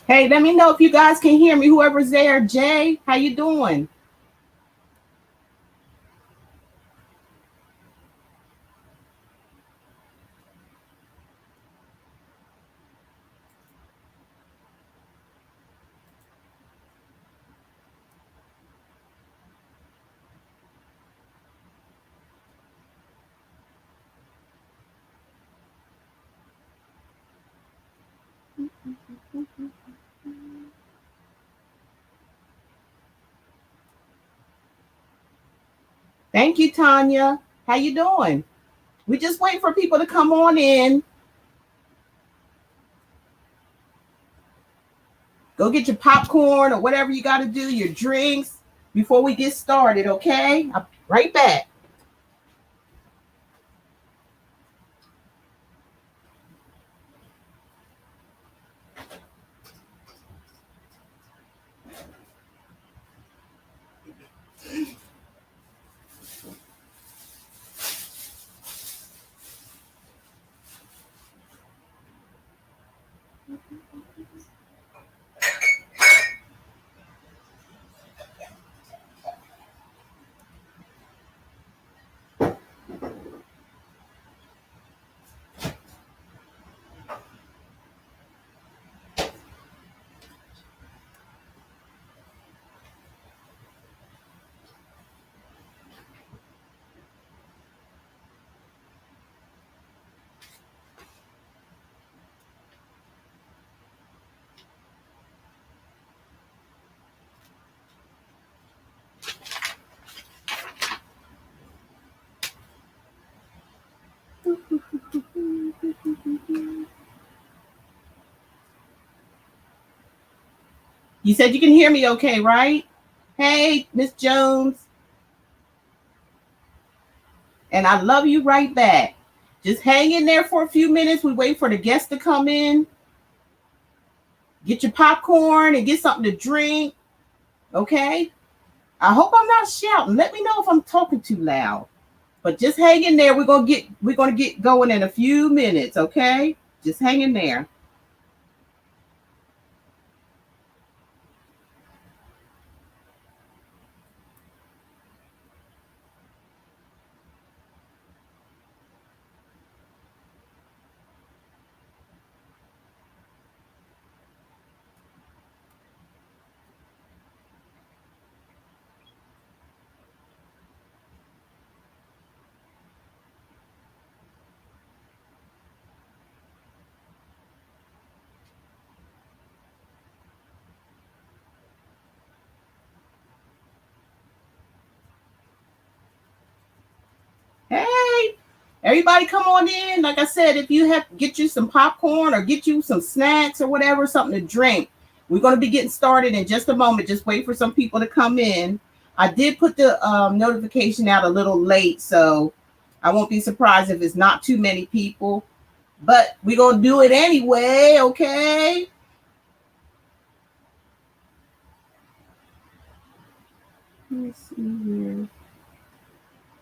Hey, let me know if you guys can hear me. Whoever's there, Jay, how you doing? Thank you, Tanya. How you doing? We just wait for people to come on in. Go get your popcorn or whatever you got to do, your drinks before we get started, okay? I'll be right back. You said you can hear me okay, right? Hey, Miss Jones. And I love you right back. Just hang in there for a few minutes. We wait for the guests to come in. Get your popcorn and get something to drink, okay? I hope I'm not shouting. Let me know if I'm talking too loud. But just hang in there. We're gonna get going in a few minutes, okay? Just hang in there. Hey, everybody come on in. Like I said, if you have get you some popcorn or get you some snacks or whatever, something to drink. We're going to be getting started in just a moment. Just wait for some people to come in. I did put the notification out a little late, so I won't be surprised if it's not too many people. But we're going to do it anyway, okay? Let's see here.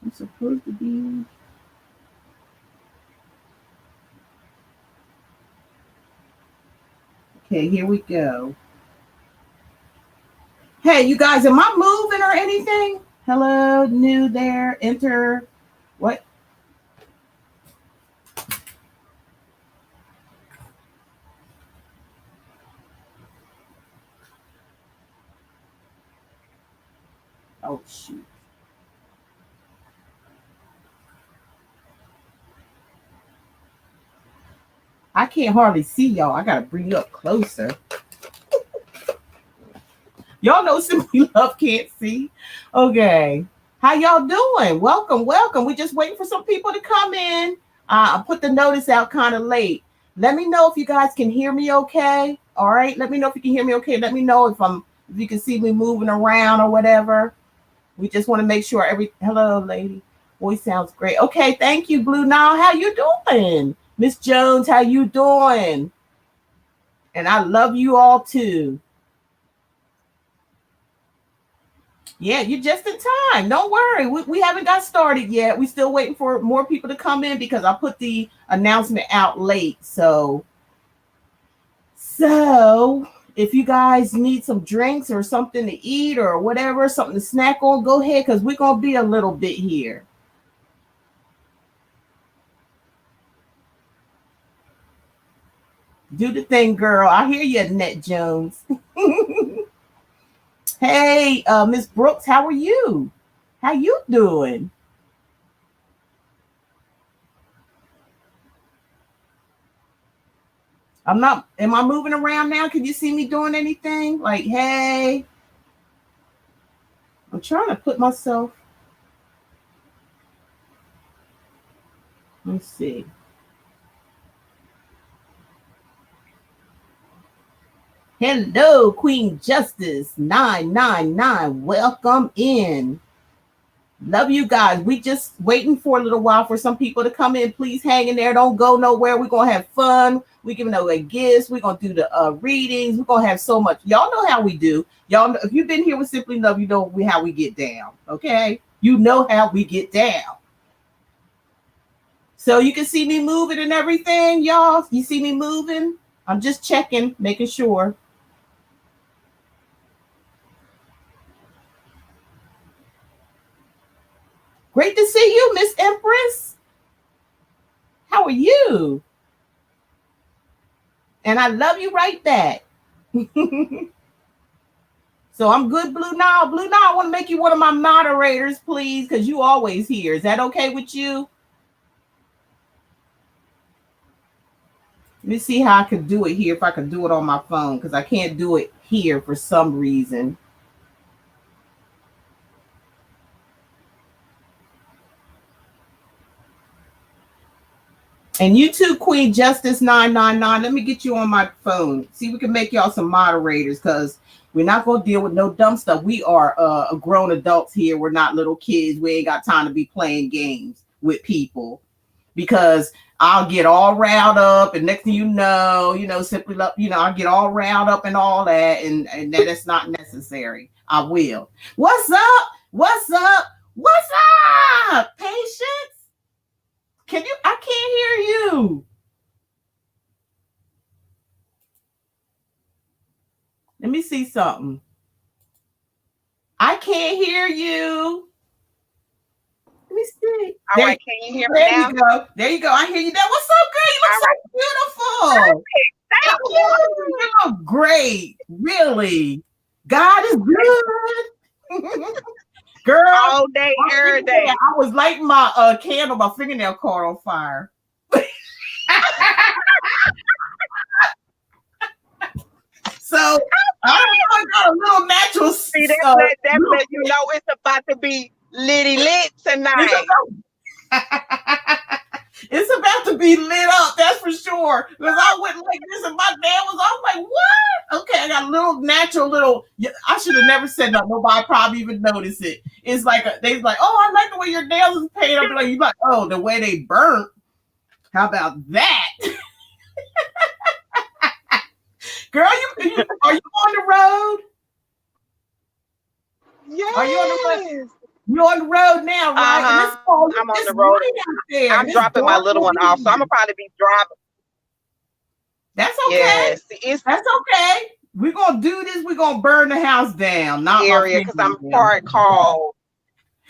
I'm supposed to be. Okay, here we go. Hey, you guys, am I moving or anything? Hello, new there, enter. What? Oh, shoot. I can't hardly see y'all. I got to bring you up closer. Y'all know Simply Love can't see. Okay. How y'all doing? Welcome, welcome. We just waiting for some people to come in. I put the notice out kind of late. Let me know if you guys can hear me okay. All right. Let me know if you can hear me okay. Let me know if you can see me moving around or whatever. We just want to make sure hello, lady. Voice sounds great. Okay, thank you, Blue Now. How you doing? Miss Jones, how you doing? And I love you all too. Yeah, you're just in time. Don't worry. We haven't got started yet. We're still waiting for more people to come in because I put the announcement out late. So If you guys need some drinks or something to eat or whatever, something to snack on, go ahead because we're going to be a little bit here. Do the thing, girl. I hear you, Annette Jones. Hey, Miss Brooks, how are you? How you doing? I'm not. Am I moving around now? Can you see me doing anything? Like, hey, I'm trying to put myself. Let's see. Hello, Queen Justice 999. Welcome in. Love you guys. We just waiting for a little while for some people to come in. Please hang in there. Don't go nowhere. We're gonna have fun. We giving away gifts. We're gonna do the readings. We're gonna have so much. Y'all know how we do. Y'all know, if you've been here with Simply Love, you know how we get down. Okay, you know how we get down. So you can see me moving and everything, y'all. You see me moving. I'm just checking, making sure. Great to see you, Miss Empress. How are you? And I love you right back. So I'm good, Blue Nile. Blue Nile, I want to make you one of my moderators, please, because you always here. Is that okay with you? Let me see how I can do it here, if I can do it on my phone, because I can't do it here for some reason. And you too, Queen Justice 999. Let me get you on my phone. See, we can make y'all some moderators because we're not going to deal with no dumb stuff. We are grown adults here. We're not little kids. We ain't got time to be playing games with people because I'll get all riled up. And next thing simply love, I'll get all riled up and all that. And that is not necessary. I will. What's up? What's up? What's up? Patience? Can you? I can't hear you. Let me see something. I can't hear you. Let me see. All right, can you hear me there now? You go. There you go. I hear you. That was so great. You look so beautiful. Thank you. You look great. Really. God is good. Girl. All day, every day. I was lighting my candle, my fingernail caught on fire. So I got a little natural. See, that let you know it's about to be litty lit tonight. It's about to be lit up, that's for sure. Because I went like this, and my dad was like, "What?" Okay, I got a little natural. I should have never said that. Nobody probably even noticed it. It's like they like, "Oh, I like the way your nails is painted." I'm like, "You like, oh, the way they burnt? How about that?" Girl, are you on the road? Yes. Are you on the road? You're on the road now, right? I'm on the road. I'm dropping my little one off, so I'm gonna probably be driving. That's okay. Yes, that's okay. We're gonna do this. We're gonna burn the house down, not area, because I'm part called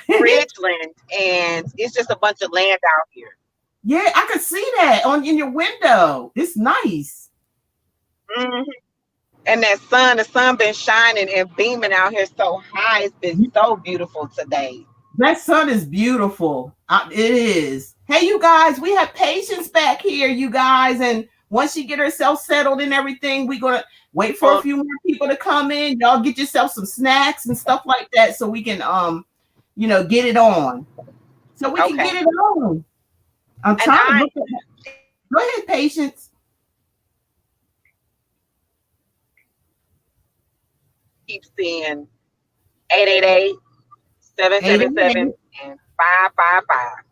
Ridgeland, and it's just a bunch of land out here. Yeah, I can see that in your window. It's nice. Mm-hmm. And the sun been shining and beaming out here so high. It's been so beautiful today. That sun is beautiful. It is. Hey, you guys, we have Patience back here, you guys. And once she get herself settled and everything, we're going to wait for a few more people to come in. Y'all get yourself some snacks and stuff like that so we can, get it on. So we can get it on. I'm trying to look at that. Go ahead, Patience. Keep seeing 888-777 and 555.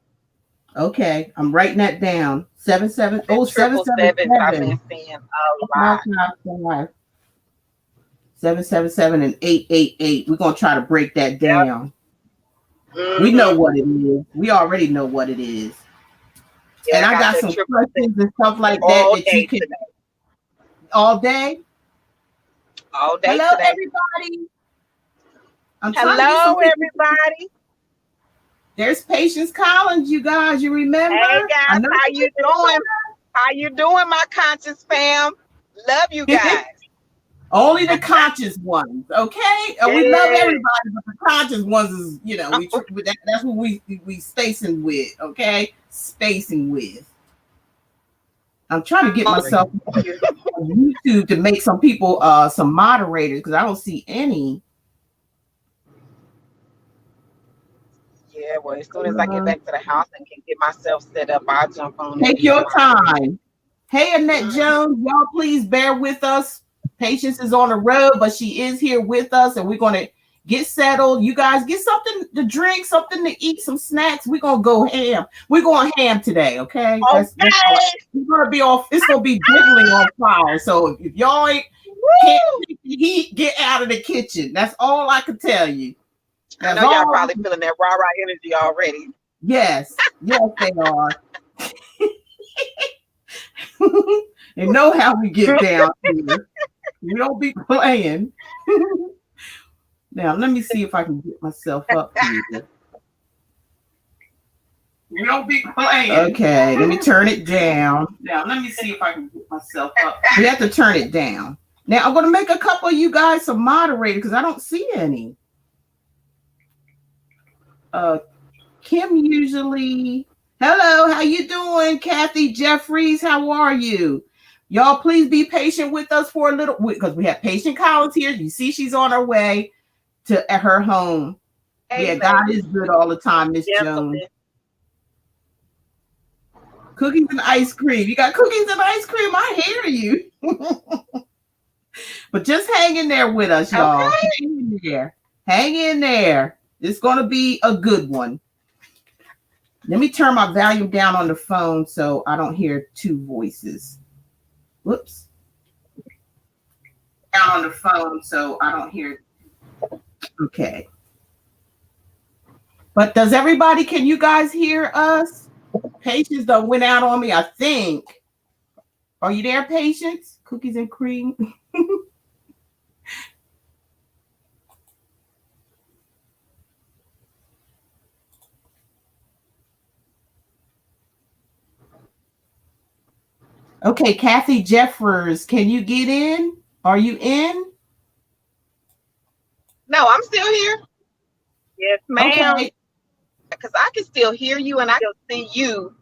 Okay, I'm writing that down. 777. Oh, 777. I've been seeing a lot. 777 and 888. We're gonna try to break that down. Mm-hmm. We know what it is. We already know what it is. Yeah, and I got some questions and stuff like that you can today. All day. all day Hello, today. everybody. I'm trying to get some Hello, people. everybody. There's Patience Collins, you guys. You Hey, remember? I guys, know how you doing? How you doing, my conscious fam? Love you you guys. Only the conscious ones, okay? We love Yeah. everybody, but the conscious ones is, that's what we spacing with, okay? Spacing with. I'm trying to get myself on YouTube to make some people some moderators because I don't see any. Yeah, well, as soon as I get back to the house and can get myself set up, I'll jump on and Take be your your moderator. time. Hey, Annette Jones, y'all please bear with us. Patience is on the road, but she is here with us, and we're going to get settled. You guys get something to drink, something to eat, some snacks. We're going to go ham. We're going ham today, okay? That's all. Okay. It's going to be off. It's going to be diddling on fire. So if y'all can't Woo! take the heat, get out of the kitchen. That's all I can tell you. I That's know y'all all. probably feeling that rah-rah energy already. Yes. Yes, they are. They know how we get down here. We don't be playing. Now, let me see if I can get myself up here. We don't be playing. Okay, let me turn it down. Now, let me see if I can get myself up. We have to turn it down. Now, I'm going to make a couple of you guys some moderators because I don't see any. Kim usually. Hello, how you doing, Kathy Jeffries? How are you? Y'all, please be patient with us for a little because we have Patient Collins here. You see, she's on her way to her home. Yeah, Amen. God is good all the time, Miss Jones. Cookies and ice cream. You got cookies and ice cream. I hear you. But just hang in there with us, y'all. Okay. Hang in there. Hang in there. It's going to be a good one. Let me turn my volume down on the phone so I don't hear two voices. Whoops. Down on the phone so I don't hear. Okay. But does everybody, can you guys hear us? Patience done went out on me, I think. Are you there, Patience? Cookies and cream. Okay, Kathy Jeffers, can you get in? Are you in? No, I'm still here. Yes, ma'am. Okay. Because I can still hear you and I can see you,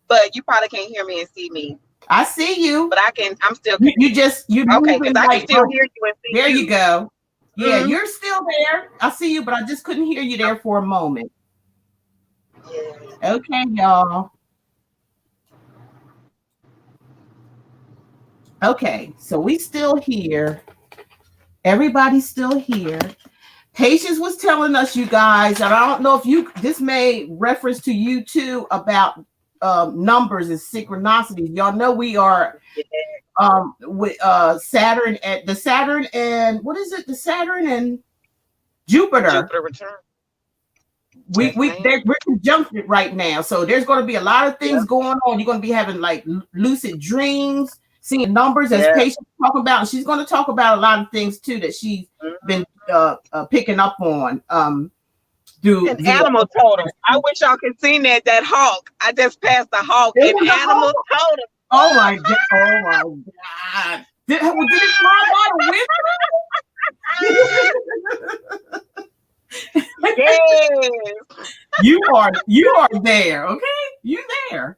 but you probably can't hear me and see me. I see you. But I'm still. You Okay, because I can like, still hear you and see there you. you go. Yeah, you're still there. I see you, but I just couldn't hear you there for a moment. Yeah. Okay, y'all. Okay, so we still here. Everybody's still here. Patience was telling us, you guys, and I don't know if this may reference to you too about numbers and synchronicities. Y'all know we are with Saturn and what is it? The Saturn and Jupiter. Jupiter return. We're conjunct right now, so there's going to be a lot of things going on. You're going to be having like lucid dreams, seeing numbers as Patience talking about. And she's going to talk about a lot of things too that she's been picking up on. Through An animal totem. I wish y'all could see that hawk. I just passed the hawk. An animal totem. Oh my god! Oh my god! Did it fly by the window? Yes. You are there, okay? You there.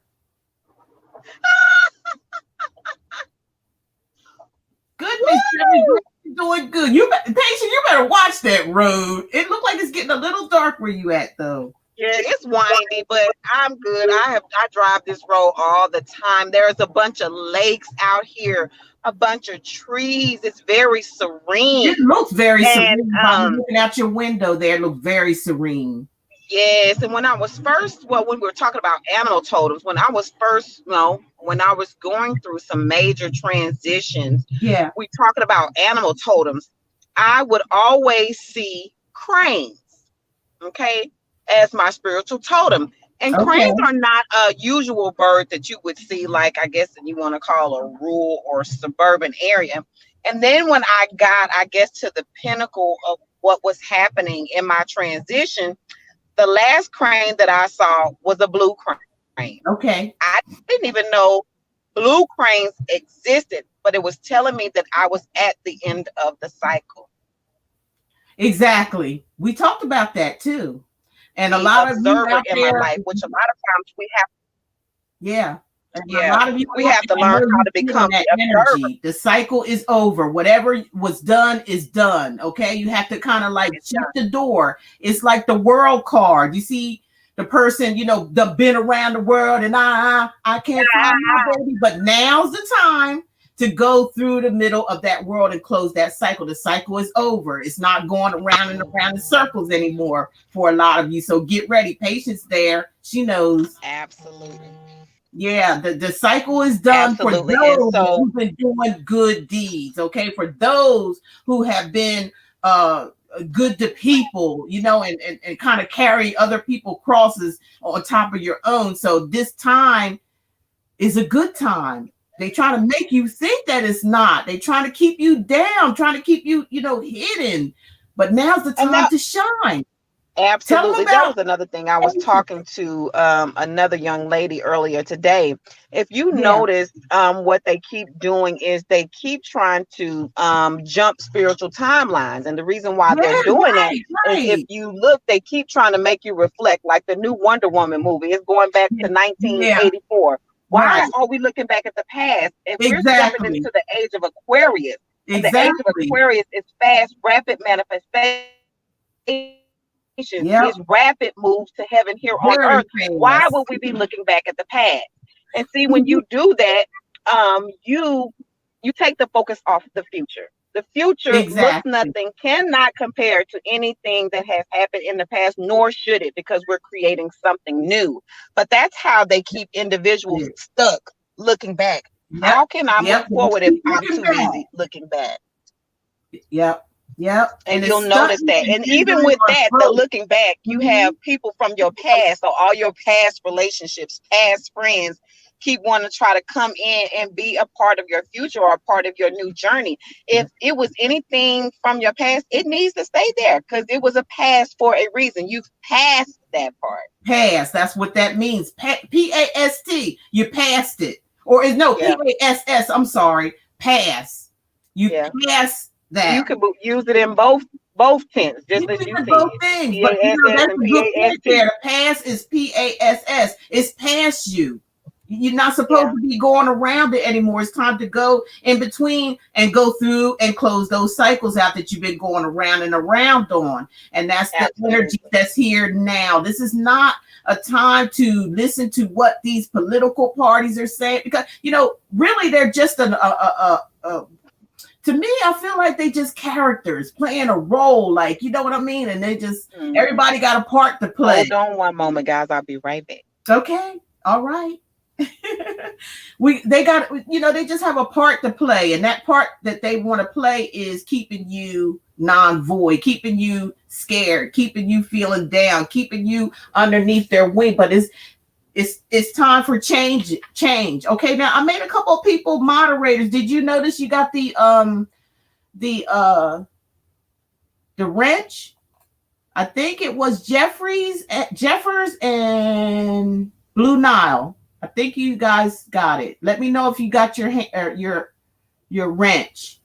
Goodness, you're doing good. Patient, you better watch that road. It looked like it's getting a little dark where you at though. Yeah, it's windy, but I'm good. I drive this road all the time. There's a bunch of lakes out here, a bunch of trees. It's very serene. It looks very serene. Looking out your window there, it looks very serene. Yes, and when we were talking about animal totems, when I was going through some major transitions, we talking about animal totems, I would always see cranes, okay, as my spiritual totem. And cranes are not a usual bird that you would see, like I guess that you want to call a rural or suburban area. And then when I got, I guess, to the pinnacle of what was happening in my transition, the last crane that I saw was a blue crane. Okay. I didn't even know blue cranes existed, but it was telling me that I was at the end of the cycle. Exactly. We talked about that too. And a The lot of you observer out in my there, life, which a lot of times we have, yeah. And a yeah, lot of you we out have to there, I learn know how you to feeling become that the observer. energy. The cycle is over. Whatever was done is done. Okay. You have to kind of like It's shut the door. It's like the world card. You see the person, the been around the world and I can't find my done. baby. But now's the time to go through the middle of that world and close that cycle. The cycle is over. It's not going around and around in circles anymore for a lot of you. So get ready. Patience there. She knows. Absolutely. Yeah, the cycle is done for Absolutely. And those so, who've been doing good deeds. Okay, for those who have been uh good to people, and kind of carry other people crosses on top of your own. So this time is a good time. They try to make you think that it's not. They trying to keep you down, trying to keep you, hidden. But now's the and time that to shine. Tell them absolutely, that about. was another thing. I was talking to another young lady earlier today. If you Yeah, notice, what they keep doing is they keep trying to jump spiritual timelines. And the reason why yeah, they're doing that right, is if right. you look, they keep trying to make you reflect, like the new Wonder Woman movie. It's going back to Yeah, 1984. Why right. are we looking back at the past? If we're stepping Exactly. into the age of Aquarius, and the age of Exactly. Aquarius is fast, rapid manifestations, is rapid moves to Yep. heaven here on earth. Why would Very we be looking fast. back at the past? And see, when you do that, you take the focus off the future. The future looks nothing, Exactly. cannot compare to anything that has happened in the past, nor should it, because we're creating something new. But that's how they keep individuals stuck looking back. Yep. How can I move Yep. They forward if keep I'm looking too back. busy looking back? Yep. Yep. And And it's you'll notice stunting that. and And even hindering with our that, the growth. looking back, you Mhm. have people from your past, or all your past relationships, past friends, keep wanting to try to come in and be a part of your future or a part of your new journey. If it was anything from your past, it needs to stay there because it was a past for a reason. You've passed that part. Past. That's what that means. PAST. You passed it. Or is no Yeah. PASS. I'm sorry. Pass. You Yeah. pass that. You could use it in both tense, You just as can you do said. both things, but PASS that's and a good point there. PAST. The pass is PASS. It's past you. You're not supposed Yeah. to be going around it anymore. It's time to go in between and go through and close those cycles out that you've been going around and around on. And that's the energy Absolutely. that's here now. This is not a time to listen to what these political parties are saying because really they're just a to me, I feel like they just characters playing a role, like what I mean, and they just Hmm. everybody got a part to play. Hold on one moment, guys. I'll be right back. Okay, all right. They got they just have a part to play, and that part that they want to play is keeping you non-void, keeping you scared, keeping you feeling down, keeping you underneath their wing. But it's time for change. Okay, now I made a couple of people moderators. Did you notice you got the uh the wrench? I think it was Jeffers and Blue Nile. I think you guys got it. Let me know if you got your wrench.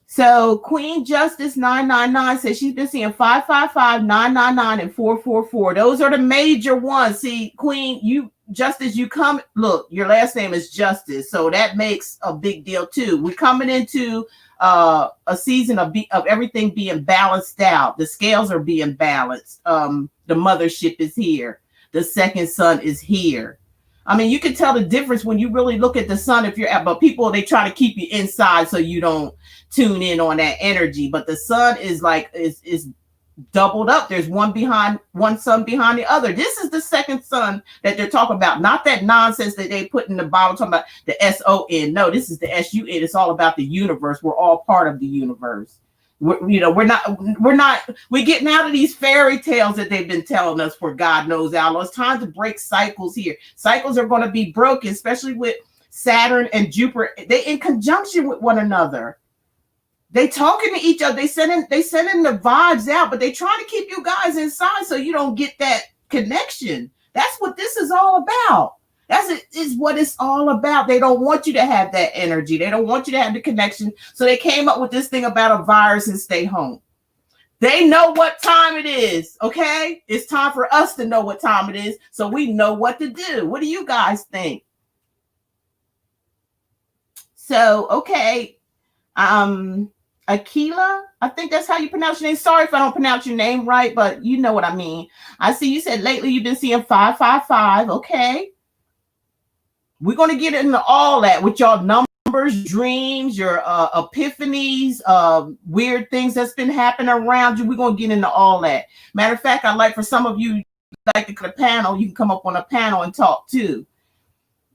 So Queen Justice 999 says she's been seeing 555, 999, and 444. Those are the major ones. See, Queen, Justice, you come. Look, your last name is Justice, so that makes a big deal too. We're coming into a season of everything being balanced out. The scales are being balanced. The mothership is here. The second son is here. I mean, you can tell the difference when you really look at the sun. If you're at, but people they try to keep you inside so you don't tune in on that energy. But the sun is like is doubled up. There's one sun behind the other. This is the second sun that they're talking about, not that nonsense that they put in the Bible talking about the SON. No, this is the SUN. It's all about the universe. We're all part of the universe. We're getting out of these fairy tales that they've been telling us for God knows how long. It's time to break cycles here. Cycles are going to be broken, especially with Saturn and Jupiter, they in conjunction with one another. They talking to each other. They sending the vibes out, but they trying to keep you guys inside so you don't get that connection. That's what this is all about. That's it, is what it's all about. They don't want you to have that energy. They don't want you to have the connection. So they came up with this thing about a virus and stay home. They know what time it is. Okay, it's time for us to know what time it is, so we know what to do. What do you guys think? So okay, um Akila, I think that's how you pronounce your name. Sorry if I don't pronounce your name right, but you know what I mean. I see you said lately you've been seeing 555. Okay. We're going to get into all that with your numbers, dreams, your epiphanies, weird things that's been happening around you. We're going to get into all that. Matter of fact, I'd like for some of you like to the panel, you can come up on a panel and talk too.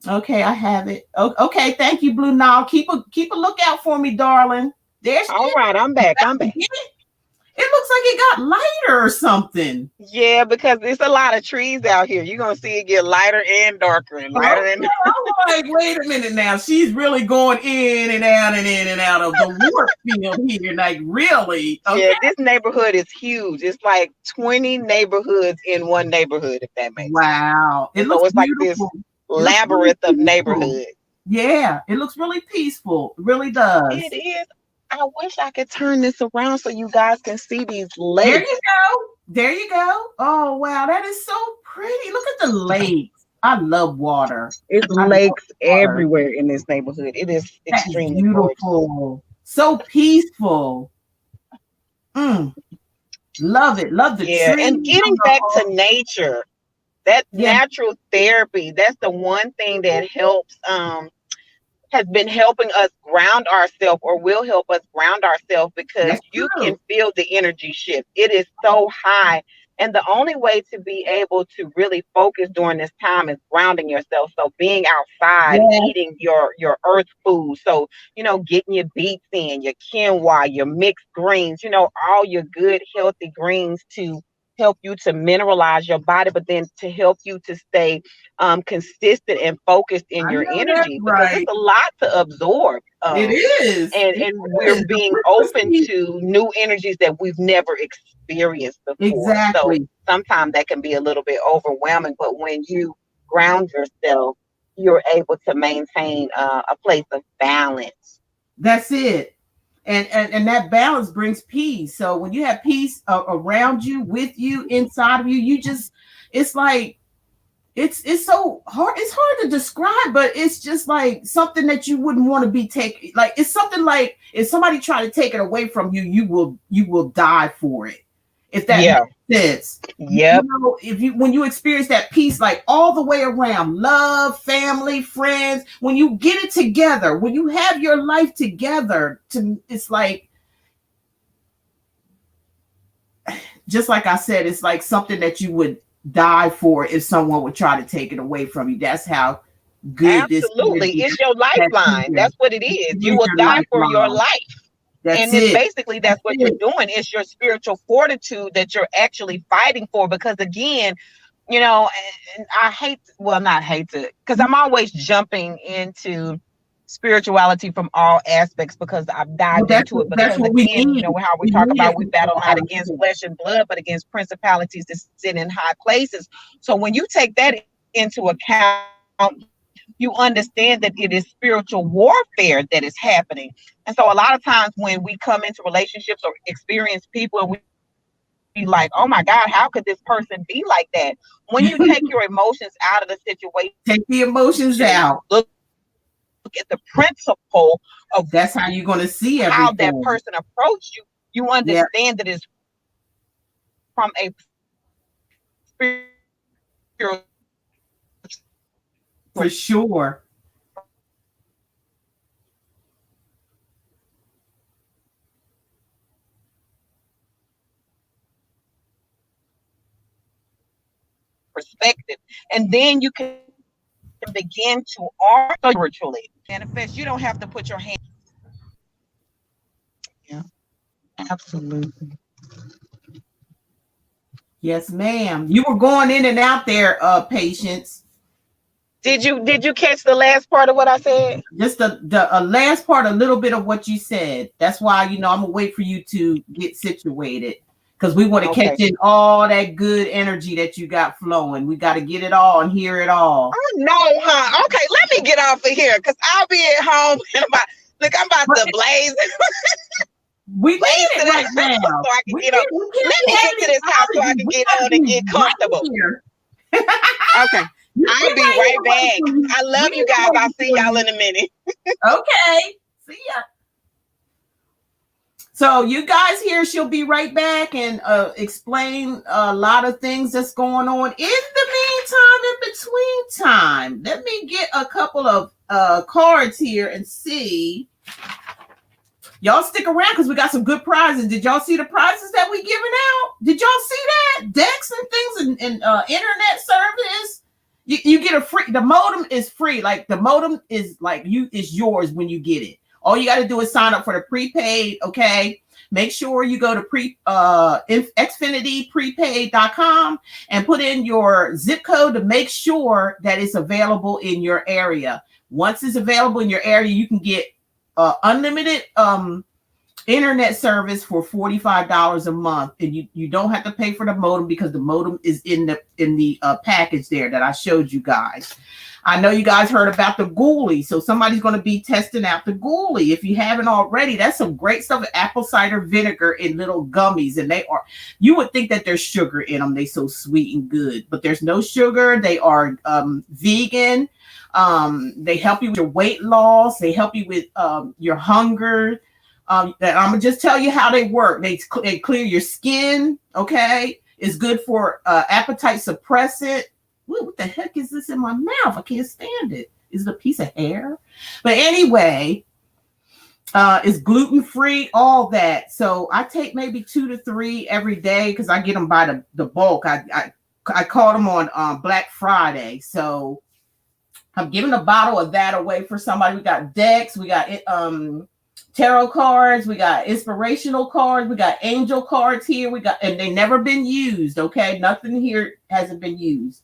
Okay, I have it. Okay, thank you, Blue Nile. Keep a lookout for me, darling. There's all right. I'm back. I'm back. It looks like it got lighter or something. Yeah, because it's a lot of trees out here. You're gonna see it get lighter and darker and lighter and darker. I'm like, wait a minute now. She's really going in and out and in and out of the work field here. Like, really? Okay. Yeah, this neighborhood is huge. It's like 20 neighborhoods in one neighborhood, if that makes sense. Wow. It looks it's beautiful. Like this labyrinth really of neighborhoods. Yeah, it looks really peaceful. It really does. It is. I wish I could turn this around so you guys can see these lakes. There you go. There you go. Oh, wow. That is so pretty. Look at the lakes. I love water. It's lakes everywhere in this neighborhood. It is extremely beautiful. Gorgeous. So peaceful. Love it. Love the trees. And getting back to nature, that natural therapy, that's the one thing that helps has been helping us ground ourselves, or will help us ground ourselves, because you can feel the energy shift. It is so high. And the only way to be able to really focus during this time is grounding yourself. So being outside, eating your earth food. So, getting your beets in, your quinoa, your mixed greens, all your good, healthy greens to help you to mineralize your body, but then to help you to stay consistent and focused in your energy, because it's a lot to absorb. It is. And we're being open to new energies that we've never experienced before. Exactly. So sometimes that can be a little bit overwhelming, but when you ground yourself, you're able to maintain a place of balance. That's it. And that balance brings peace. So when you have peace around you, with you, inside of you, you just, it's like, it's so hard. It's hard to describe, but it's just like something that you wouldn't want to be taken. Like, it's something like if somebody tried to take it away from you, you will die for it. If that makes sense. Yep. When you experience that peace, like all the way around, love, family, friends, when you get it together, when you have your life together, it's like, just like I said, it's like something that you would die for if someone would try to take it away from you. That's how good this is. Absolutely. It's your lifeline. That's what it is. You will die for your life. That's basically that's what you're doing. It's your spiritual fortitude that you're actually fighting for. Because again, and I not hate to, because I'm always jumping into spirituality from all aspects, because I've dived into it. Because again, how we talk about, we battle not against flesh and blood, but against principalities that sit in high places. So when you take that into account, you understand that it is spiritual warfare that is happening. And so a lot of times when we come into relationships or experience people, and we be like, oh my God, how could this person be like that? When you take your emotions out of the situation, take the emotions out, look at the principle of, that's how you're going to see how that person approached you. You understand that it's from a spiritual, for sure. Perspective, and then you can begin to argue spiritually manifest. You don't have to put your hand. Yeah, absolutely. Yes, ma'am. You were going in and out there, Patience. Did you catch the last part of what I said? Just the last part, a little bit of what you said. That's why, I'm gonna wait for you to get situated, because we want to Okay. catch in all that good energy that you got flowing. We got to get it all and hear it all. Oh no, huh? Okay, let me get off of here because I'll be at home and I'm about to blaze We need blaze to it right the house now. so I can We get on. can't Let be me get having to these this house so I allergies. can We get got to on and be get right comfortable. here. Okay. You be I'll be right right here waiting back. for you. I love We you are guys. I'll waiting see for y'all you. in a minute. Okay. See ya. So you guys here, she'll be right back and explain a lot of things that's going on. In the meantime, in between time, let me get a couple of cards here and see. Y'all stick around because we got some good prizes. Did y'all see the prizes that we giving out? Did y'all see that? Decks and things and internet service. You get a free. The modem is free. Like the modem is like is yours when you get it. All you got to do is sign up for the prepaid. Okay. Make sure you go to xfinityprepaid.com and put in your zip code to make sure that it's available in your area. Once it's available in your area, you can get unlimited internet service for $45 a month, and you don't have to pay for the modem because the modem is in the package there that I showed you guys. I know you guys heard about the Ghoulie, so somebody's going to be testing out the Ghoulie. If you haven't already, that's some great stuff. Apple cider vinegar in little gummies, and you would think that there's sugar in them. They're so sweet and good, but there's no sugar. They are vegan. They help you with your weight loss. They help you with your hunger. I'm gonna just tell you how they work. They clear your skin. Okay, it's good for appetite suppressant. What the heck is this in my mouth? I can't stand it. Is it a piece of hair? But anyway, it's gluten free. All that. So I take maybe 2 to 3 every day because I get them by the bulk. I caught them on Black Friday. So I'm giving a bottle of that away for somebody. We got decks. We got tarot cards, we got inspirational cards, we got angel cards here, and they never been used. Okay, nothing here hasn't been used.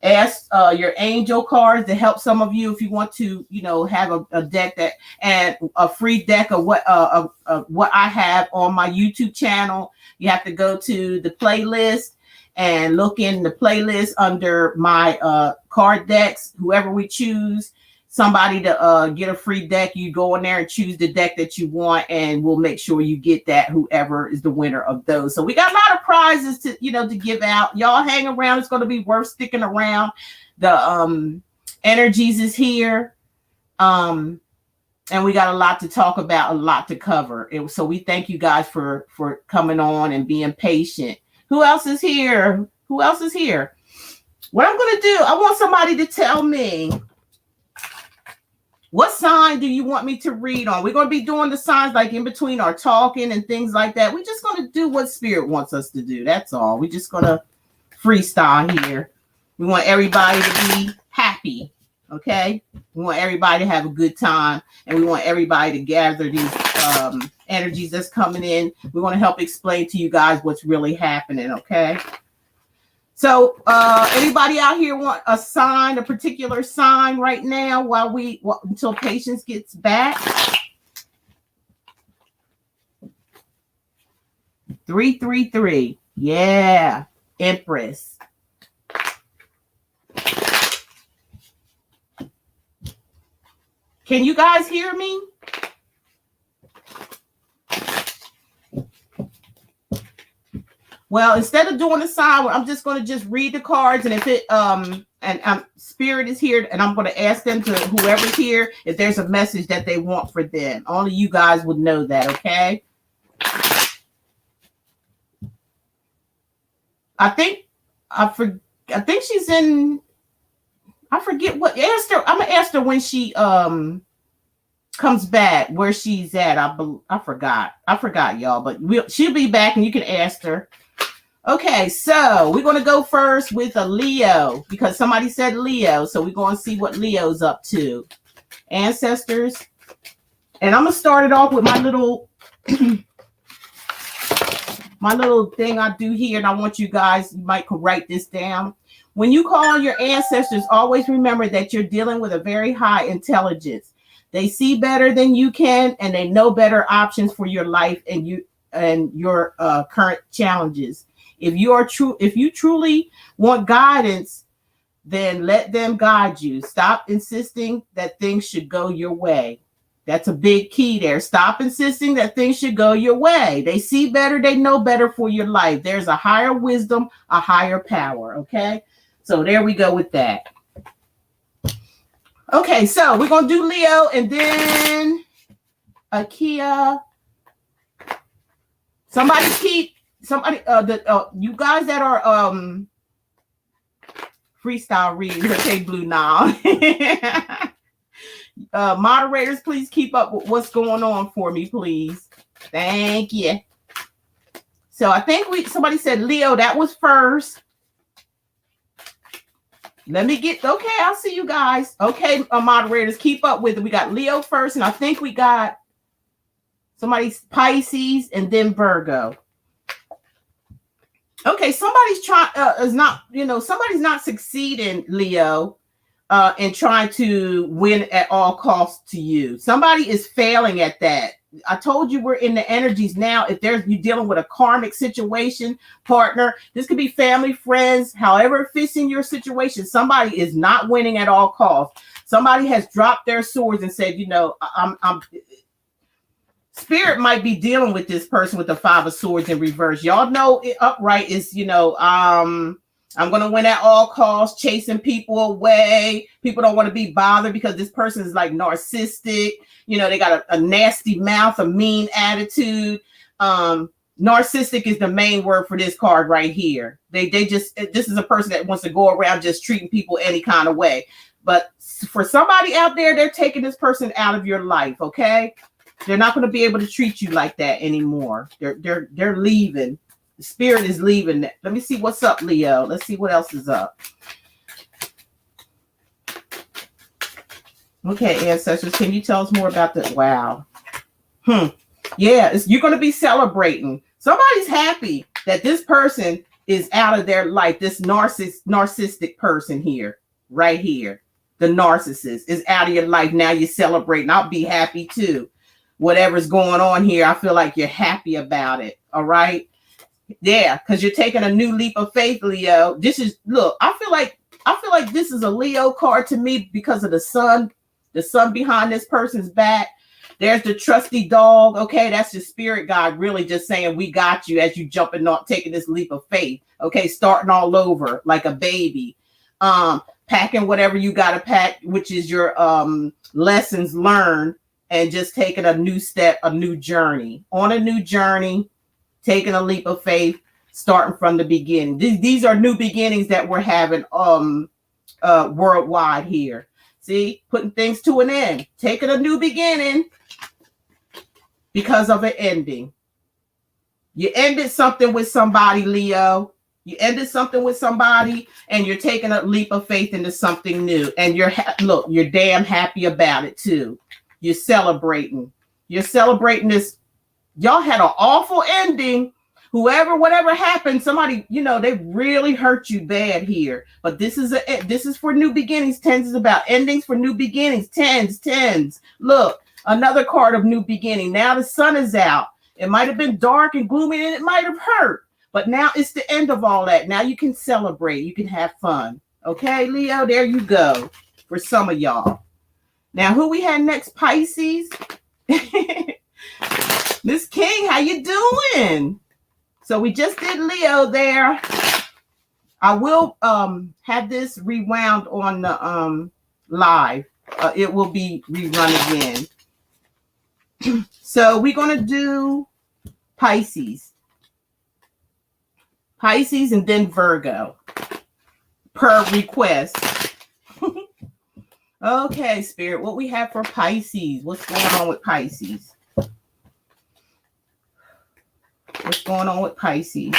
Ask your angel cards to help some of you if you want to, have a deck and a free deck of what I have on my YouTube channel. You have to go to the playlist and look in the playlist under my card decks. Whoever we choose, somebody to get a free deck, you go in there and choose the deck that you want, and we'll make sure you get that, whoever is the winner of those. So we got a lot of prizes to give out. Y'all hang around. It's going to be worth sticking around. The energies is here. And we got a lot to talk about, a lot to cover. So we thank you guys for coming on and being patient. Who else is here? What I'm going to do, I want somebody to tell me, what sign do you want me to read on? We're going to be doing the signs like in between our talking and things like that. We're just going to do what Spirit wants us to do. That's all. We're just going to freestyle here. We want everybody to be happy. Okay? We want everybody to have a good time. And we want everybody to gather these energies that's coming in. We want to help explain to you guys what's really happening. Okay? So anybody out here want a sign, a particular sign right now until Patience gets back? 333. Yeah. Empress. Can you guys hear me? Well, instead of doing a sign, I'm just going to just read the cards, and if it Spirit is here, and I'm going to ask them to whoever's here if there's a message that they want for them. Only you guys would know that, okay? I think she's in. I forget what. Ask her. I'm gonna ask her when she comes back where she's at. I forgot, y'all, but she'll be back, and you can ask her. Okay, so we're going to go first with a Leo because somebody said Leo. So we're going to see what Leo's up to. Ancestors. And I'm going to start it off with my little thing I do here. And I want you guys, you might could write this down. When you call on your ancestors, always remember that you're dealing with a very high intelligence. They see better than you can, and they know better options for your life and your current challenges. If you truly want guidance, then let them guide you. Stop insisting that things should go your way. That's a big key there. Stop insisting that things should go your way. They see better, they know better for your life. There's a higher wisdom, a higher power. Okay. So there we go with that. Okay, so we're gonna do Leo and then Akia. Somebody you guys that are freestyle reading, okay, Blue now. Moderators, please keep up with what's going on for me, please. Thank you. So I think somebody said Leo, that was first. Let me get, okay, I'll see you guys. Okay, moderators, keep up with it. We got Leo first, and I think we got somebody's Pisces and then Virgo. Okay, somebody's somebody's not succeeding, Leo, in trying to win at all costs to you. Somebody is failing at that. I told you we're in the energies now. If you're dealing with a karmic situation, partner, this could be family, friends, however it fits in your situation. Somebody is not winning at all costs. Somebody has dropped their swords and said, I'm Spirit might be dealing with this person with the Five of Swords in reverse. Y'all know it upright is, I'm going to win at all costs, chasing people away. People don't want to be bothered because this person is like narcissistic. They got a nasty mouth, a mean attitude. Narcissistic is the main word for this card right here. This is a person that wants to go around just treating people any kind of way. But for somebody out there, they're taking this person out of your life, okay? They're not going to be able to treat you like that anymore. They're leaving. The spirit is leaving. Let me see what's up, Leo. Let's see what else is up. Okay, ancestors, can you tell us more about that? Wow. Yeah, you're going to be celebrating. Somebody's happy that this person is out of their life. This narcissistic person here, right here. The narcissist is out of your life. Now you're celebrating. I'll be happy too. Whatever's going on here, I feel like you're happy about it. All right. Yeah, because you're taking a new leap of faith, Leo. I feel like this is a Leo card to me because of the sun behind this person's back. There's the trusty dog. Okay, that's your spirit guide really just saying we got you as you jumping on, taking this leap of faith. Okay, starting all over like a baby. Packing whatever you got to pack, which is your lessons learned, and just taking a new step, a new journey. On a new journey, taking a leap of faith, starting from the beginning. These are new beginnings that we're having worldwide here. See, putting things to an end, taking a new beginning because of an ending. You ended something with somebody, Leo. You ended something with somebody, and you're taking a leap of faith into something new. And you're damn happy about it too. You're celebrating. You're celebrating this. Y'all had an awful ending. Whatever happened, somebody, they really hurt you bad here. But this is for new beginnings. Tens is about endings for new beginnings. Tens. Look, another card of new beginning. Now the sun is out. It might have been dark and gloomy, and it might have hurt. But now it's the end of all that. Now you can celebrate. You can have fun. Okay, Leo, there you go for some of y'all. Now, who we had next? Pisces. Miss King, how you doing? So we just did Leo there. I will have this rewound on the live. It will be rerun again. So we're going to do Pisces. Pisces and then Virgo. Per request. Okay, Spirit, what we have for Pisces? What's going on with Pisces? What's going on with Pisces?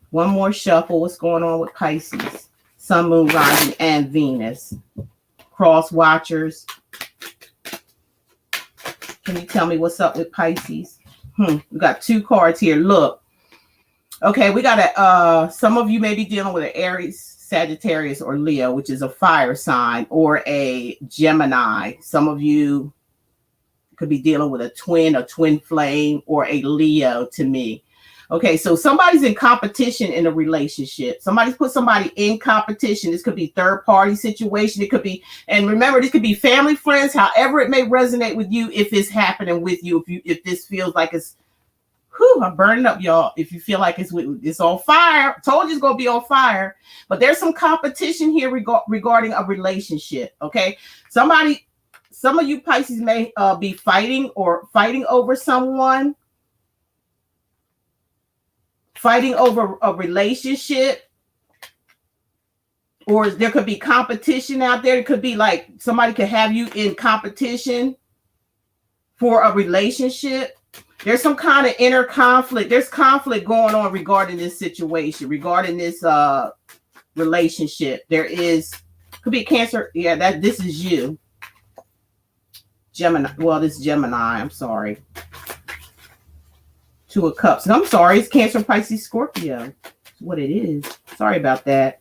One more shuffle. What's going on with Pisces? Sun, Moon, Rising, and Venus. Cross watchers. Can you tell me what's up with Pisces? We got two cards here. Look. Okay, we got some of you may be dealing with an Aries, Sagittarius, or Leo, which is a fire sign, or a Gemini. Some of you could be dealing with a twin flame, or a Leo to me. Okay, so somebody's in competition in a relationship. Somebody's put somebody in competition. This could be third party situation. It could be, and remember, this could be family, friends, however it may resonate with you. If it's happening with you, if this feels like it's, whew, I'm burning up, y'all. If you feel like it's on fire, told you it's gonna be on fire. But there's some competition here regarding a relationship. Okay, some of you Pisces may be fighting over someone, fighting over a relationship, or there could be competition out there. It could be like somebody could have you in competition for a relationship. There's some kind of inner conflict. There's conflict going on regarding this situation, regarding this relationship. There is, could be Cancer. Yeah, this is you. Gemini. Well, this is Gemini. I'm sorry. Two of Cups. I'm sorry. It's Cancer, Pisces, Scorpio. That's what it is. Sorry about that.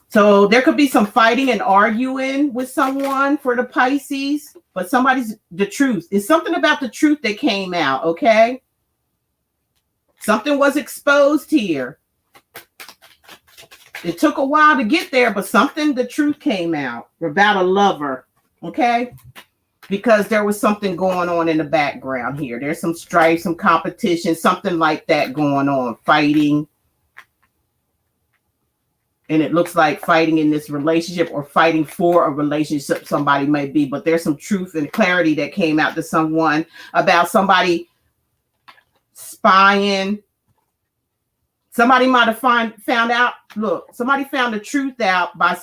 So there could be some fighting and arguing with someone for the Pisces, but the truth. It's something about the truth that came out, okay? Something was exposed here. It took a while to get there, but the truth came out about a lover, okay? Because there was something going on in the background here. There's some strife, some competition, something like that going on, fighting. And it looks like fighting in this relationship or fighting for a relationship somebody may be. But there's some truth and clarity that came out to someone about somebody spying. Somebody might have found out. Look, somebody found the truth out by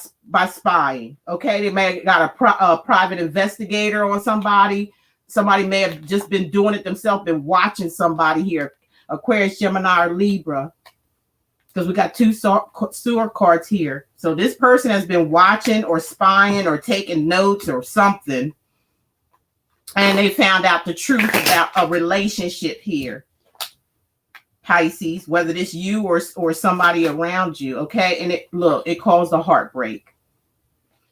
spying. Okay, they may have got a private investigator on somebody. Somebody may have just been doing it themselves, been watching somebody here. Aquarius, Gemini, or Libra. Because we got two sewer cards here. So this person has been watching or spying or taking notes or something. And they found out the truth about a relationship here. Pisces, whether it's you or somebody around you, okay? And it caused a heartbreak.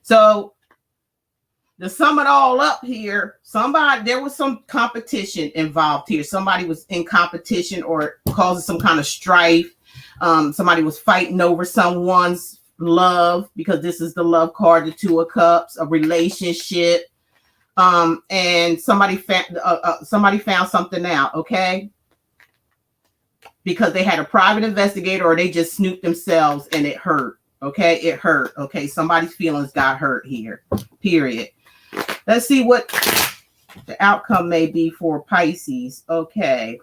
So to sum it all up here, there was some competition involved here. Somebody was in competition or causing some kind of strife. Somebody was fighting over someone's love, because this is the love card, the Two of Cups, a relationship. And somebody found something out, okay? Because they had a private investigator or they just snooped themselves and it hurt. Okay, it hurt. Okay, somebody's feelings got hurt here. Period. Let's see what the outcome may be for Pisces. Okay.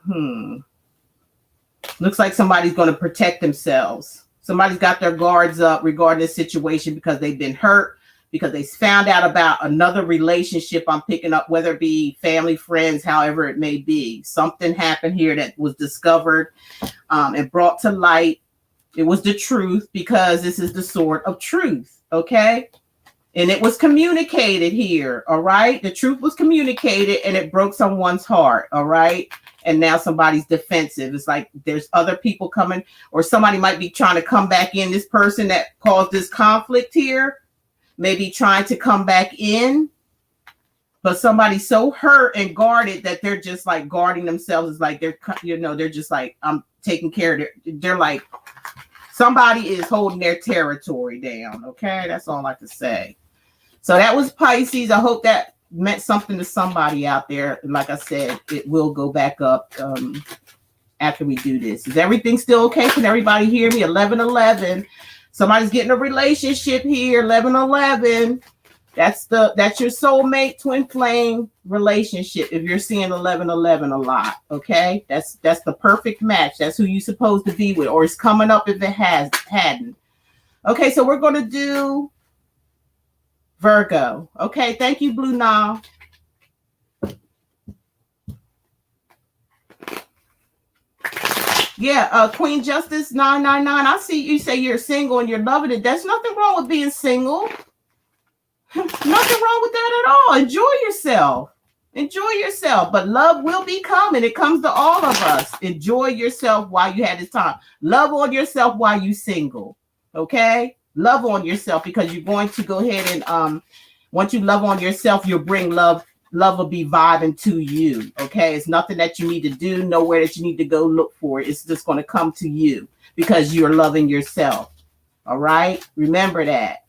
Looks like somebody's going to protect themselves. Somebody's got their guards up regarding this situation because they've been hurt, because they found out about another relationship I'm picking up, whether it be family, friends, however it may be. Something happened here that was discovered and brought to light. It was the truth, because this is the sword of truth, okay? And it was communicated here, all right? The truth was communicated and it broke someone's heart, all right? And now somebody's defensive. It's like there's other people coming, or somebody might be trying to come back in. This person that caused this conflict here may be trying to come back in, but somebody's so hurt and guarded that they're just like guarding themselves. It's like they're just like, I'm taking care of it. They're like, somebody is holding their territory down. Okay, that's all I can say. So that was Pisces. I hope that meant something to somebody out there. Like I said, it will go back up after we do this. Is everything still okay? Can everybody hear me? 11:11. Somebody's getting a relationship here. 11:11. That's your soulmate twin flame relationship. If you're seeing 11:11 a lot, okay, that's the perfect match. That's who you're supposed to be with, or it's coming up if it hadn't. Okay, so we're gonna do Virgo. Okay, thank you, Blue Nile. Yeah, Queen Justice 999. I see you say you're single and you're loving it. There's nothing wrong with being single. Nothing wrong with that at all. Enjoy yourself. Enjoy yourself, but love will be coming. It comes to all of us. Enjoy yourself while you have this time. Love on yourself while you single. Okay? Love on yourself, because you're going to go ahead and once you love on yourself, you'll bring love. Love will be vibing to you. Okay? It's nothing that you need to do, nowhere that you need to go look for it. It's just going to come to you because you're loving yourself. All right? Remember that.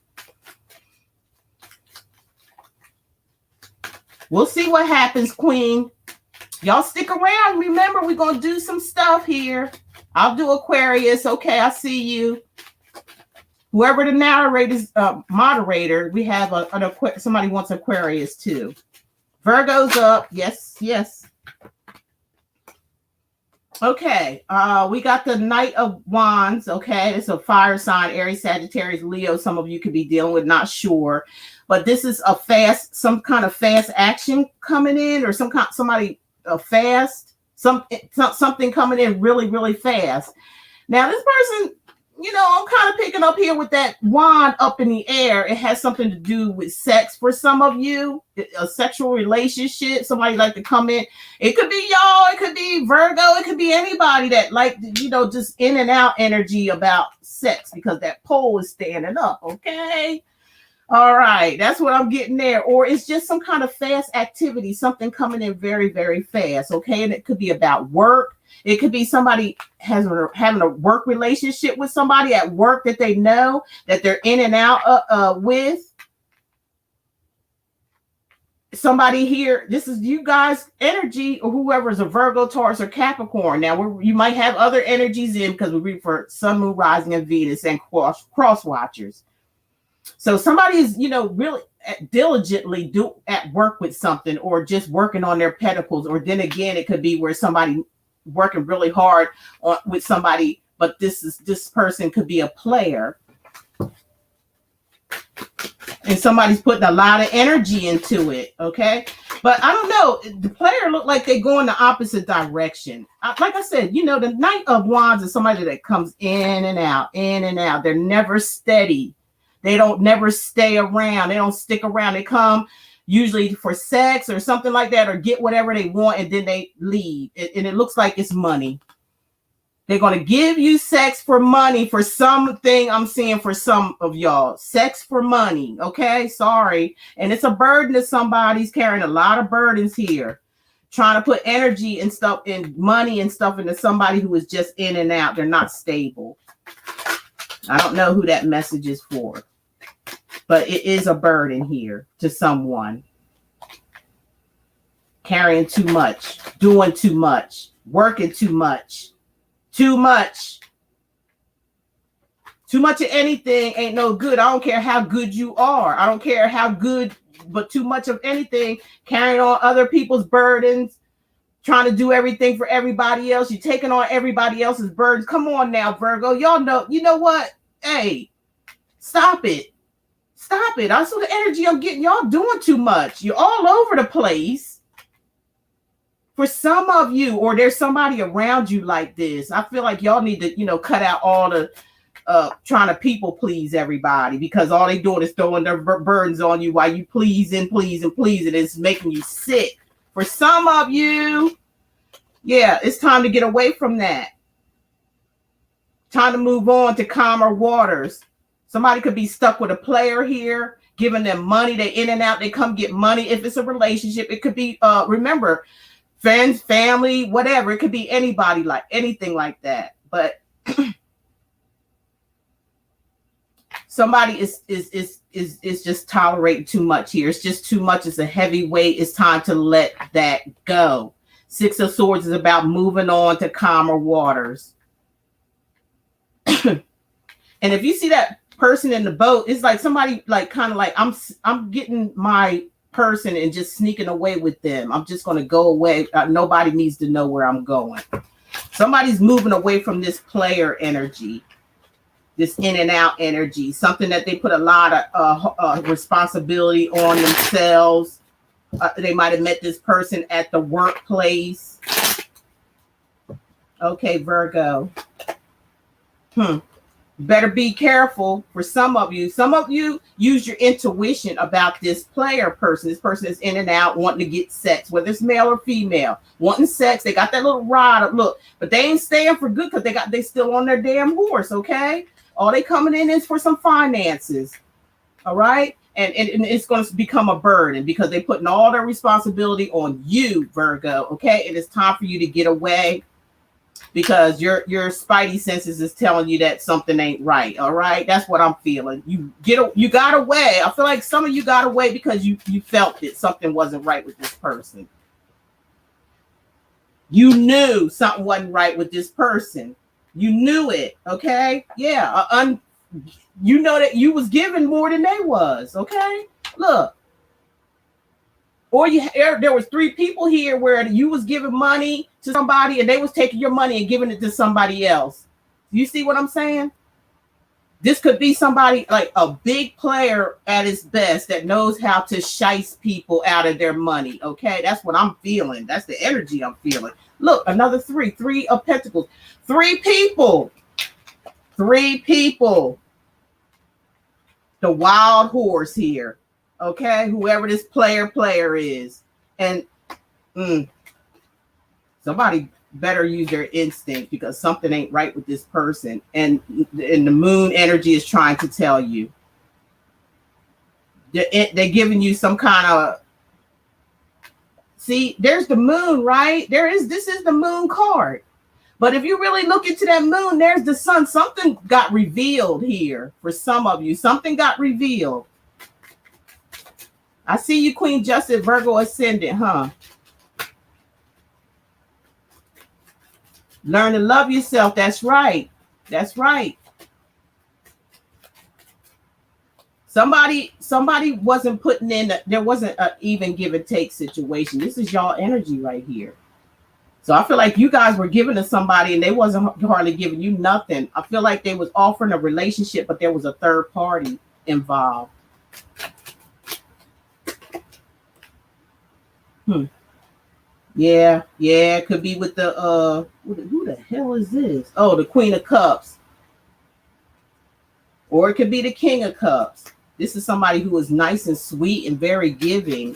We'll see what happens, Queen. Y'all stick around. Remember, we're going to do some stuff here. I'll do Aquarius. Okay, I see you. Whoever the narrator's moderator, we have somebody wants Aquarius too. Virgo's up. Yes, yes. Okay, we got the Knight of Wands. Okay, it's a fire sign, Aries, Sagittarius, Leo. Some of you could be dealing with, not sure, but this is some kind of fast action coming in, or somebody fast, something coming in really, really fast. Now, this person, I'm kind of picking up here with that wand up in the air. It has something to do with sex for some of you, a sexual relationship. Somebody like to come in. It could be y'all. It could be Virgo. It could be anybody that just in and out energy about sex, because that pole is standing up. Okay. All right. That's what I'm getting there. Or it's just some kind of fast activity, something coming in very, very fast. Okay. And it could be about work. It could be somebody having a work relationship with somebody at work that they know, that they're in and out with. Somebody here, this is you guys' energy, or whoever's a Virgo, Taurus, or Capricorn. Now, you might have other energies in, because we read for Sun, Moon, Rising, and Venus, and cross watchers. So somebody is, really diligently at work with something, or just working on their pedicles. Or then again, it could be where somebody working really hard with somebody, but this person could be a player, and somebody's putting a lot of energy into it. Okay, but I don't know. The player look like they go in the opposite direction. Like I said, the Knight of Wands is somebody that comes in and out, in and out. They're never steady. They don't never stay around. They don't stick around. They come usually for sex or something like that, or get whatever they want, and then they leave. And it looks like it's money. They're going to give you sex for money for something. I'm seeing for some of y'all, sex for money. Okay, sorry. And it's a burden to somebody's carrying a lot of burdens here, trying to put energy and stuff and money and stuff into somebody who is just in and out. They're not stable. I don't know who that message is for, but it is a burden here to someone. Carrying too much, doing too much, working too much. Too much of anything ain't no good. I don't care how good you are. I don't care how good, but too much of anything, carrying on other people's burdens, trying to do everything for everybody else. You're taking on everybody else's burdens. Come on now, Virgo. Y'all know, you know what? Hey, stop it. Stop it. I saw the energy I'm getting. Y'all doing too much. You're all over the place. For some of you, or there's somebody around you like this, I feel like y'all need to, cut out all the trying to people please everybody, because all they doing is throwing their burdens on you while you please and it's making you sick. For some of you, yeah, it's time to get away from that. Time to move on to calmer waters. Somebody could be stuck with a player here, giving them money. They in and out. They come get money. If it's a relationship, it could be, remember, friends, family, whatever. It could be anybody, like anything like that. But somebody is just tolerating too much here. It's just too much. It's a heavy weight. It's time to let that go. Six of Swords is about moving on to calmer waters. And if you see that person in the boat, it's like somebody like kind of like I'm getting my person and just sneaking away with them. I'm just going to go away. Nobody needs to know where I'm going. Somebody's moving away from this player energy, this in and out energy, something that they put a lot of responsibility on themselves. They might have met this person at the workplace. Okay, Virgo. better be careful for some of you. Some of you use your intuition about this player person. This person is in and out wanting to get sex, whether it's male or female, wanting sex. They got that little rod of look, but they ain't staying for good because they still on their damn horse, okay? All they coming in is for some finances. All right. And it's going to become a burden because they're putting all their responsibility on you, Virgo. Okay. It is time for you to get away because your spidey senses is telling you that something ain't right. All right, that's what I'm feeling. You got away. I feel like some of you got away because you felt that something wasn't right with this person. You knew something wasn't right with this person. You knew it. Okay, yeah. You know that you was giving more than they was. Okay, look. Or there was 3 people here where you was giving money to somebody and they was taking your money and giving it to somebody else. You see what I'm saying? This could be somebody like a big player at its best that knows how to shice people out of their money. Okay, that's what I'm feeling. That's the energy I'm feeling. Look, another 3 of pentacles. 3 people. 3 people. The wild horse here. Okay, whoever this player is, and somebody better use their instinct because something ain't right with this person, and the moon energy is trying to tell you. They're giving you some kind of. See, there's the moon, right? This is the moon card. But if you really look into that moon, there's the sun. Something got revealed here for some of you. Something got revealed. I see you, Queen Justice, Virgo ascendant, huh? Learn to love yourself. That's right. That's right. Somebody wasn't putting in, there wasn't an even give and take situation. This is y'all energy right here. So I feel like you guys were giving to somebody and they wasn't hardly giving you nothing. I feel like they was offering a relationship, but there was a third party involved. Yeah, it could be with the who the hell is this? Oh, the Queen of Cups. Or it could be the King of Cups. This is somebody who is nice and sweet and very giving.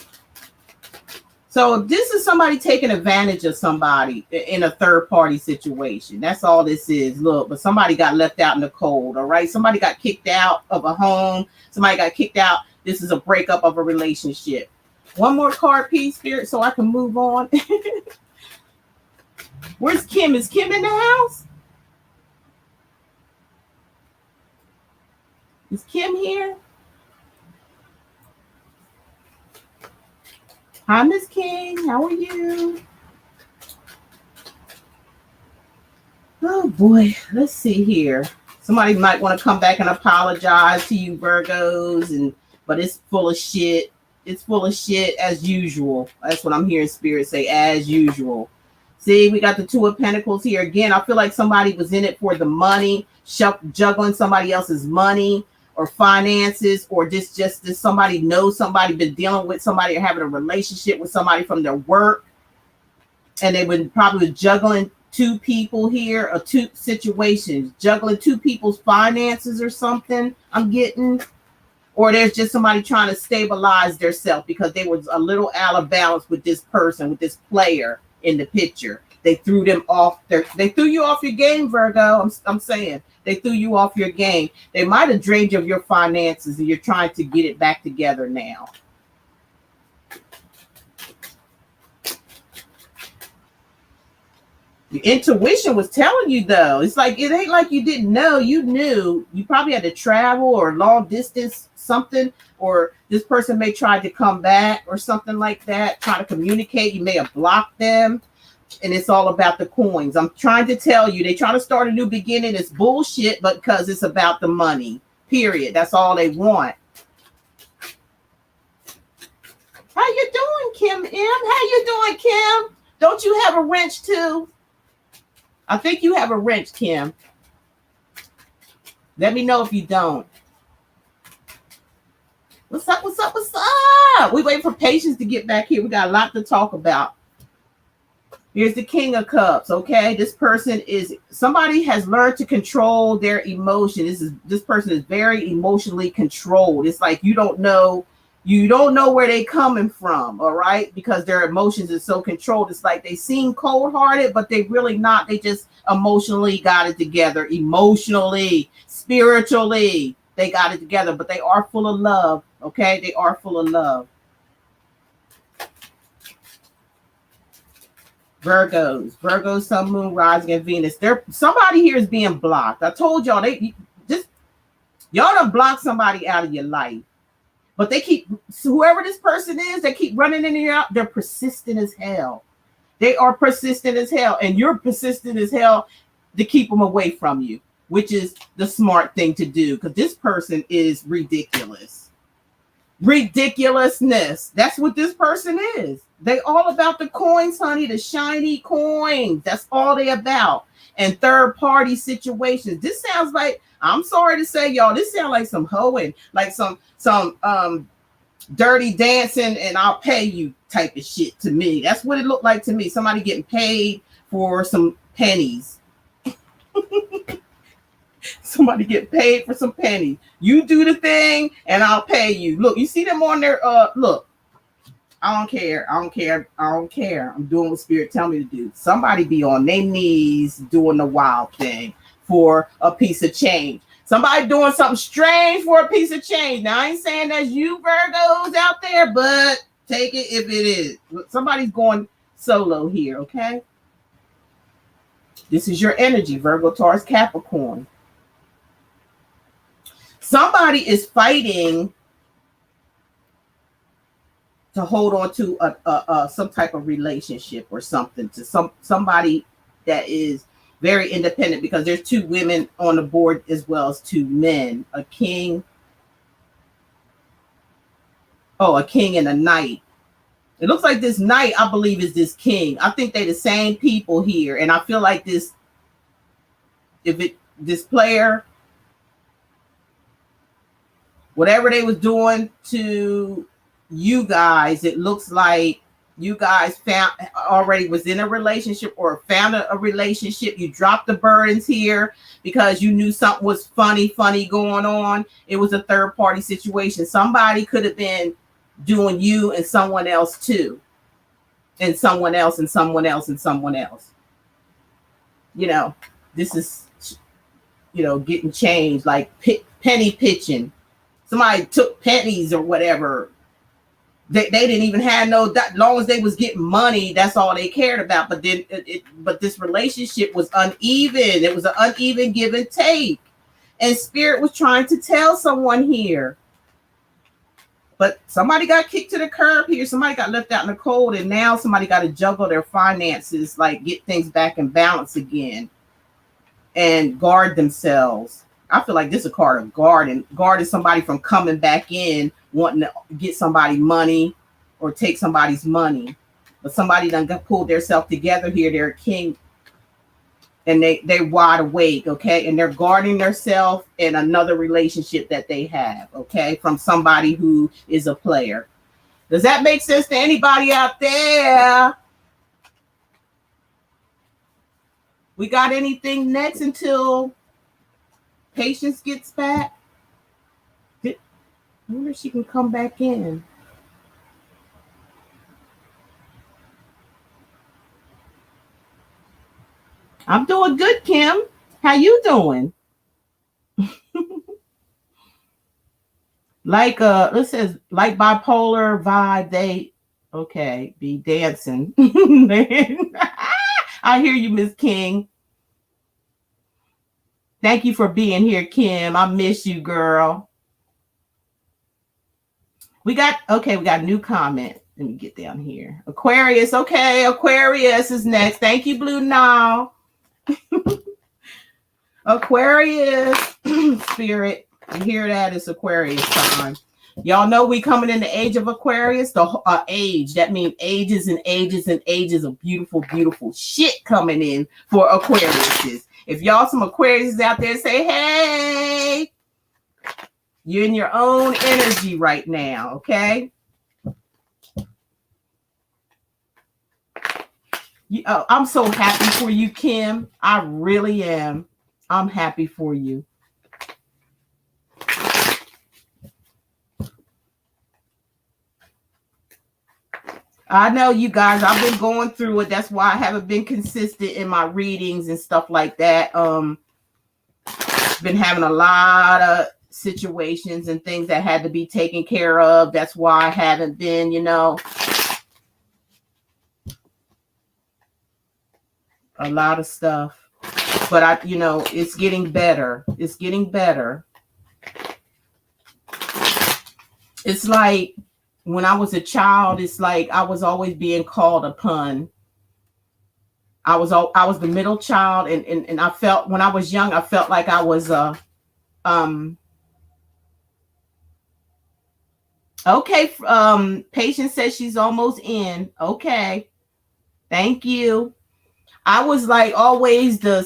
So this is somebody taking advantage of somebody in a third party situation. That's all this is. Look, but somebody got left out in the cold, all right? Somebody got kicked out of a home. Somebody got kicked out. This is a breakup of a relationship. One more card, please, Spirit, so I can move on. Where's Kim? Is Kim in the house? Is Kim here? Hi, Miss King. How are you? Oh, boy. Let's see here. Somebody might want to come back and apologize to you, Virgos, but it's full of shit. It's full of shit as usual. That's what I'm hearing Spirit say, as usual. See, we got the 2 of Pentacles here. Again, I feel like somebody was in it for the money, juggling somebody else's money or finances, or just somebody knows somebody, been dealing with somebody or having a relationship with somebody from their work. And they would probably juggling 2 people here or 2 situations, juggling 2 people's finances or something, I'm getting. Or there's just somebody trying to stabilize themselves because they was a little out of balance with this person, with this player in the picture. They threw them off. They threw you off your game, Virgo. I'm saying they threw you off your game. They might have drained you of your finances and you're trying to get it back together now. Your intuition was telling you, though. It's like, it ain't like you didn't know. You knew. You probably had to travel or long distance something, or this person may try to come back or something like that, try to communicate. You may have blocked them, and it's all about the coins. I'm trying to tell you, they try to start a new beginning. It's bullshit, but because it's about the money, period. That's all they want. How you doing, Kim M? How you doing, Kim? Don't you have a wrench too? I think you have a wrench, Kim. Let me know if you don't. What's up? What's up? What's up? We wait for Patience to get back here. We got a lot to talk about. Here's the King of Cups. Okay, this person is somebody has learned to control their emotion. This person is very emotionally controlled. It's like you don't know where they coming from. All right, because their emotions is so controlled. It's like they seem cold hearted, but they really not. They just emotionally got it together. Emotionally, spiritually, they got it together. But they are full of love. Okay, they are full of love. Virgos, Sun, Moon, Rising, and Venus. There, somebody here is being blocked. I told y'all just y'all done block somebody out of your life, but they keep whoever this person is. They keep running in and out. They're persistent as hell. They are persistent as hell, and you're persistent as hell to keep them away from you, which is the smart thing to do because this person is ridiculous. Ridiculousness. That's what this person is. They all about the coins, honey, the shiny coins. That's all they about. And third party situations. This sounds like, I'm sorry to say, y'all, this sounds like some hoeing, like some dirty dancing and I'll pay you type of shit to me. That's what it looked like to me. Somebody getting paid for some pennies. Somebody get paid for some pennies. You do the thing and I'll pay you. Look, you see them on there. Look, I don't care. I don't care. I don't care. I'm doing what spirit tell me to do. Somebody be on their knees doing the wild thing for a piece of change. Somebody doing something strange for a piece of change. Now I ain't saying that's you Virgos out there, but take it if it is. Somebody's going solo here, okay? This is your energy, Virgo, Taurus, Capricorn. Somebody is fighting to hold on to a some type of relationship or something to somebody that is very independent because there's two women on the board as well as two men, a king and a knight. It looks like this knight, I believe, is this king. I think they're the same people here, and I feel like this player, whatever they was doing to you guys, it looks like you guys found already was in a relationship or found a relationship. You dropped the burdens here because you knew something was funny going on. It was a third party situation. Somebody could have been doing you and someone else too, and someone else and someone else and someone else. You know, this is, getting changed, like penny pitching. Somebody took pennies or whatever. They didn't even have no, that long as they was getting money, that's all they cared about. But then but this relationship was uneven. It was an uneven give and take. And spirit was trying to tell someone here. But somebody got kicked to the curb here. Somebody got left out in the cold, and now somebody got to juggle their finances, like get things back in balance again and guard themselves. I feel like this is a card of guarding somebody from coming back in, wanting to get somebody money or take somebody's money. But somebody done pulled themselves together here. They're a king and they're wide awake, okay? And they're guarding themselves in another relationship that they have, okay? From somebody who is a player. Does that make sense to anybody out there? We got anything next until Patience gets back? I wonder if she can come back in. I'm doing good, Kim. How you doing? Like it says like bipolar vibe, they okay, be dancing. I hear you, Miss King. Thank you for being here, Kim. I miss you, girl. We got a new comment. Let me get down here. Aquarius, okay, Aquarius is next. Thank you, Blue Now. Aquarius spirit. You hear that? It's Aquarius time. Y'all know we coming in the age of Aquarius. The age that means ages and ages and ages of beautiful, beautiful shit coming in for Aquariuses. If y'all some Aquariuses out there, say hey. You're in your own energy right now, okay? I'm so happy for you, Kim. I really am. I'm happy for you. I know you guys, I've been going through it. That's why I haven't been consistent in my readings and stuff like that. Been having a lot of situations and things that had to be taken care of. That's why I haven't been, a lot of stuff. But it's getting better. It's getting better. It's like when I was a child, it's like I was always being called upon. I was the middle child, and I felt when I was young, I felt like I was um okay. Patience says she's almost in. Okay, thank you. I was like always the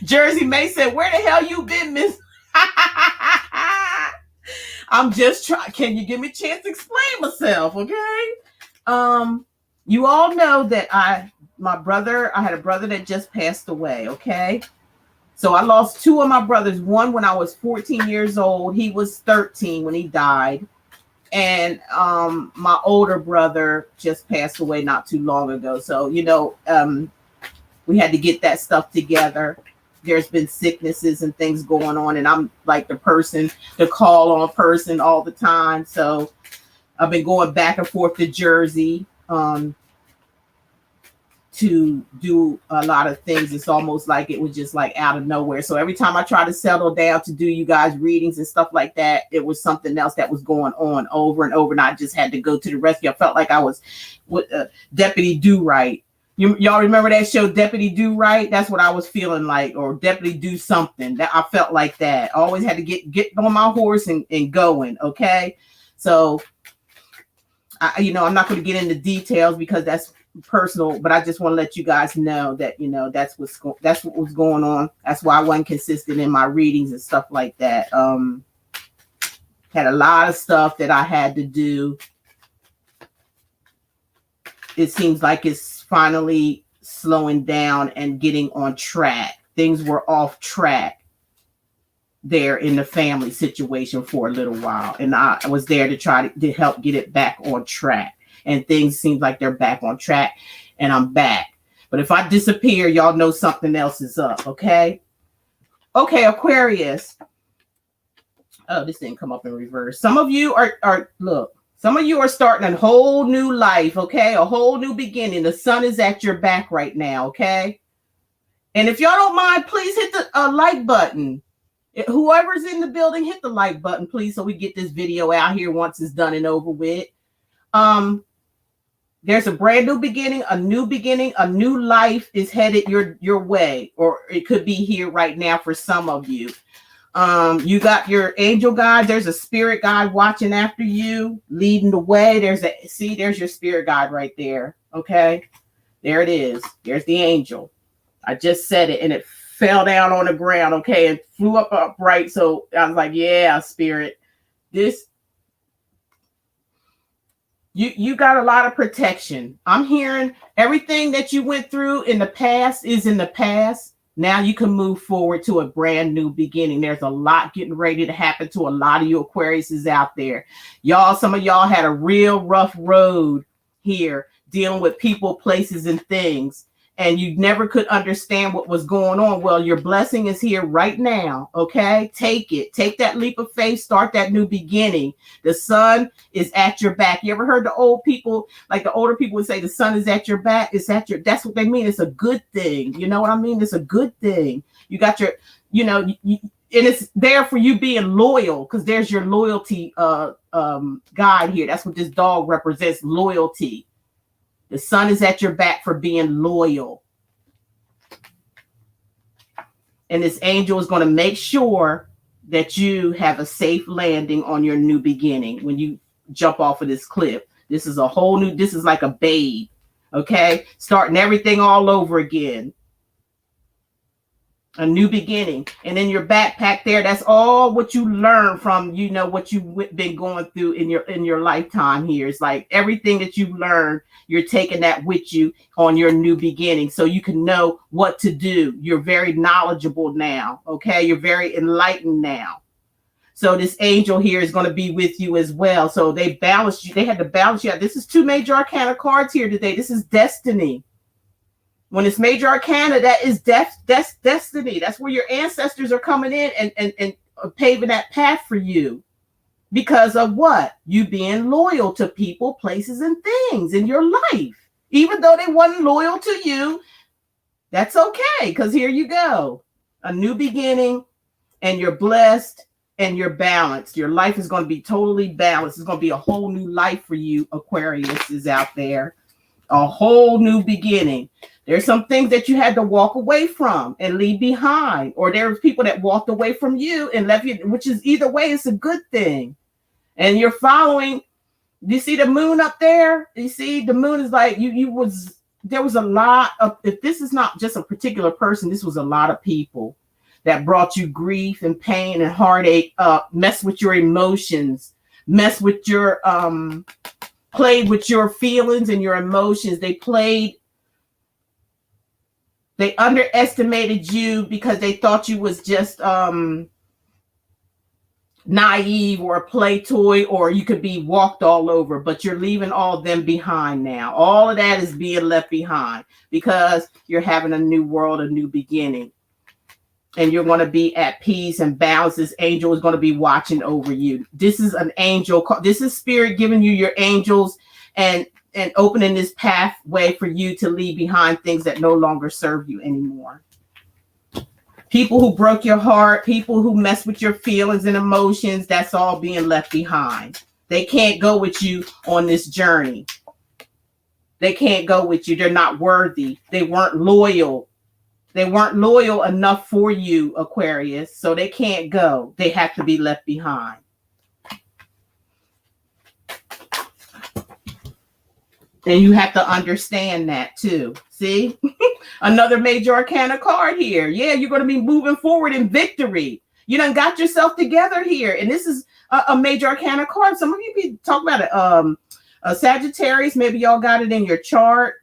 Jersey May said, "Where the hell you been, Miss?" I'm just trying. Can you give me a chance to explain myself, okay? You all know that I had a brother that just passed away, okay? So I lost two of my brothers. One when I was 14 years old. He was 13 when he died. And my older brother just passed away not too long ago. So, we had to get that stuff together. There's been sicknesses and things going on, and I'm like the call on person all the time. So I've been going back and forth to Jersey to do a lot of things. It's almost like it was just like out of nowhere. So every time I try to settle down to do you guys readings and stuff like that, it was something else that was going on over and over, and I just had to go to the rescue. I felt like I was with Deputy Do Right. Y'all remember that show, Deputy Do Right? That's what I was feeling like, or Deputy Do Something. That I felt like that. I always had to get on my horse and going. Okay, so I'm not going to get into details because that's personal, but I just want to let you guys know that that's what was going on. That's why I wasn't consistent in my readings and stuff like that. Had a lot of stuff that I had to do. It seems like it's finally slowing down and getting on track. Things were off track there in the family situation for a little while, and I was there to try to help get it back on track, and things seem like they're back on track, and I'm back. But if I disappear, y'all know something else is up. Okay, Aquarius. Oh, this didn't come up in reverse. Some of you are look, some of you are starting a whole new life. Okay, a whole new beginning. The sun is at your back right now. Okay, and if y'all don't mind, please hit the like button. Whoever's in the building, hit the like button, please, so we get this video out here once it's done and over with. There's a brand new beginning, a new life is headed your way, or it could be here right now for some of you. You got your angel guide. There's a spirit guide watching after you, leading the way. There's your spirit guide right there. Okay, there it is. There's the angel. I just said it, and it fell down on the ground, okay, and flew up upright. So I was like, yeah, spirit, this, you got a lot of protection. I'm hearing everything that you went through in the past is in the past. Now you can move forward to a brand new beginning. There's a lot getting ready to happen to a lot of you Aquariuses out there. Y'all, some of y'all had a real rough road here dealing with people, places, and things, and you never could understand what was going on. Well, your blessing is here right now. Okay, take it. Take that leap of faith. Start that new beginning. The sun is at your back. You ever heard the old people, like the older people would say, the sun is at your back? It's at your, that's what they mean. It's a good thing. You know what I mean? It's a good thing. You got your, and it's there for you being loyal, because there's your loyalty guide here. That's what this dog represents, loyalty. The sun is at your back for being loyal. And this angel is going to make sure that you have a safe landing on your new beginning when you jump off of this cliff. This is a whole new, this is like a babe. Okay? Starting everything all over again. A new beginning. And in your backpack there, that's all what you learn from, what you've been going through in your lifetime here. It's like everything that you've learned, you're taking that with you on your new beginning, so you can know what to do. You're very knowledgeable now. Okay, you're very enlightened now. So this angel here is going to be with you as well. So they balanced you. They had to balance you out. This is two major arcana cards here today. This is destiny. When it's major arcana, that is destiny. That's where your ancestors are coming in and paving that path for you. Because of what? You being loyal to people, places, and things in your life. Even though they wasn't loyal to you, that's okay. Because here you go. A new beginning, and you're blessed, and you're balanced. Your life is going to be totally balanced. It's going to be a whole new life for you, Aquarius is out there. A whole new beginning. There's some things that you had to walk away from and leave behind, or there's people that walked away from you and left you, which is either way, it's a good thing. And you're following. You see the moon up there? You see the moon is like there was a lot of, if this is not just a particular person, this was a lot of people that brought you grief and pain and heartache, mess with your emotions, mess with your played with your feelings and your emotions. They underestimated you because they thought you was just naive or a play toy, or you could be walked all over, but you're leaving all of them behind now. All of that is being left behind because you're having a new world, a new beginning. And you're going to be at peace and balance. This angel is going to be watching over you. This is an angel. This is spirit giving you your angels and opening this pathway for you to leave behind things that no longer serve you anymore. People who broke your heart, people who mess with your feelings and emotions, that's all being left behind. They can't go with you on this journey. They can't go with you. They're not worthy. They weren't loyal. They weren't loyal enough for you, Aquarius, so they can't go. They have to be left behind. And you have to understand that too. See? Another major arcana card here. Yeah, you're going to be moving forward in victory. You done got yourself together here. And this is a major arcana card. Some of you be talking about it. A Sagittarius, maybe y'all got it in your chart.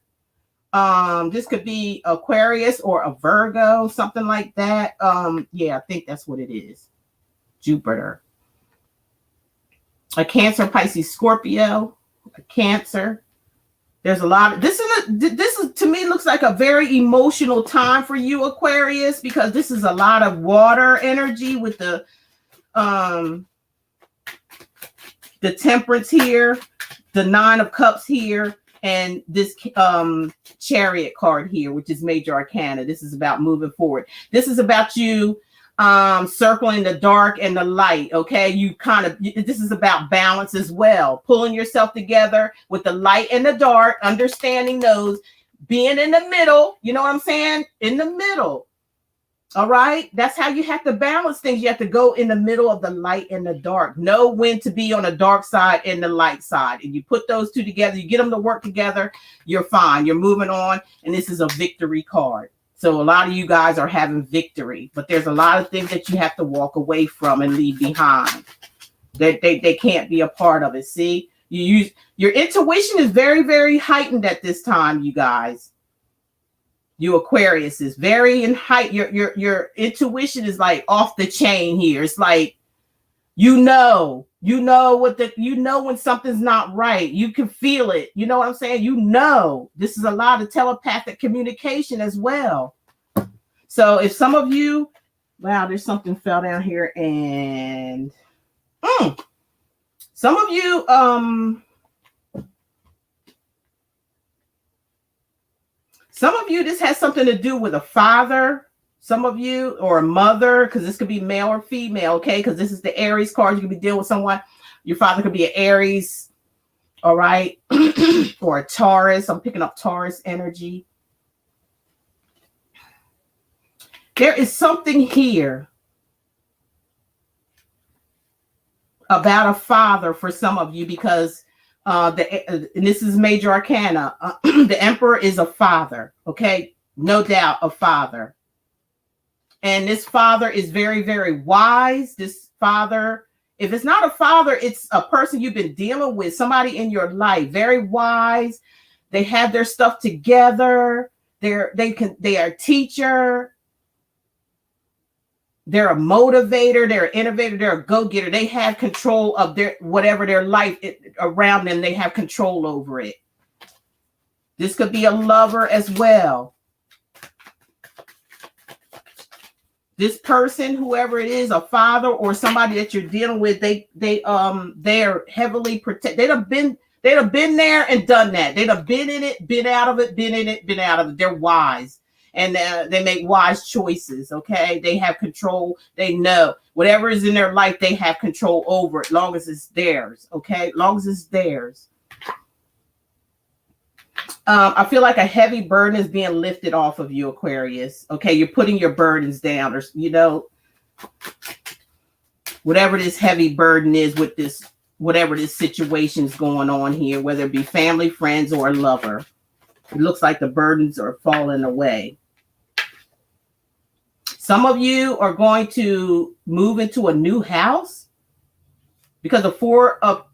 This could be Aquarius or a Virgo, something like that. Yeah, I think that's what it is. Jupiter. A Cancer, Pisces, Scorpio, a Cancer. There's a lot of this is to me looks like a very emotional time for you, Aquarius, because this is a lot of water energy with the Temperance here, the Nine of Cups here, and this Chariot card here, which is major arcana. This is about moving forward. This is about you circling the dark and the light. Okay, this is about balance as well, pulling yourself together with the light and the dark, understanding those, being in the middle. You know what I'm saying? In the middle. All right, that's how you have to balance things. You have to go in the middle of the light and the dark. Know when to be on the dark side and the light side, and you put those two together, you get them to work together, you're fine, you're moving on. And this is a victory card. So a lot of you guys are having victory, but there's a lot of things that you have to walk away from and leave behind. They can't be a part of it. See, your intuition is very, very heightened at this time, you guys. You Aquarius is very in height. Your intuition is like off the chain here. It's like you know when something's not right. You can feel it. You know what I'm saying? This is a lot of telepathic communication as well. So if some of you, wow, there's something fell down here, and some of you this has something to do with a father, some of you, or a mother, because this could be male or female, okay? Because this is the Aries card. You could be dealing with someone. Your father could be an Aries, all right? Or a Taurus. I'm picking up Taurus energy. There is something here about a father for some of you, because and this is major arcana. The Emperor is a father, okay? No doubt a father. And this father is very, very wise. This father, if it's not a father, it's a person you've been dealing with, somebody in your life, very wise. They have their stuff together. They are a teacher. They're a motivator. They're an innovator. They're a go-getter. They have control of their whatever their life around them. They have control over it. This could be a lover as well. This person, whoever it is, a father or somebody that you're dealing with, they're heavily protected. They'd have been there and done that. They'd have been in it, been out of it, been in it, been out of it. They're wise, and they make wise choices. Okay, they have control. They know whatever is in their life, they have control over it, long as it's theirs. Okay, long as it's theirs. I feel like a heavy burden is being lifted off of you, Aquarius. Okay, you're putting your burdens down, or whatever this heavy burden is with this, whatever this situation's going on here, whether it be family, friends, or a lover. It looks like the burdens are falling away. Some of you are going to move into a new house, because the Four of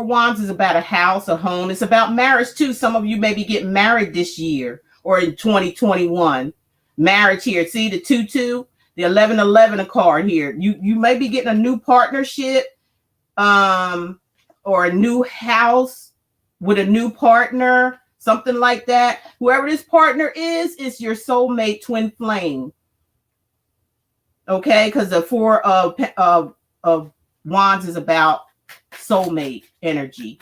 Wands is about a house, a home. It's about marriage too. Some of you may be getting married this year or in 2021. Marriage here. See the 2-2, the 11-11 card here. You may be getting a new partnership, or a new house with a new partner, something like that. Whoever this partner is your soulmate twin flame. Okay, because the Four of Wands is about soulmate energy.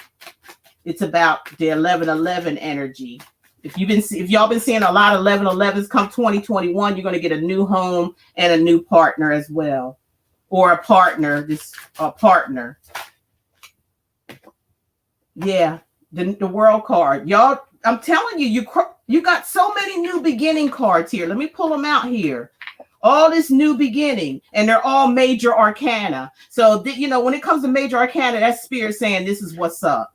It's about the 11-11 energy. If y'all been seeing a lot of 11-11s, come 2021, you're going to get a new home and a new partner as well, or a partner. Yeah, the World card, y'all. I'm telling you, you got so many new beginning cards here. Let me pull them out here. All this new beginning, and they're all major arcana. So, when it comes to major arcana, that's spirit saying, this is what's up.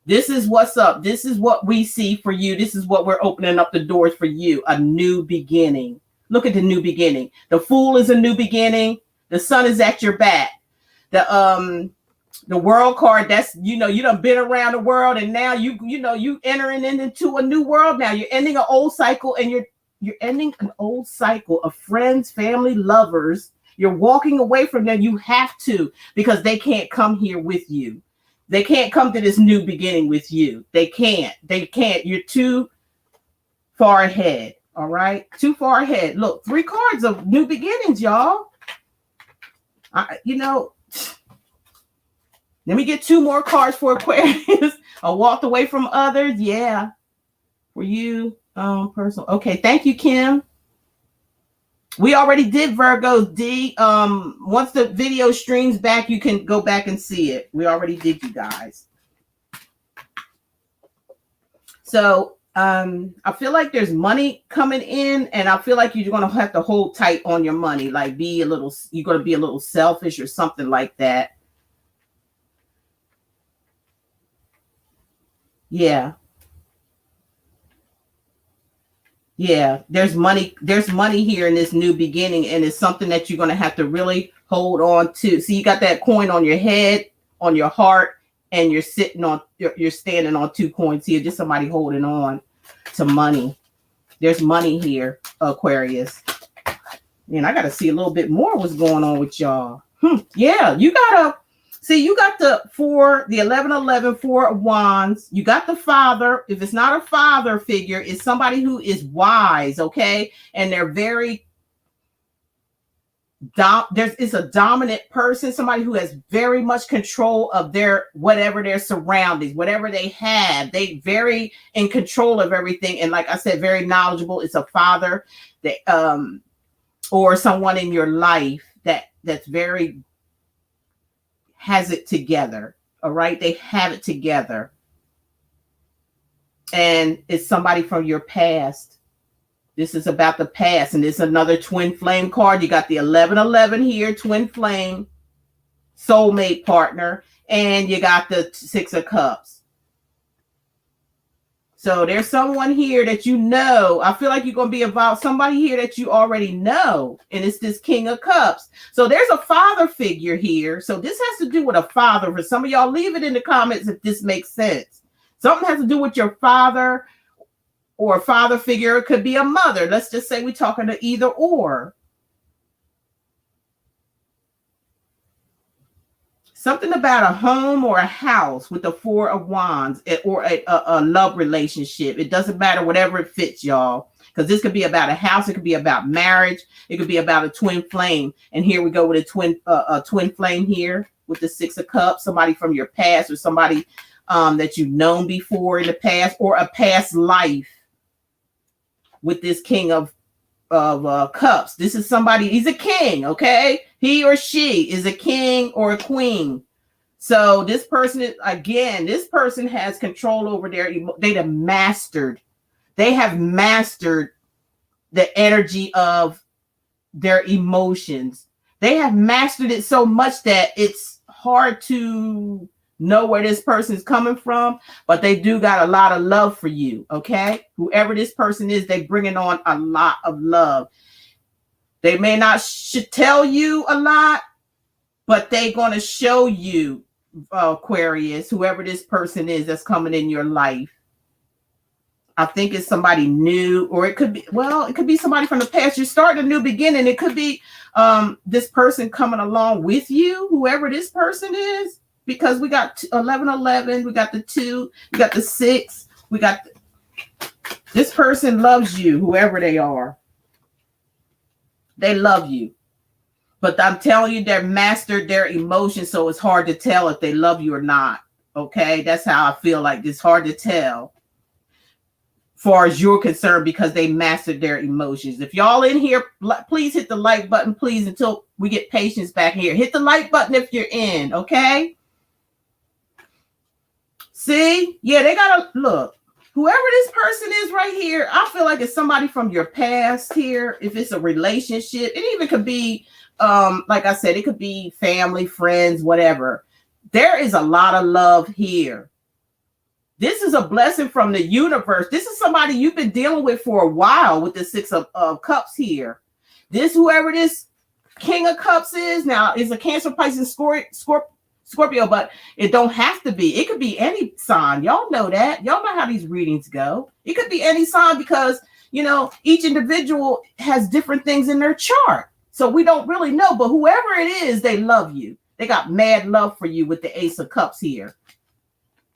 This is what's up. This is what we see for you. This is what we're opening up the doors for you. A new beginning. Look at the new beginning. The Fool is a new beginning. The Sun is at your back. The World card, that's, you done been around the world, and now you entering into a new world. Now you're ending an old cycle, and you're ending an old cycle of friends, family, lovers. You're walking away from them. You have to, because they can't come here with you. They can't come to this new beginning with you. They can't. You're too far ahead. All right. Too far ahead. Look, 3 cards of new beginnings, y'all. Let me get 2 more cards for Aquarius. I walked away from others. Yeah. For you. Personal. Okay, thank you, Kim. We already did Virgos, D. Once the video streams back, you can go back and see it. We already did, you guys. So I feel like there's money coming in, and I feel like you're gonna have to hold tight on your money, like you're gonna be a little selfish or something like that. Yeah. Yeah, there's money here in this new beginning, and it's something that you're going to have to really hold on to. See, you got that coin on your head, on your heart, and you're standing on 2 coins here, just somebody holding on to money. There's money here, Aquarius. Man, I got to see a little bit more what's going on with y'all. Yeah, you got the 11-11, 4 of Wands. You got the father. If it's not a father figure, it's somebody who is wise, okay? And they're very it's a dominant person, somebody who has very much control of whatever their surroundings, whatever they have. They very in control of everything, and like I said, very knowledgeable. It's a father that or someone in your life that's very has it together. All right, they have it together, and it's somebody from your past. This is about the past, and it's another twin flame card. You got the 11-11 here, twin flame, soulmate partner, and you got the 6 of Cups. So there's someone here that you know. I feel like you're going to be about somebody here that you already know. And it's this King of Cups. So there's a father figure here. So this has to do with a father. For some of y'all, leave it in the comments if this makes sense. Something has to do with your father or a father figure. It could be a mother. Let's just say we're talking to either or. Something about a home or a house with the Four of Wands, or a love relationship. It doesn't matter, whatever it fits, y'all. Because this could be about a house. It could be about marriage. It could be about a twin flame. And here we go with a twin flame here with the Six of Cups. Somebody from your past, or somebody that you've known before in the past, or a past life with this King of Cups. This is somebody, he's a king, okay? He or she is a king or a queen. So this person is, again, this person has control over they have mastered the energy of their emotions. They have mastered it so much that it's hard to know where this person is coming from, but they do got a lot of love for you, okay? Whoever this person is, they bringing on a lot of love. They may not tell you a lot, but they're going to show you, Aquarius, whoever this person is that's coming in your life. I think it's somebody new, or it could be somebody from the past. You're starting a new beginning. It could be this person coming along with you, whoever this person is, because we got 1111, we got the 2, we got the 6, we got this person loves you, whoever they are. They love you. But I'm telling you, they've mastered their emotions, so it's hard to tell if they love you or not. Okay? That's how I feel like it's hard to tell far as you're concerned, because they mastered their emotions. If y'all in here, please hit the like button, please, until we get Patience back here. Hit the like button if you're in, okay? See? Yeah, they got to look. Whoever this person is right here, I feel like it's somebody from your past here. If it's a relationship, it even could be, like I said, it could be family, friends, whatever. There is a lot of love here. This is a blessing from the universe. This is somebody you've been dealing with for a while with the Six of Cups here. This, whoever this King of Cups is, now is a Cancer, Pisces, Scorpio, but it don't have to be. It could be any sign. Y'all know that. Y'all know how these readings go. It could be any sign because, each individual has different things in their chart. So we don't really know, but whoever it is, they love you. They got mad love for you with the Ace of Cups here.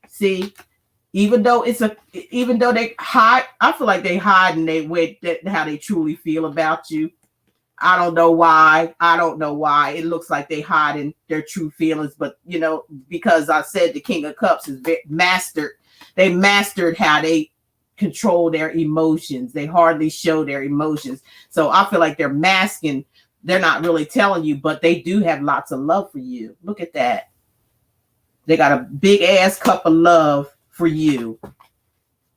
See? Even though they hide, I feel like they hide and they wait how they truly feel about you. I don't know why. It looks like they hide in their true feelings, but because I said the King of Cups is mastered. They mastered how they control their emotions. They hardly show their emotions. So I feel like they're masking. They're not really telling you, but they do have lots of love for you. Look at that. They got a big ass cup of love for you,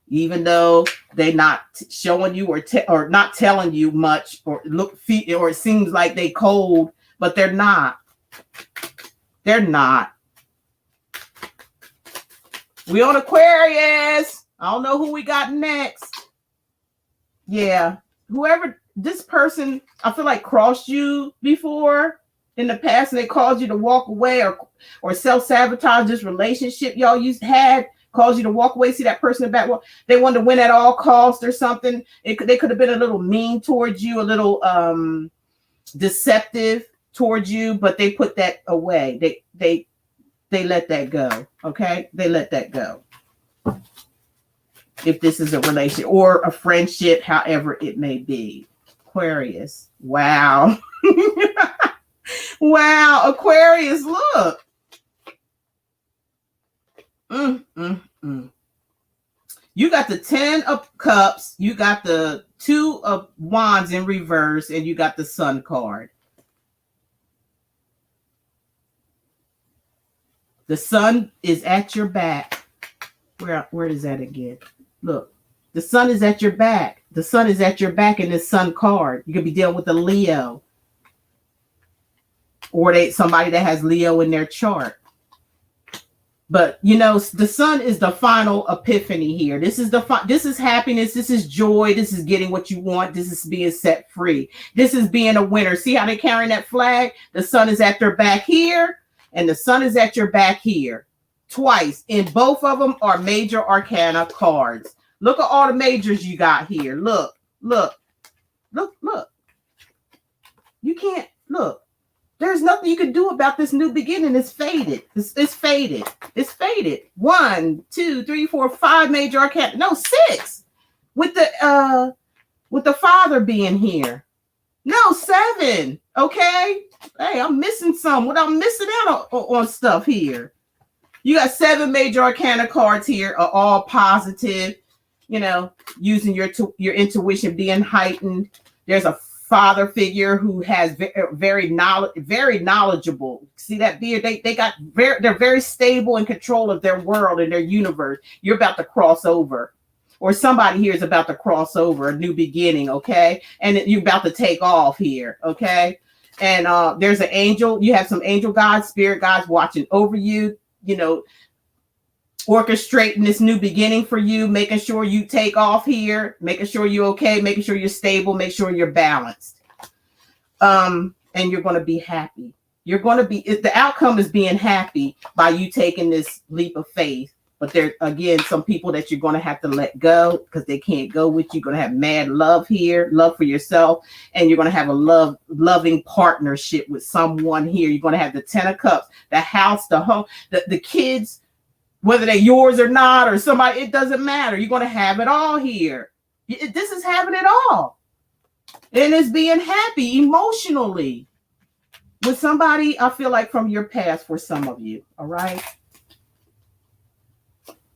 even though they're not showing you or not telling you much, or it seems like they cold, but they're not. They're not. We on Aquarius. I don't know who we got next. Yeah, whoever this person, I feel like crossed you before in the past, and they caused you to walk away or self-sabotage this relationship y'all had. Cause you to walk away, see that person in the back. Well, they wanted to win at all costs or something. They could have been a little mean towards you, a little deceptive towards you, but they put that away. They let that go. Okay, they let that go. If this is a relationship or a friendship, however it may be. Aquarius. Wow. Wow, Aquarius, look. You got the 10 of Cups, you got the 2 of Wands in reverse, and you got the Sun card. The Sun is at your back. Where is that again? Look, the Sun is at your back. The Sun is at your back in this Sun card. You could be dealing with a Leo, or somebody that has Leo in their chart. But the sun is the final epiphany here. This is happiness, this is joy, this is getting what you want, this is being set free, this is being a winner. See how they're carrying that flag? The sun is at their back here, and the sun is at your back here. Twice. In both of them are major arcana cards. Look at all the majors you got here. Look. You can't look. There's nothing you can do about this new beginning. It's faded. It's faded. It's faded. 1, 2, 3, 4, 5 major arcana. No, 6. With the father being here. No, 7. Okay. Hey, I'm missing some. What I'm missing out on stuff here. You got 7 major arcana cards here, are all positive. Using your intuition, being heightened. There's a father figure who has very knowledgeable. See that beard? They're very stable in control of their world and their universe. You're about to cross over, or somebody here is about to cross over, a new beginning. Okay, and you're about to take off here. Okay, and there's an angel. You have some angel guides, spirit guides watching over you. Orchestrating this new beginning for you, making sure you take off here, making sure you're okay, making sure you're stable, make sure you're balanced. And you're going to be happy. The outcome is being happy by you taking this leap of faith. But there, again, some people that you're going to have to let go because they can't go with you. You're going to have mad love here, love for yourself, and you're going to have a loving partnership with someone here. You're going to have the 10 of Cups, the house, the home, the kids, whether they're yours or not, or somebody, it doesn't matter. You're going to have it all here. This is having it all. And it's being happy emotionally with somebody, I feel like from your past for some of you. All right.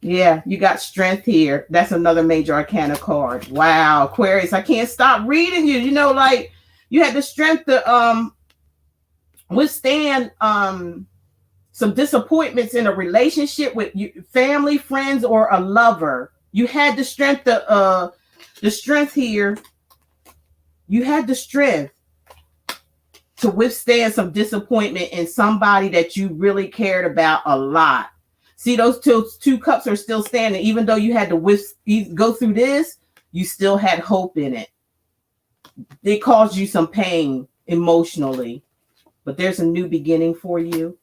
Yeah, you got strength here. That's another major arcana card. Wow, Aquarius, I can't stop reading you. Like you had the strength to withstand some disappointments in a relationship with family, friends, or a lover. You had the strength here. You had the strength to withstand some disappointment in somebody that you really cared about a lot. See, those two cups are still standing. Even though you had to go through this, you still had hope in it. It caused you some pain emotionally, but there's a new beginning for you.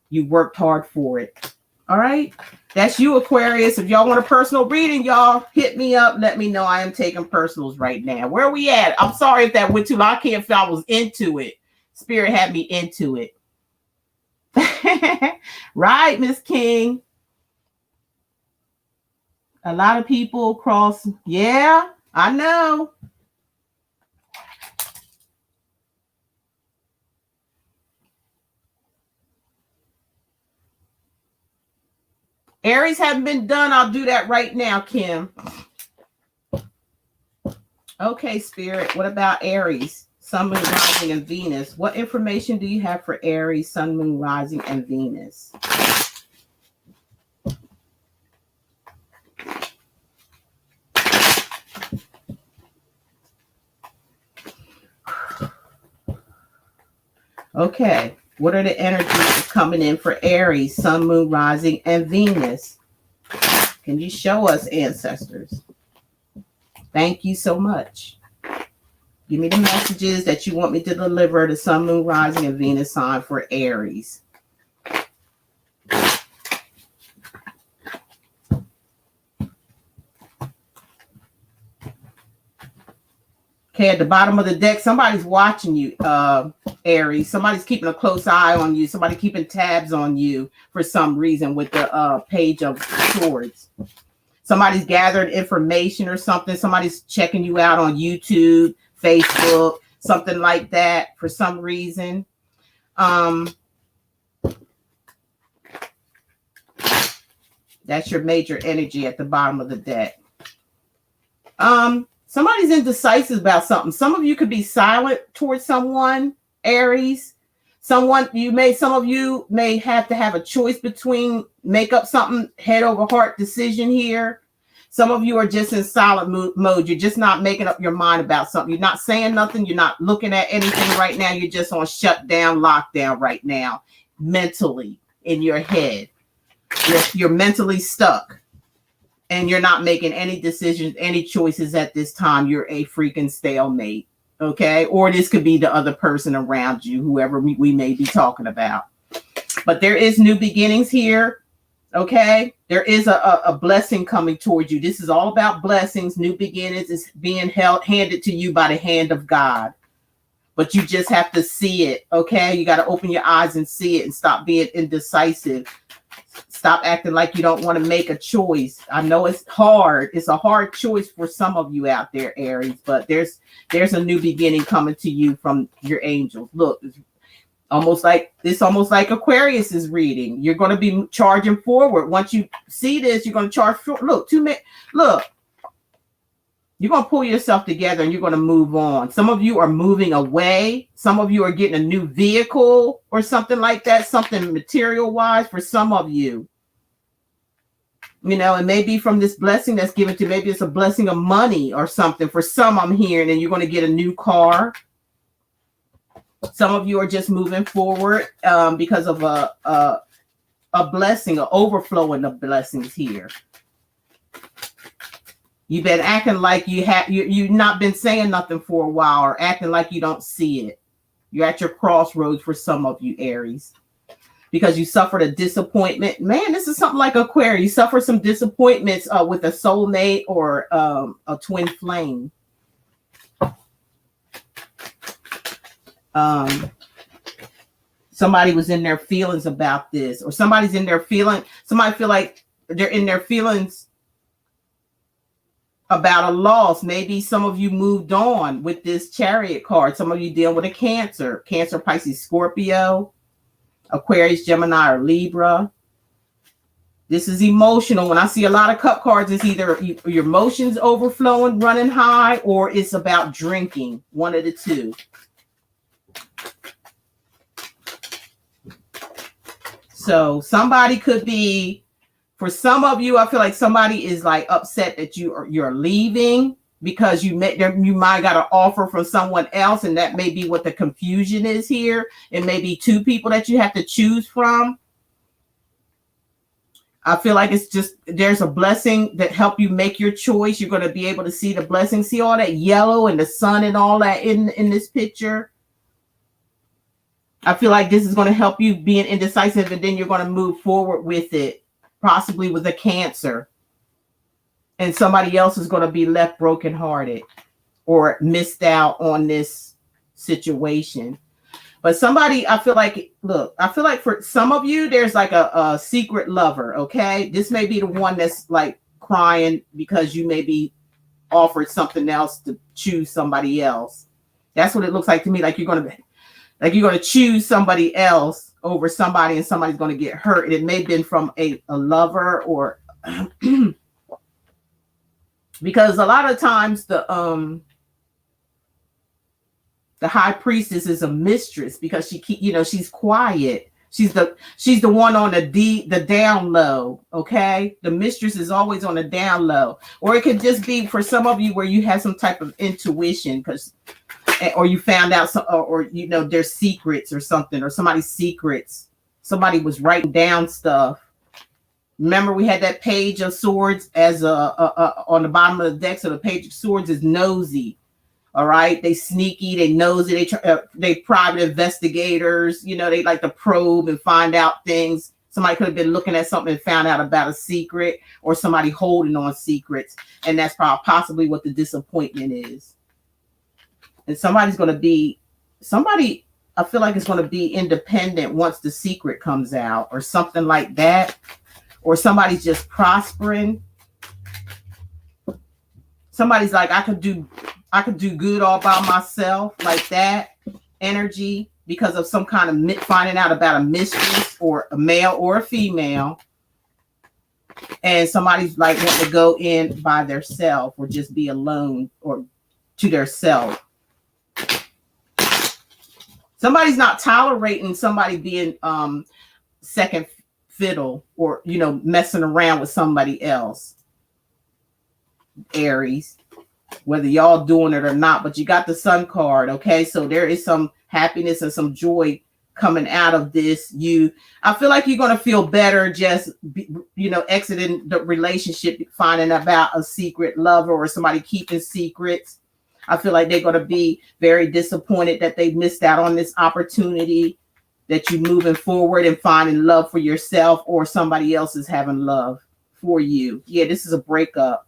You worked hard for it. All right. That's you, Aquarius. If y'all want a personal reading, y'all hit me up. Let me know. I am taking personals right now. Where are we at? I'm sorry if that went too long. I can't feel I was into it. Spirit had me into it. Right, Miss King. A lot of people cross. Yeah, I know. Aries haven't been done. I'll do that right now, Kim. Okay, Spirit. What about Aries? Sun, Moon, Rising, and Venus. What information do you have for Aries, Sun, Moon, Rising, and Venus? Okay. What are the energies coming in for Aries, Sun, Moon, Rising, and Venus? Can you show us, ancestors? Thank you so much. Give me the messages that you want me to deliver to Sun, Moon, Rising, and Venus sign for Aries. Okay, at the bottom of the deck, somebody's watching you, Aries. Somebody's keeping a close eye on you. Somebody keeping tabs on you for some reason with the Page of Swords. Somebody's gathering information or something. Somebody's checking you out on YouTube, Facebook, something like that for some reason. That's your major energy at the bottom of the deck. Somebody's indecisive about something. Some of you could be silent towards someone, Aries. Some of you may have to have a choice between make up something head over heart decision here. Some of you are just in silent mode. You're just not making up your mind about something. You're not saying nothing. You're not looking at anything right now. You're just on shutdown, lockdown right now, mentally in your head. You're mentally stuck and you're not making any decisions, any choices at this time. You're a freaking stalemate. Okay. Or this could be the other person around you, whoever we may be talking about. But there is new beginnings here. Okay. There is a blessing coming towards you. This is all about blessings. New beginnings is being handed to you by the hand of God. But you just have to see it. Okay. You got to open your eyes and see it and stop being indecisive. Stop acting like you don't want to make a choice. I know it's hard. It's a hard choice for some of you out there, Aries, but there's a new beginning coming to you from your angels. Look, it's almost like Aquarius is reading. You're going to be charging forward. Once you see this, you're going to charge forward. Look, you're going to pull yourself together and you're going to move on. Some of you are moving away. Some of you are getting a new vehicle or something like that, something material wise for some of you. You know, and maybe from this blessing that's given to you, maybe it's a blessing of money or something. For some, I'm hearing, and you're going to get a new car. Some of you are just moving forward because of a blessing, an overflowing of blessings here. You've been acting like you've not been saying nothing for a while, or acting like you don't see it. You're at your crossroads for some of you, Aries, because you suffered a disappointment. Man, this is something like Aquarius. You suffered some disappointments with a soulmate or a twin flame. Somebody was in their feelings about this, or somebody feel like they're in their feelings about a loss. Maybe some of you moved on with this Chariot card. Some of you dealing with a Cancer, Pisces, Scorpio, Aquarius, Gemini, or Libra. This is emotional. When I see a lot of cup cards, it's either your emotions overflowing, running high, or it's about drinking. One of the two. So somebody could be, for some of you, I feel like somebody is like upset that you're leaving because you might got an offer from someone else, and that may be what the confusion is here. It may be two people that you have to choose from. I feel like it's just, there's a blessing that help you make your choice. You're going to be able to see the blessing, see all that yellow and the sun and all that in this picture. I feel like this is going to help you being indecisive, and then you're going to move forward with it, possibly with a Cancer. And somebody else is going to be left brokenhearted or missed out on this situation. But somebody, I feel like for some of you, there's like a secret lover, okay? This may be the one that's like crying because you may be offered something else to choose somebody else. That's what it looks like to me. Like you're going to choose somebody else over somebody, and somebody's going to get hurt. And it may have been from a lover, or because a lot of times the High Priestess is a mistress because she's quiet. She's the one on the down low. Okay. The mistress is always on the down low. Or it could just be for some of you where you have some type of intuition, or you found out or there's secrets or something, or somebody's secrets. Somebody was writing down stuff. Remember, we had that Page of Swords as on the bottom of the deck. So the Page of Swords is nosy. All right, they sneaky, they nosy, they private investigators. They like to probe and find out things. Somebody could have been looking at something and found out about a secret, or somebody holding on secrets, and that's possibly what the disappointment is. And somebody, I feel like it's going to be independent once the secret comes out, or something like that. Or somebody's just prospering. Somebody's like, I could do good all by myself, like that energy, because of some kind of finding out about a mistress, or a male or a female. And somebody's like wanting to go in by themselves, or just be alone, or to their self. Somebody's not tolerating somebody being second fiddle, or messing around with somebody else. Aries, whether y'all doing it or not, but you got the Sun card. Okay, so there is some happiness and some joy coming out of this. I feel like you're going to feel better just, exiting the relationship, finding about a secret lover or somebody keeping secrets. I feel like they're going to be very disappointed that they missed out on this opportunity, that you're moving forward and finding love for yourself, or somebody else is having love for you. Yeah, this is a breakup.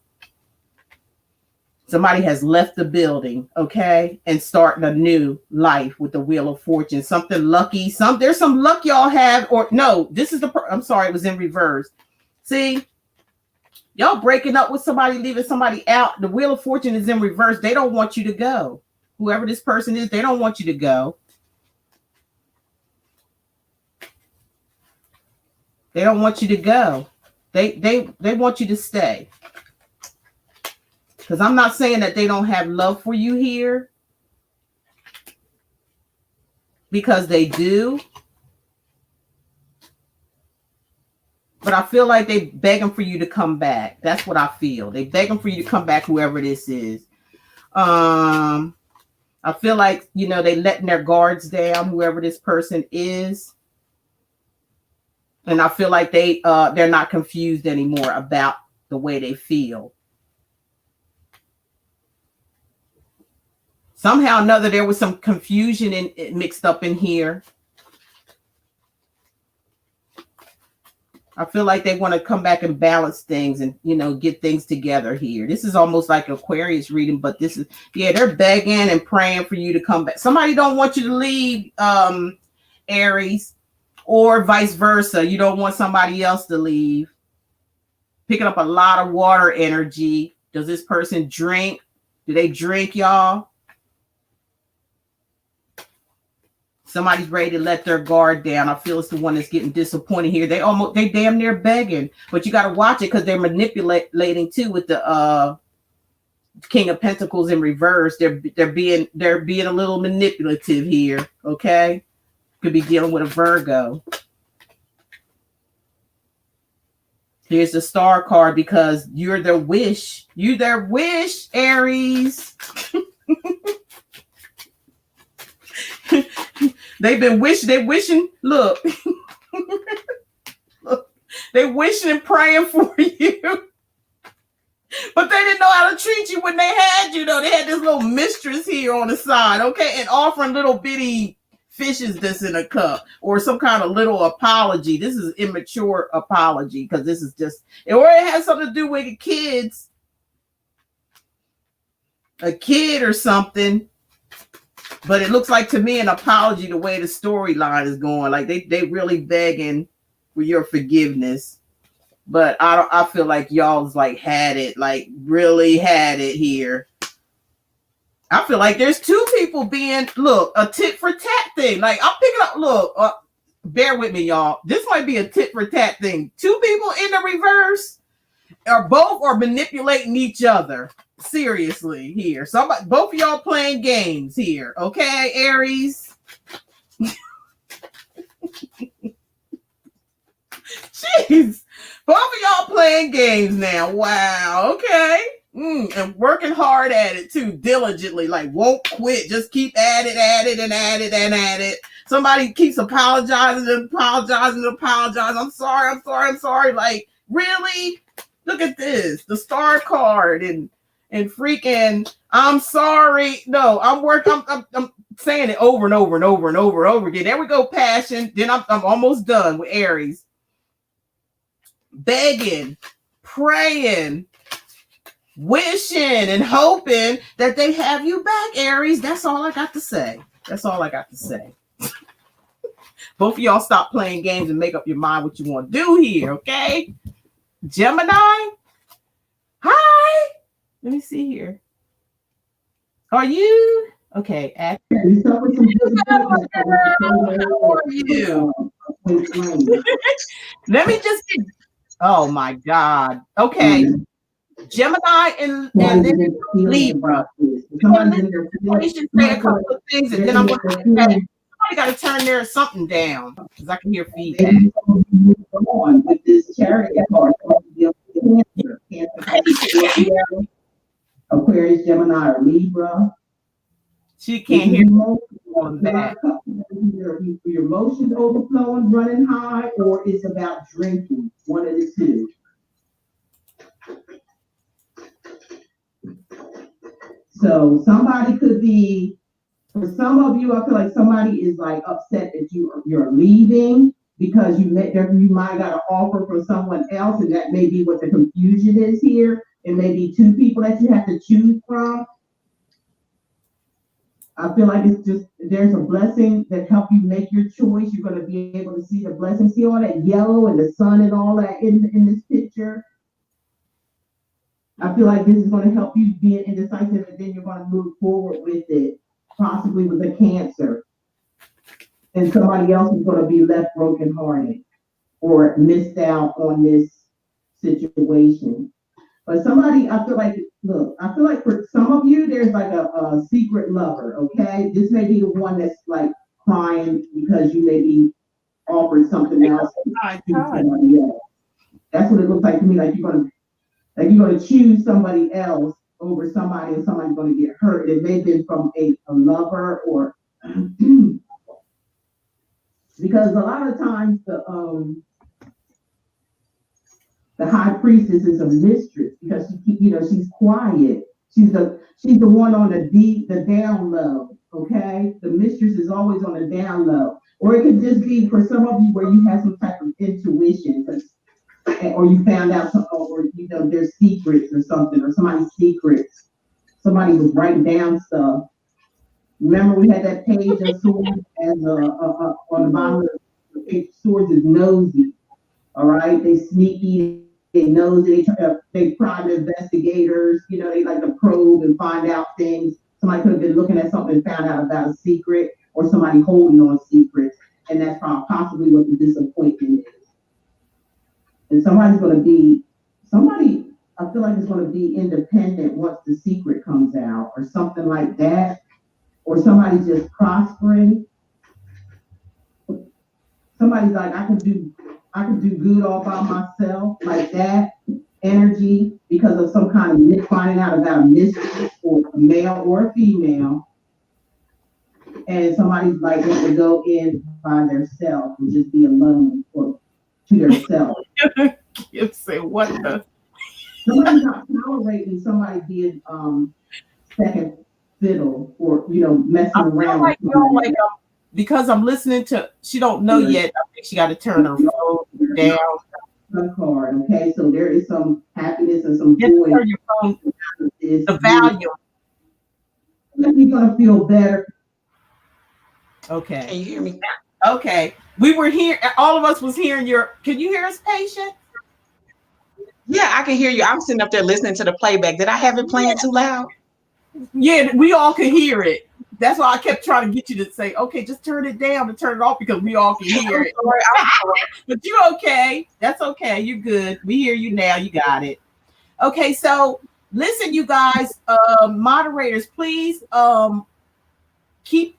Somebody has left the building, okay, and starting a new life with the Wheel of Fortune. Something lucky. There's some luck y'all have, or no, this is I'm sorry, it was in reverse. See, y'all breaking up with somebody, leaving somebody out. The Wheel of Fortune is in reverse. They don't want you to go. Whoever this person is, they don't want you to go. They don't want you to go. They want you to stay. Because I'm not saying that they don't have love for you here, because they do. But I feel like they begging for you to come back. That's what I feel. They begging for you to come back, whoever this is. I feel like, they letting their guards down, whoever this person is. And I feel like they're not confused anymore about the way they feel. Somehow or another, there was some confusion mixed up in here. I feel like they want to come back and balance things and, get things together here. This is almost like Aquarius reading, but this is, they're begging and praying for you to come back. Somebody don't want you to leave, Aries, or vice versa. You don't want somebody else to leave. Picking up a lot of water energy. Does this person drink? Do they drink, y'all? Somebody's ready to let their guard down. I feel it's the one that's getting disappointed here. They damn near begging, but you got to watch it because they're manipulating too with the King of Pentacles in reverse. They're being a little manipulative here. Okay, could be dealing with a Virgo. Here's the Star card because you're their wish. You their wish, Aries. They're wishing, look, they wishing and praying for you. But they didn't know how to treat you when they had you, though. They had this little mistress here on the side, okay? And offering little bitty fishes that's in a cup or some kind of little apology. This is immature apology because this is just, or it has something to do with kids. A kid or something. But it looks like to me an apology the way the storyline is going. Like they really begging for your forgiveness. But I feel like y'all's like had it, like really had it here. I feel like there's two people being, look, a tit for tat thing. Like I'm picking up, look, bear with me, y'all. This might be a tit for tat thing. Two people in the reverse are both are manipulating each other. Seriously here. Both of y'all playing games here. Okay, Aries. Jeez. Both of y'all playing games now. Wow. Okay. And working hard at it too, diligently. Like won't quit. Just keep at it. Somebody keeps apologizing and apologizing and apologizing. I'm sorry. Like, really? Look at this. The Star card and freaking, I'm sorry. No, I'm saying it over and over again. There we go, passion. Then I'm almost done with Aries. Begging, praying, wishing, and hoping that they have you back, Aries. That's all I got to say. Both of y'all stop playing games and make up your mind what you want to do here, okay? Gemini? Hi. Let me see here. Are you okay? How are you? Let me just get. Oh my God. Okay. Gemini and then Libra. Say a couple of things and then I'm going to say, somebody got to turn their something down because I can hear feedback. With this chariot card, Aquarius, Gemini, or Libra. She can't hear all of that. Your emotions overflowing, running high, or it's about drinking. One of the two. So somebody could be, for some of you, I feel like somebody is like upset that you're leaving because you might got an offer for someone else, and that may be what the confusion is here. It may be two people that you have to choose from. I feel like it's just there's a blessing that help you make your choice. You're going to be able to see the blessing, see all that yellow and the sun and all that in this picture. I feel like this is going to help you be indecisive, and then you're going to move forward with it, possibly with a cancer. And somebody else is going to be left brokenhearted or missed out on this situation. But somebody, I feel like, look, I feel like for some of you, there's like a secret lover, okay? This may be the one that's like crying because you maybe offered something else to somebody else. That's what it looks like to me, like you're gonna choose somebody else over somebody and somebody's gonna get hurt. It may have been from a lover or because a lot of times the high priestess is a mistress because she's quiet. She's the one on the down low. Okay, the mistress is always on the down low. Or it could just be for some of you where you have some type of intuition, or you found out something, or there's secrets or something, or somebody's secrets. Somebody was writing down stuff. Remember we had that page of swords as on the bottom of the page. Swords is nosy. All right, they sneaky, they nosy, they private investigators. They like to probe and find out things. Somebody could have been looking at something and found out about a secret, or somebody holding on secrets, and that's possibly what the disappointment is. And somebody. I feel like it's going to be independent once the secret comes out, or something like that, or somebody's just prospering. Somebody's like, I can do good all by myself, like that energy, because of some kind of finding out about a mistress or a male or a female, and somebody's like want to go in by themselves and just be alone or to themselves. You say what the? Somebody's not tolerating somebody being second fiddle or messing around. Like, because I'm listening to, she don't know yet. I think she got to turn her phone down. Card, okay, so there is some happiness and some joy. Turn your phone, the value. You're gonna feel better. Okay. Can you hear me? Okay. We were here. All of us was hearing your. Can you hear us, Patience? Yeah, I can hear you. I'm sitting up there listening to the playback. Did I have it playing too loud? Yeah, we all could hear it. That's why I kept trying to get you to say, okay, just turn it down and turn it off because we all can hear it. But you're okay. That's okay. You're good. We hear you now. You got it. Okay, so listen, you guys, moderators, please keep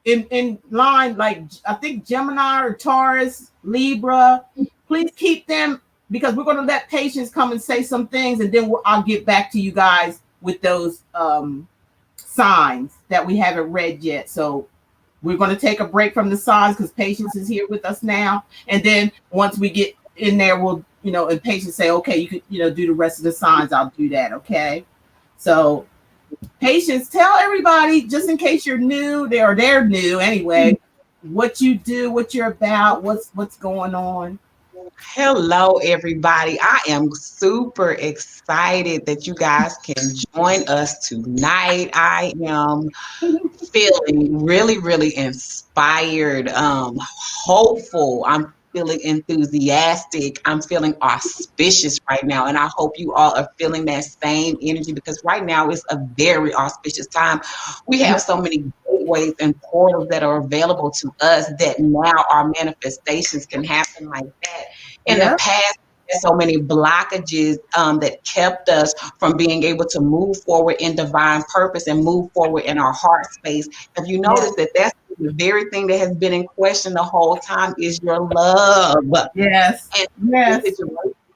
in line, like I think Gemini or Taurus, Libra. Please keep them, because we're going to let Patience come and say some things, and then I'll get back to you guys with those signs that we haven't read yet. So we're going to take a break from the signs because Patience is here with us now. And then once we get in there, we'll, and Patience say, okay, you could, do the rest of the signs. I'll do that. Okay. So Patience, tell everybody, just in case you're new, they're new anyway, what you do, what you're about, what's going on. Hello, everybody. I am super excited that you guys can join us tonight. I am feeling really, really inspired, hopeful. I'm feeling enthusiastic. I'm feeling auspicious right now. And I hope you all are feeling that same energy, because right now is a very auspicious time. We have so many gateways and portals that are available to us that now our manifestations can happen like that. In the past, so many blockages that kept us from being able to move forward in divine purpose and move forward in our heart space. Have you noticed that that's the very thing that has been in question the whole time is your love? Yes. And yes.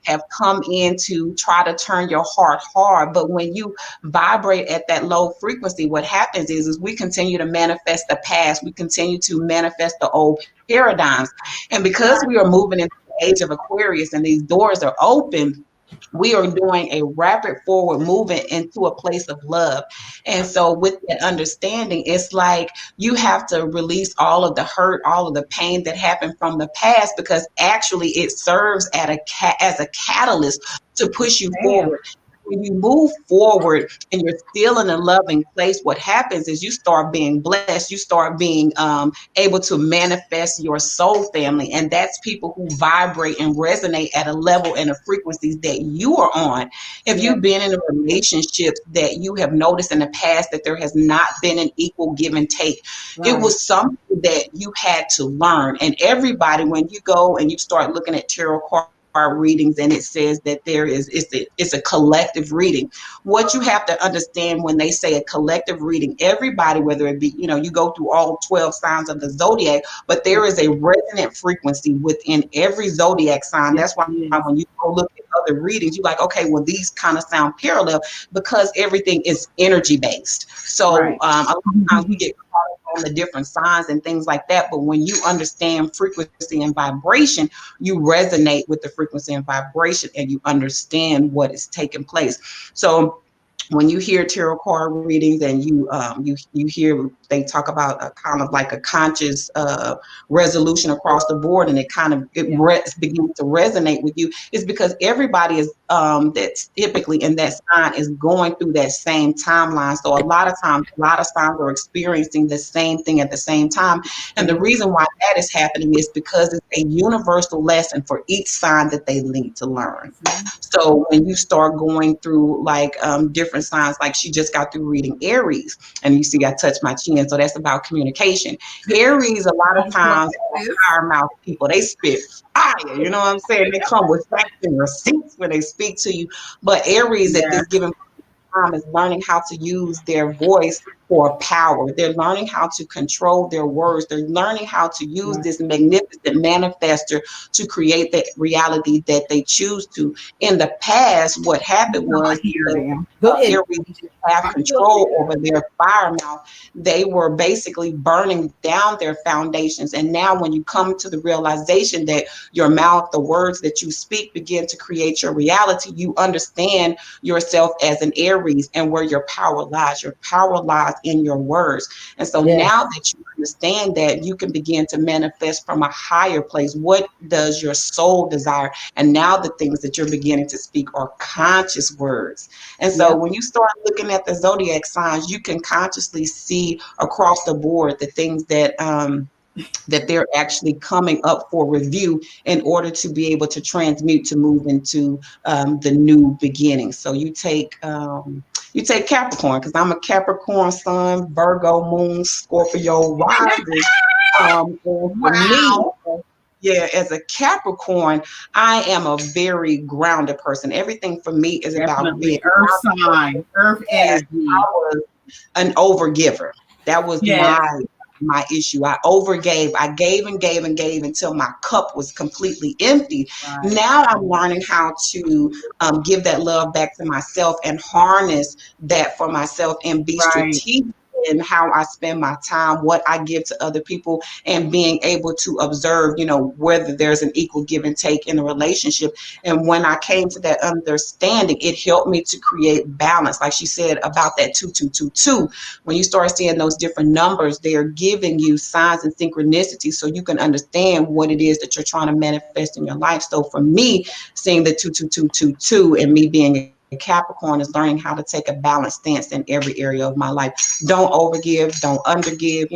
have come in to try to turn your heart hard. But when you vibrate at that low frequency, what happens is we continue to manifest the past. We continue to manifest the old paradigms. And because we are moving into the age of Aquarius and these doors are open, we are doing a rapid forward movement into a place of love. And so with that understanding, it's like you have to release all of the hurt, all of the pain that happened from the past, because actually it serves as a catalyst to push you forward. When you move forward and you're still in a loving place, what happens is you start being blessed. You start being able to manifest your soul family. And that's people who vibrate and resonate at a level and a frequencies that you are on. If you've been in a relationship that you have noticed in the past that there has not been an equal give and take, it was something that you had to learn. And everybody, when you go and you start looking at tarot card readings and it says that it's a collective reading. What you have to understand when they say a collective reading, everybody, whether it be, you go through all 12 signs of the zodiac, but there is a resonant frequency within every zodiac sign. That's why when you go look at other readings, you're like, okay, well, these kind of sound parallel, because everything is energy based. So a lot of times we get caught on the different signs and things like that. But when you understand frequency and vibration, you resonate with the frequency and vibration, and you understand what is taking place. So when you hear tarot card readings and you hear they talk about a kind of like a conscious resolution across the board, and begins to resonate with you, is because everybody is that's typically in that sign is going through that same timeline. So a lot of times, a lot of signs are experiencing the same thing at the same time. And the reason why that is happening is because it's a universal lesson for each sign that they need to learn. So when you start going through like different signs, like she just got through reading Aries, and you see I touched my chin, so that's about communication. Aries, a lot of times, are mouth people. They spit fire, you know what I'm saying? They come with facts and receipts when they speak to you. But Aries at this given time is learning how to use their voice for power. They're learning how to control their words. They're learning how to use this magnificent manifester to create the reality that they choose to. In the past, what happened was Aries have control over their fire mouth. They were basically burning down their foundations. And now when you come to the realization that your mouth, the words that you speak begin to create your reality, you understand yourself as an Aries and where your power lies. Your power lies in your words. And so now that you understand that, you can begin to manifest from a higher place. What does your soul desire? And now the things that you're beginning to speak are conscious words. And so when you start looking at the zodiac signs, you can consciously see across the board the things that that they're actually coming up for review in order to be able to transmute to move into the new beginning. So you take Capricorn, because I'm a Capricorn sun, Virgo moon, Scorpio rising. And for me, yeah, as a Capricorn, I am a very grounded person. Everything for me is about being earth sign, earth energy. I was an overgiver. That was my issue. I overgave. I gave and gave and gave until my cup was completely empty. Now I'm learning how to give that love back to myself and harness that for myself and be strategic in how I spend my time, what I give to other people, and being able to observe, whether there's an equal give and take in a relationship. And when I came to that understanding, it helped me to create balance. Like she said about that 2222, when you start seeing those different numbers, they are giving you signs and synchronicity so you can understand what it is that you're trying to manifest in your life. So for me, seeing the 2222 and me being a Capricorn is learning how to take a balanced stance in every area of my life. Don't overgive, don't undergive,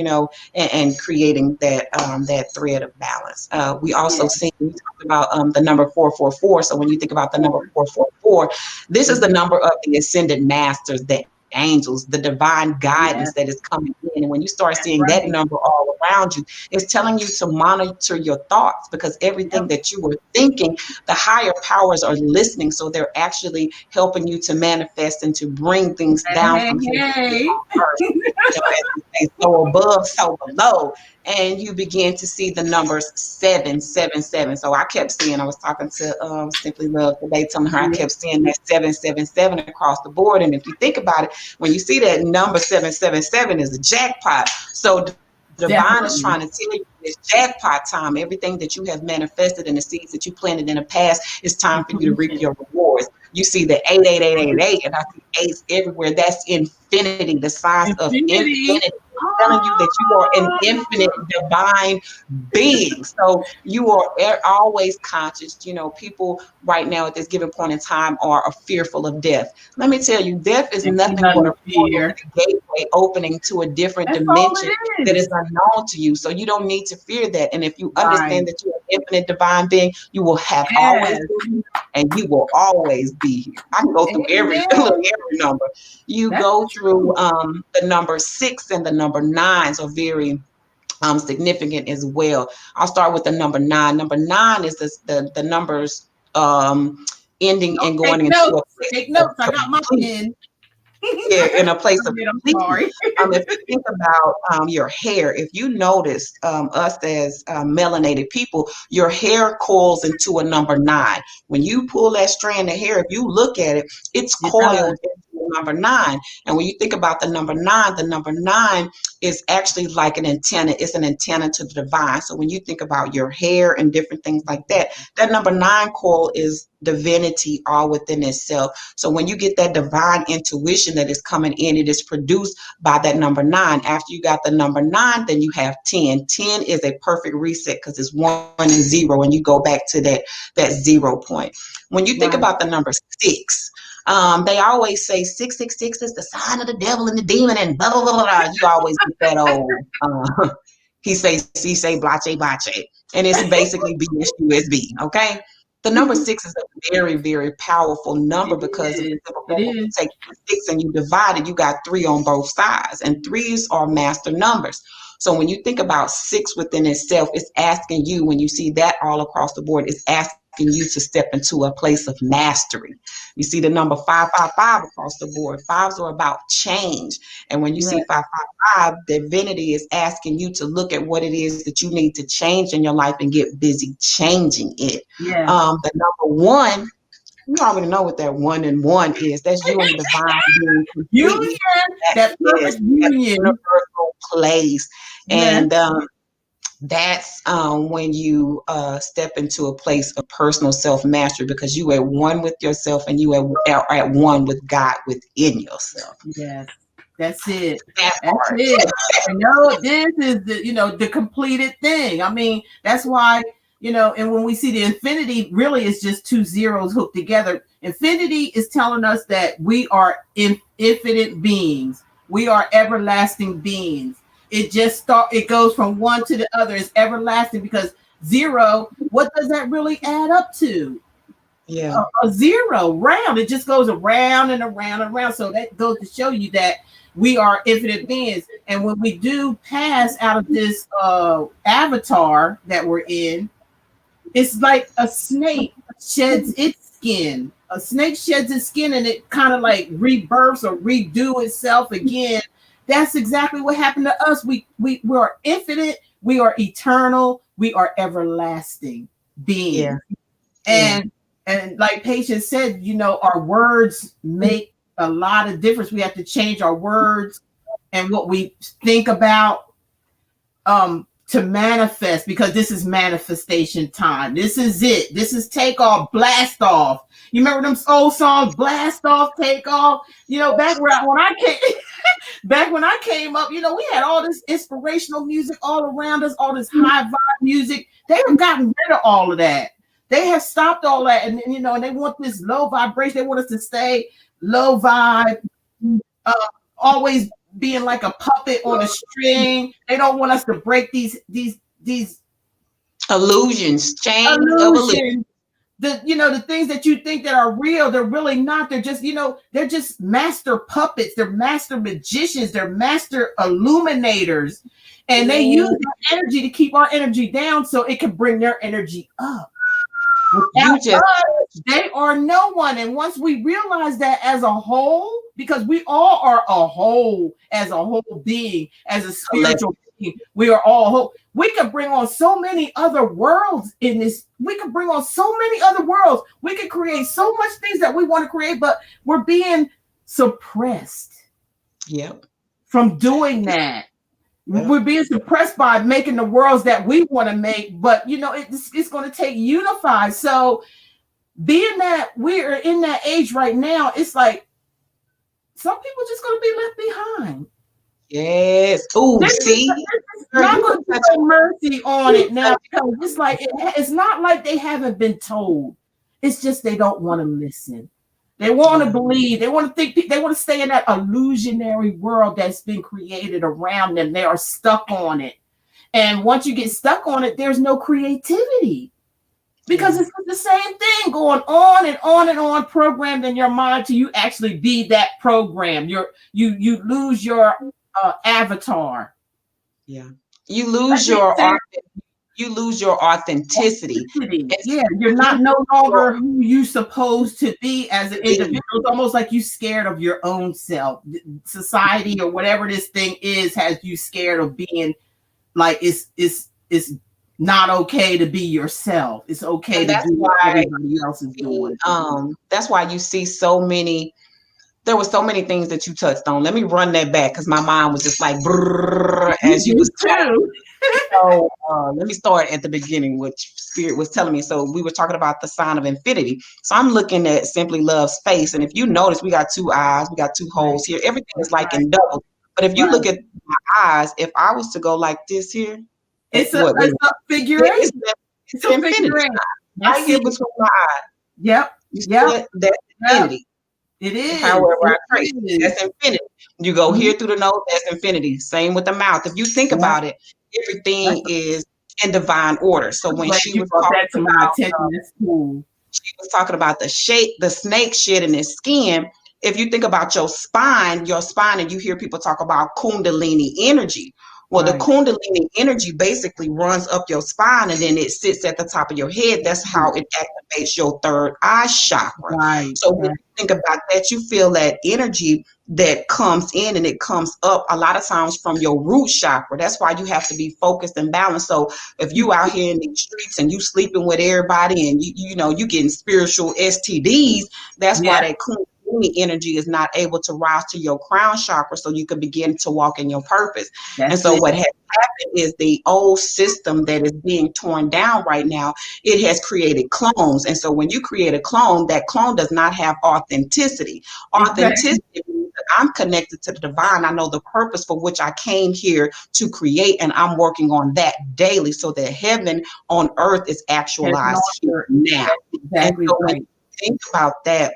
and creating that thread of balance. We also see, we talked about the number 444. So when you think about the number 444, this is the number of the ascended masters, the angels, the divine guidance that is coming in. And when you start seeing that number all around you, it's telling you to monitor your thoughts, because everything that you were thinking, the higher powers are listening. So they're actually helping you to manifest and to bring things down from here to earth. Okay, so above, so below. And you begin to see the numbers 777. So I kept seeing, I was talking to Simply Love today, telling her I kept seeing that 777 across the board. And if you think about it, when you see that number 777 is a jackpot. So divine is trying to tell Definitely. you it's jackpot time. Everything that you have manifested and the seeds that you planted in the past, it's time for you to reap your rewards. You see the 88888, and I see eights everywhere. That's infinity, the signs of Infinity. infinity. Telling you that you are an infinite divine being. So you are always conscious. You know, people right now at this given point in time are fearful of death. Let me tell you, death is Ain't nothing nothing but to a portal fear. and a gateway opening to a different That's all dimension it that is is. unknown to you. So you don't need to fear that. And if you Right. understand that you're an infinite divine being, you will have always Yes. been here and you will always be here. I can go through every look, Amen. every number. You That's go the through truth. the number 6 and the number 9, so very significant as well. I'll start with the number 9. Number 9 is the numbers ending and Take going into a notes. place Take of notes. I got my complete. pen. Yeah, in a place of I'm completeness. sorry. If you think about your hair, if you notice us as melanated people, your hair coils into a number 9. When you pull that strand of hair, if you look at it, it's It does. coiled into a number 9. And when you think about the number 9 is actually like an antenna. It's an antenna to the divine. So when you think about your hair and different things like that, that number 9 coil is divinity all within itself. So when you get that divine intuition that is coming in, it is produced by that number 9. After you got the number 9, then you have 10. 10 is a perfect reset because it's 1 and 0, and you go back to that 0 point. When you think Right. about the number 6, they always say 666 is the sign of the devil and the demon and blah blah blah blah. You always get that old he say blache bache, and it's basically BSUSB. Okay, the number 6 is a very, very powerful number It because of the is. simple It fact that you is. take the 6 and you divide it, you got 3 on both sides, and threes are master numbers. So when you think about 6 within itself, it's asking you, when you see that all across the board, it's asking you to step into a place of mastery. You see the number 555 across the board. Fives are about change. And when you Yeah. see 555, divinity is asking you to look at what it is that you need to change in your life and get busy changing it. Yeah. The number 1, you already know what that 1 and 1 is. That's you and the divine being Union. completely That yes, perfect that union. universal place. Yes. And that's when you step into a place of personal self mastery because you are one with yourself and you are at one with God within yourself. Yes. That's it. That That's part. it. This is the completed thing. I mean, that's why, and when we see the infinity, really it's just two zeros hooked together. Infinity is telling us that we are infinite beings. We are everlasting beings. It goes from one to the other. It's everlasting because zero, what does that really add up to? Yeah. A zero round. It just goes around and around and around. So that goes to show you that we are infinite beings. And when we do pass out of this avatar that we're in, it's like a snake sheds its skin. A snake sheds its skin and it kind of like rebirths or redo itself again. That's exactly what happened to us. We are infinite, we are eternal, we are everlasting Yeah. beings. Yeah. And like Patience said, our words make a lot of difference. We have to change our words and what we think about to manifest, because this is manifestation time. This is it. This is take off, blast off. You remember them old songs, blast off, take off? Back when I came up, we had all this inspirational music all around us, all this high vibe music. They have gotten rid of all of that. They have stopped all that, and and they want this low vibration. They want us to stay low vibe, uh, always being like a puppet on a string. They don't want us to break these Illusions, chains of illusion. illusions. The things that you think that are real, they're really not. They're just they're just master puppets. They're master magicians. They're master illuminators, and they use that energy to keep our energy down so it can bring their energy up. Without You just us, they are no one. And once we realize that as a whole, because we all are a whole, as a whole being, as a collect. spiritual being, we are all whole. We could bring on so many other worlds in this. We could bring on so many other worlds. We could create so much things that we want to create, but we're being suppressed Yep. from doing that. Yep. We're being suppressed by making the worlds that we want to make, but it's going to take unified. So being that we're in that age right now, it's like some people just going to be left behind. Yes. Oh, see, Not going to be no mercy on it now, because it's like it's not like they haven't been told. It's just they don't want to listen. They want to believe. They want to think. They want to stay in that illusionary world that's been created around them. They are stuck on it. And once you get stuck on it, there's no creativity, because it's the same thing going on and on and on, programmed in your mind till you actually be that program. You lose your avatar. Yeah. You lose your authenticity. Yeah, you're not no longer who you supposed to be as an individual. It's almost like you scared of your own self. Society or whatever this thing is has you scared of being like it's not okay to be yourself. It's okay to do what everybody else is doing. That's why you see so many. There were so many things that you touched on. Let me run that back because my mind was just like as you was talking. So let me start at the beginning, which Spirit was telling me. So we were talking about the sign of infinity. So I'm looking at Simply Love's face, and if you notice, we got two eyes, we got two holes here. Everything is like in double. But if you look at my eyes, if I was to go like this here, it's a figure eight. It's an infinity right here between my eyes. Yep. You see that? That's infinity. It is. However, I trace it. That's infinity. You go here through the nose, that's infinity. Same with the mouth. If you think about it, everything is in divine order. So when she was talking about, she was talking about the snake shedding its skin. If you think about your spine, and you hear people talk about Kundalini energy. Well, the Kundalini energy basically runs up your spine and then it sits at the top of your head. That's how it activates your third eye chakra. So when you think about that, you feel that energy that comes in and it comes up a lot of times from your root chakra. That's why you have to be focused and balanced. So if you out here in these streets and you sleeping with everybody and you getting spiritual STDs, that's why that Kundalini energy is not able to rise to your crown chakra so you can begin to walk in your purpose. What has happened is the old system that is being torn down right now, it has created clones. And so when you create a clone, that clone does not have authenticity. Authenticity means that I'm connected to the divine. I know the purpose for which I came here to create, and I'm working on that daily so that heaven on earth is actualized here now. Exactly. And so when you think about that,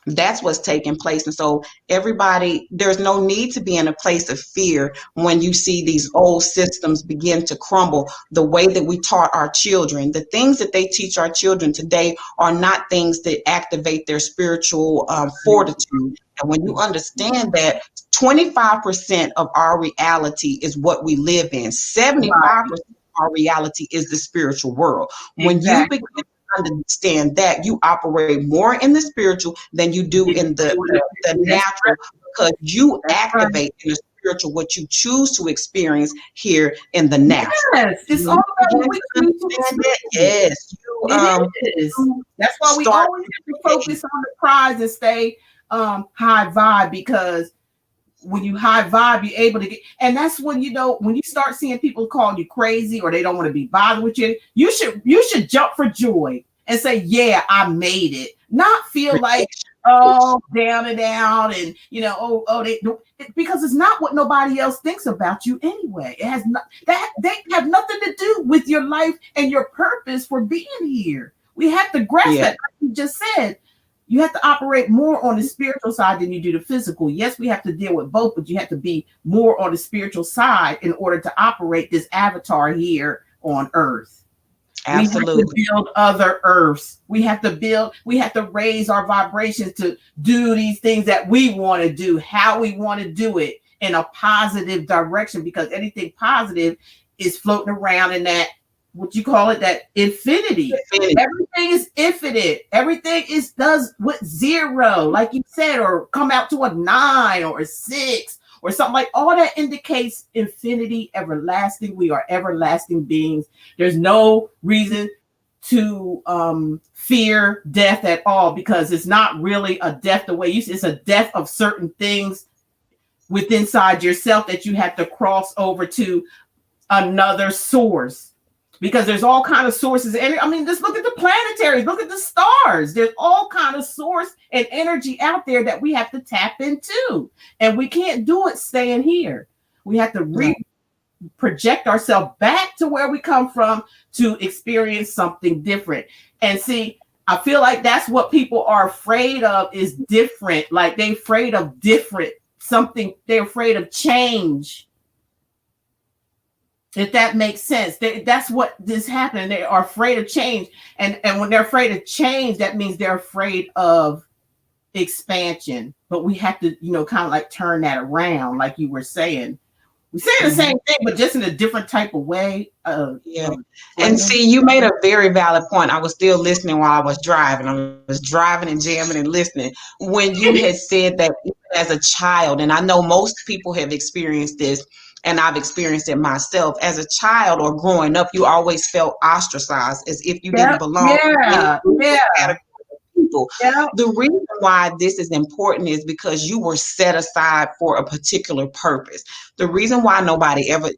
that's what's taking place. And so everybody, there's no need to be in a place of fear when you see these old systems begin to crumble. The way that we taught our children, the things that they teach our children today are not things that activate their spiritual fortitude. And when you understand that 25% of our reality is what we live in, 75% of our reality is the spiritual world. When you begin understand that, you operate more in the spiritual than you do in the natural, because you activate in the spiritual what you choose to experience here in the natural. Yes, it's all about what we choose to experience. Yes, it is. That's why we always have to focus on the prize and stay high vibe, because when you high vibe, you're able to get, and that's when when you start seeing people calling you crazy or they don't want to be bothered with you, you should jump for joy and say, yeah, I made it. Not feel like, oh, down and out, and because it's not what nobody else thinks about you anyway. It has not, that they have nothing to do with your life and your purpose for being here. We have to grasp that, like you just said. You have to operate more on the spiritual side than you do the physical. Yes, we have to deal with both, but you have to be more on the spiritual side in order to operate this avatar here on Earth. Absolutely. We have to build other Earths. We have to raise our vibrations to do these things that we want to do, how we want to do it in a positive direction, because anything positive is floating around in that what you call it, that infinity. Infinity. Everything is infinite. Everything is does with zero, like you said, or come out to a 9 or a 6 or something. Like all that indicates infinity, everlasting. We are everlasting beings. There's no reason to fear death at all, because it's not really a death the way you see. It's a death of certain things within inside yourself that you have to cross over to another source, because there's all kind of sources. And I mean, just look at the planetaries, look at the stars. There's all kind of source and energy out there that we have to tap into, and we can't do it staying here. We have to project ourselves back to where we come from to experience something different. And see, I feel like that's what people are afraid of, is different. Like they're afraid of different something. They're afraid of change. If that makes sense, that's what is happening. They are afraid of change, and when they're afraid of change, that means they're afraid of expansion. But we have to, kind of like turn that around, like you were saying. We say the same thing, but just in a different type of way. Yeah. And see, you made a very valid point. I was still listening while I was driving. I was driving and jamming and listening. When you had said that as a child, and I know most people have experienced this, and I've experienced it myself. As a child or growing up, you always felt ostracized, as if you didn't belong Yeah. people. The reason why this is important is because you were set aside for a particular purpose. The reason why nobody ever,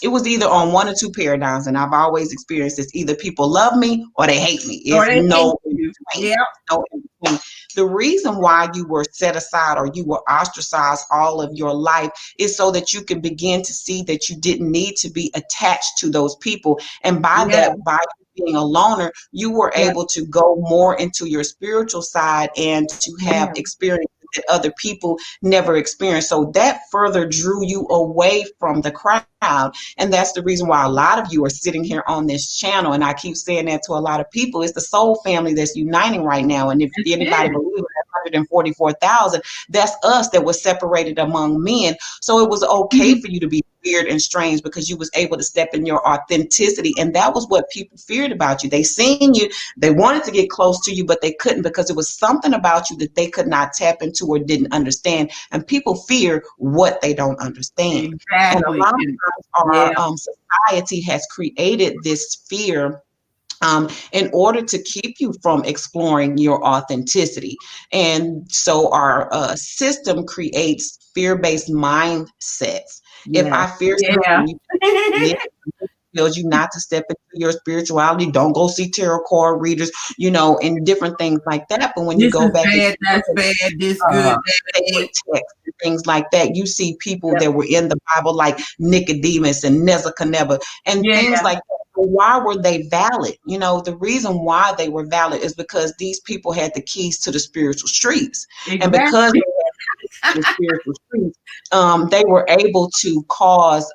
it was either on one or two paradigms, and I've always experienced this: either people love me or they hate me. It's no in between. No in between. The reason why you were set aside or you were ostracized all of your life is so that you can begin to see that you didn't need to be attached to those people. And by that, by being a loner, you were able to go more into your spiritual side and to have experiences that other people never experienced. So that further drew you away from the crowd. And that's the reason why a lot of you are sitting here on this channel. And I keep saying that to a lot of people. It's the soul family that's uniting right now. And if anybody believes that 144,000, that's us that was separated among men. So it was okay for you to be weird and strange because you was able to step in your authenticity. And that was what people feared about you. They seen you, they wanted to get close to you, but they couldn't because it was something about you that they could not tap into or didn't understand. And people fear what they don't understand. And a lot of times our society has created this fear in order to keep you from exploring your authenticity. And so our system creates fear-based mindsets. If I fear something, tells you not to step into your spirituality, don't go see tarot card readers, and different things like that. But when you go back, that's bad, this good, text and things like that, you see people that were in the Bible like Nicodemus and Nebuchadnezzar and things like that. Why were they valid? The reason why they were valid is because these people had the keys to the spiritual streets. And because they had the spiritual streets, they were able to cause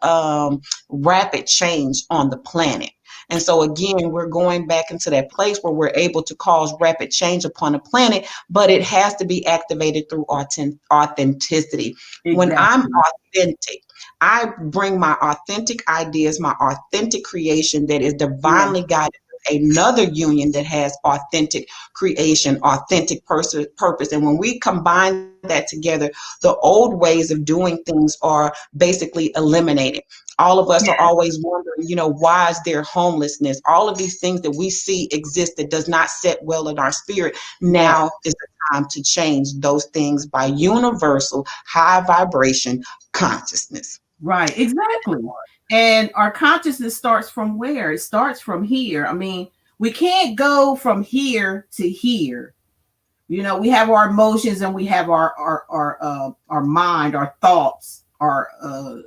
rapid change on the planet. And so again, we're going back into that place where we're able to cause rapid change upon the planet, but it has to be activated through authenticity. When I'm authentic, I bring my authentic ideas, my authentic creation that is divinely guided, another union that has authentic creation, authentic purpose. And when we combine that together, the old ways of doing things are basically eliminated. All of us are always wondering, why is there homelessness? All of these things that we see exist that does not sit well in our spirit. Now is the time to change those things by universal high vibration consciousness. Right, exactly. And our consciousness starts from where? It starts from here. I mean, we can't go from here to here. We have our emotions and we have our mind, our thoughts, the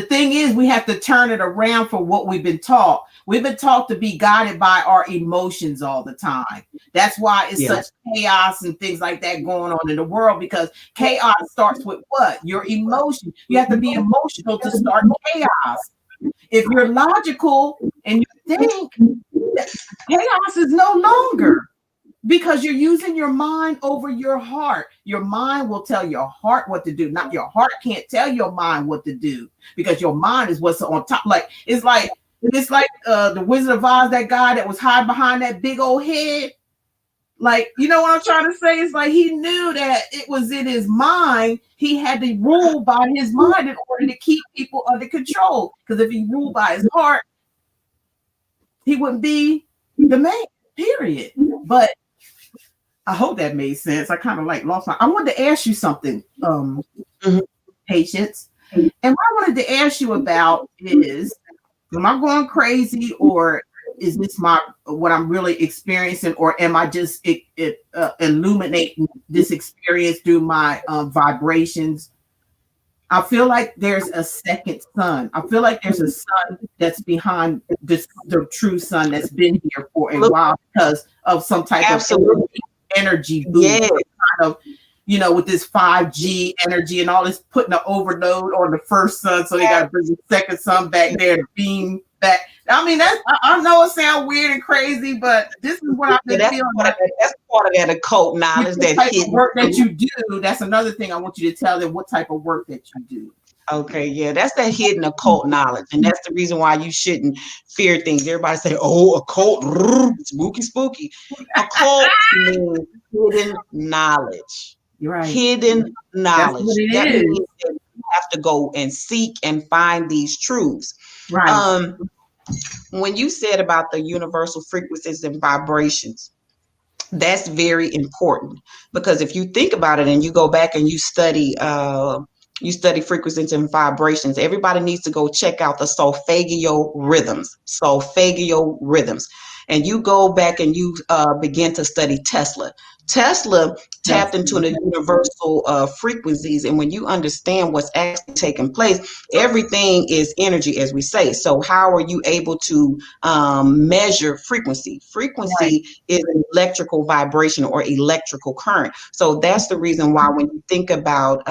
thing is, we have to turn it around for what we've been taught. We've been taught to be guided by our emotions all the time. That's why it's such chaos and things like that going on in the world, because chaos starts with what? Your emotion. You have to be emotional to start chaos. If you're logical and you think, chaos is no longer. because you're using your mind over your heart. Your mind will tell your heart what to do. Not your heart can't tell your mind what to do because your mind is what's on top. Like it's like the Wizard of Oz, that guy that was hiding behind that big old head. Like, you know what I'm trying to say? It's like he knew that it was in his mind. He had to rule by his mind in order to keep people under control. Because if he ruled by his heart, he wouldn't be the man, period. But I hope that made sense. I kind of like lost my. I wanted to ask you something, Mhm. Patience. And what I wanted to ask you about is, am I going crazy, or is this my what I'm really experiencing, or am I just illuminating this experience through my vibrations? I feel like there's a second sun. I feel like there's a sun that's behind this, the true sun that's been here for a while because of some type of Absolutely. energy boost. Yeah. Kind of, with this 5G energy and all this putting an overload on the first sun, so they got to bring the second sun back there to beam back. I mean, I know it sounds weird and crazy, but this is what I've been feeling. That's part of that occult knowledge, that type hidden of work that you do. That's another thing I want you to tell them, what type of work that you do. Okay, yeah, that's that hidden occult knowledge, and that's the reason why you shouldn't fear things. Everybody say, "Oh, occult, spooky, spooky." Occult means hidden knowledge. You're right. Hidden knowledge. That's what it that is. means that you have to go and seek and find these truths. Right. When you said about the universal frequencies and vibrations, that's very important, because if you think about it and you go back and you study frequencies and vibrations, everybody needs to go check out the solfeggio rhythms, and you go back and you begin to study Tesla tapped into the universal frequencies. And when you understand what's actually taking place, everything is energy, as we say. So how are you able to measure frequency? Frequency is an electrical vibration or electrical current. So that's the reason why when you think about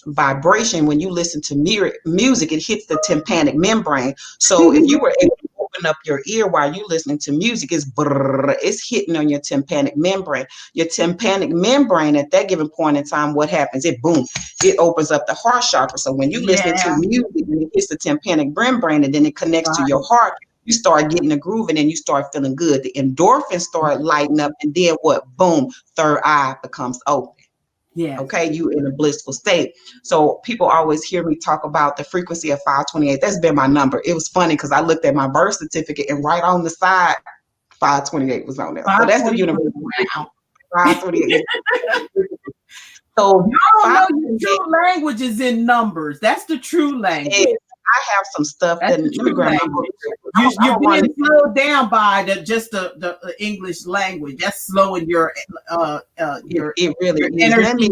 vibration, when you listen to music, it hits the tympanic membrane. So if you were able to open up your ear while you're listening to music, it's hitting on your tympanic membrane. Your tympanic membrane at that given point in time, what happens? It opens up the heart chakra. So when you listen to music and it hits the tympanic membrane and then it connects to your heart, you start getting a groove and then you start feeling good. The endorphins start lighting up, and then what? Boom, third eye becomes open. Yeah. Okay, you in a blissful state. So people always hear me talk about the frequency of 528. That's been my number. It was funny because I looked at my birth certificate and right on the side, 528 was on there. So that's the universal. Wow. 528. So y'all know your true language is in numbers. That's the true language. I have some stuff that let me grab my book. You're being slowed down by the English language. That's slowing your energy.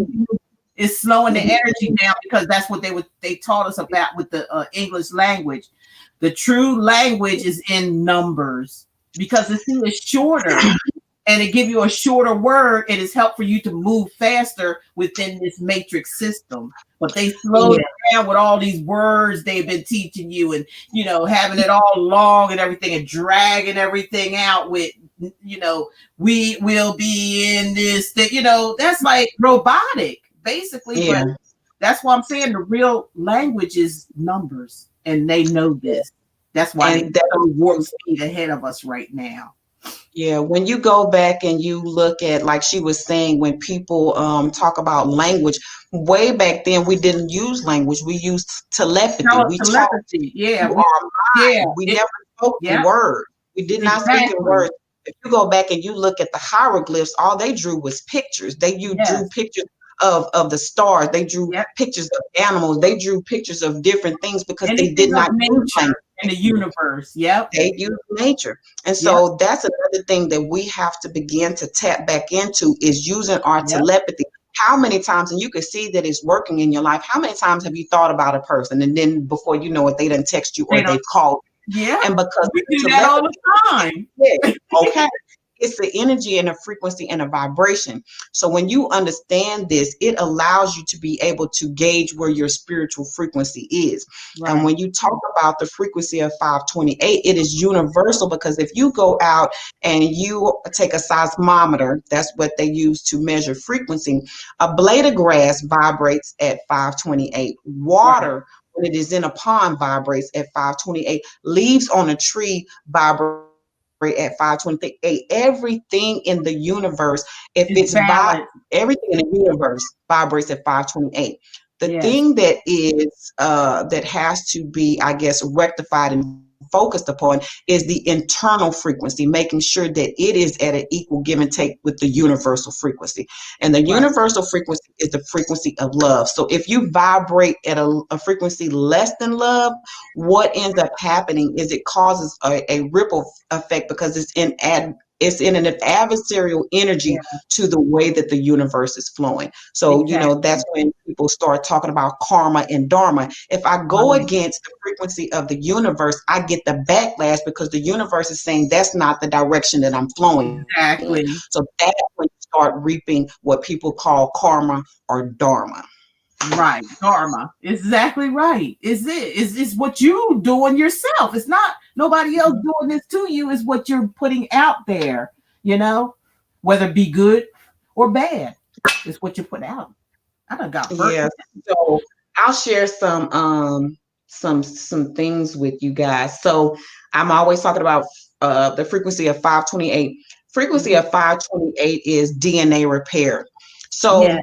It's slowing the energy down because that's what they taught us about with the English language. The true language is in numbers because the thing is shorter. And it give you a shorter word. It is help for you to move faster within this matrix system. But they slowed it down with all these words they've been teaching you, and having it all long and everything, and dragging everything out with we will be in this thing. That's like robotic, basically. Yeah. But that's why I'm saying the real language is numbers, and they know this. That's why they're warp speed ahead of us right now. Yeah, when you go back and you look at, like she was saying, when people talk about language, way back then we didn't use language. We used telepathy. We talked through our mind. We never spoke in words. We did not speak in words. If you go back and you look at the hieroglyphs, all they drew was pictures. They drew pictures of the stars. They drew pictures of animals. They drew pictures of different things because they did not use language. In the universe, they use nature. And so that's another thing that we have to begin to tap back into, is using our telepathy. How many times, and you can see that it's working in your life, how many times have you thought about a person and then before you know it, they done text you or they've called you? Yeah. And because we do that all the time. Okay. it's the energy and a frequency and a vibration. So when you understand this, it allows you to be able to gauge where your spiritual frequency is. And Right. when you talk about the frequency of 528, it is universal, because if you go out and you take a seismometer, that's what they use to measure frequency, a blade of grass vibrates at 528. Right. Water, when it is in a pond, vibrates at 528. Leaves on a tree vibrate at 528. Everything in the universe, if it's It's balance. everything in the universe vibrates at 528. The thing Yes. that is that has to be, I guess, rectified and focused upon is the internal frequency, making sure that it is at an equal give and take with the universal frequency. And the Right. universal frequency is the frequency of love. So if you vibrate at a frequency less than love, what ends up happening is it causes a ripple effect, because it's in an adversarial energy Yeah. to the way that the universe is flowing. So, that's Exactly. when people start talking about karma and dharma. If I go Right. against the frequency of the universe, I get the backlash, because the universe is saying that's not the direction that I'm flowing in. So Exactly. that's when you start reaping what people call karma or dharma. Right. Dharma. Exactly right. Is it? Is what you doing yourself. It's not nobody else Mhm. doing this to you. Is what you're putting out there, you know, whether it be good or bad. It's what you put out. I done got burnt. Yeah. So I'll share some things with you guys. So I'm always talking about the frequency of 528. Frequency Mhm. of 528 is DNA repair. Yeah. So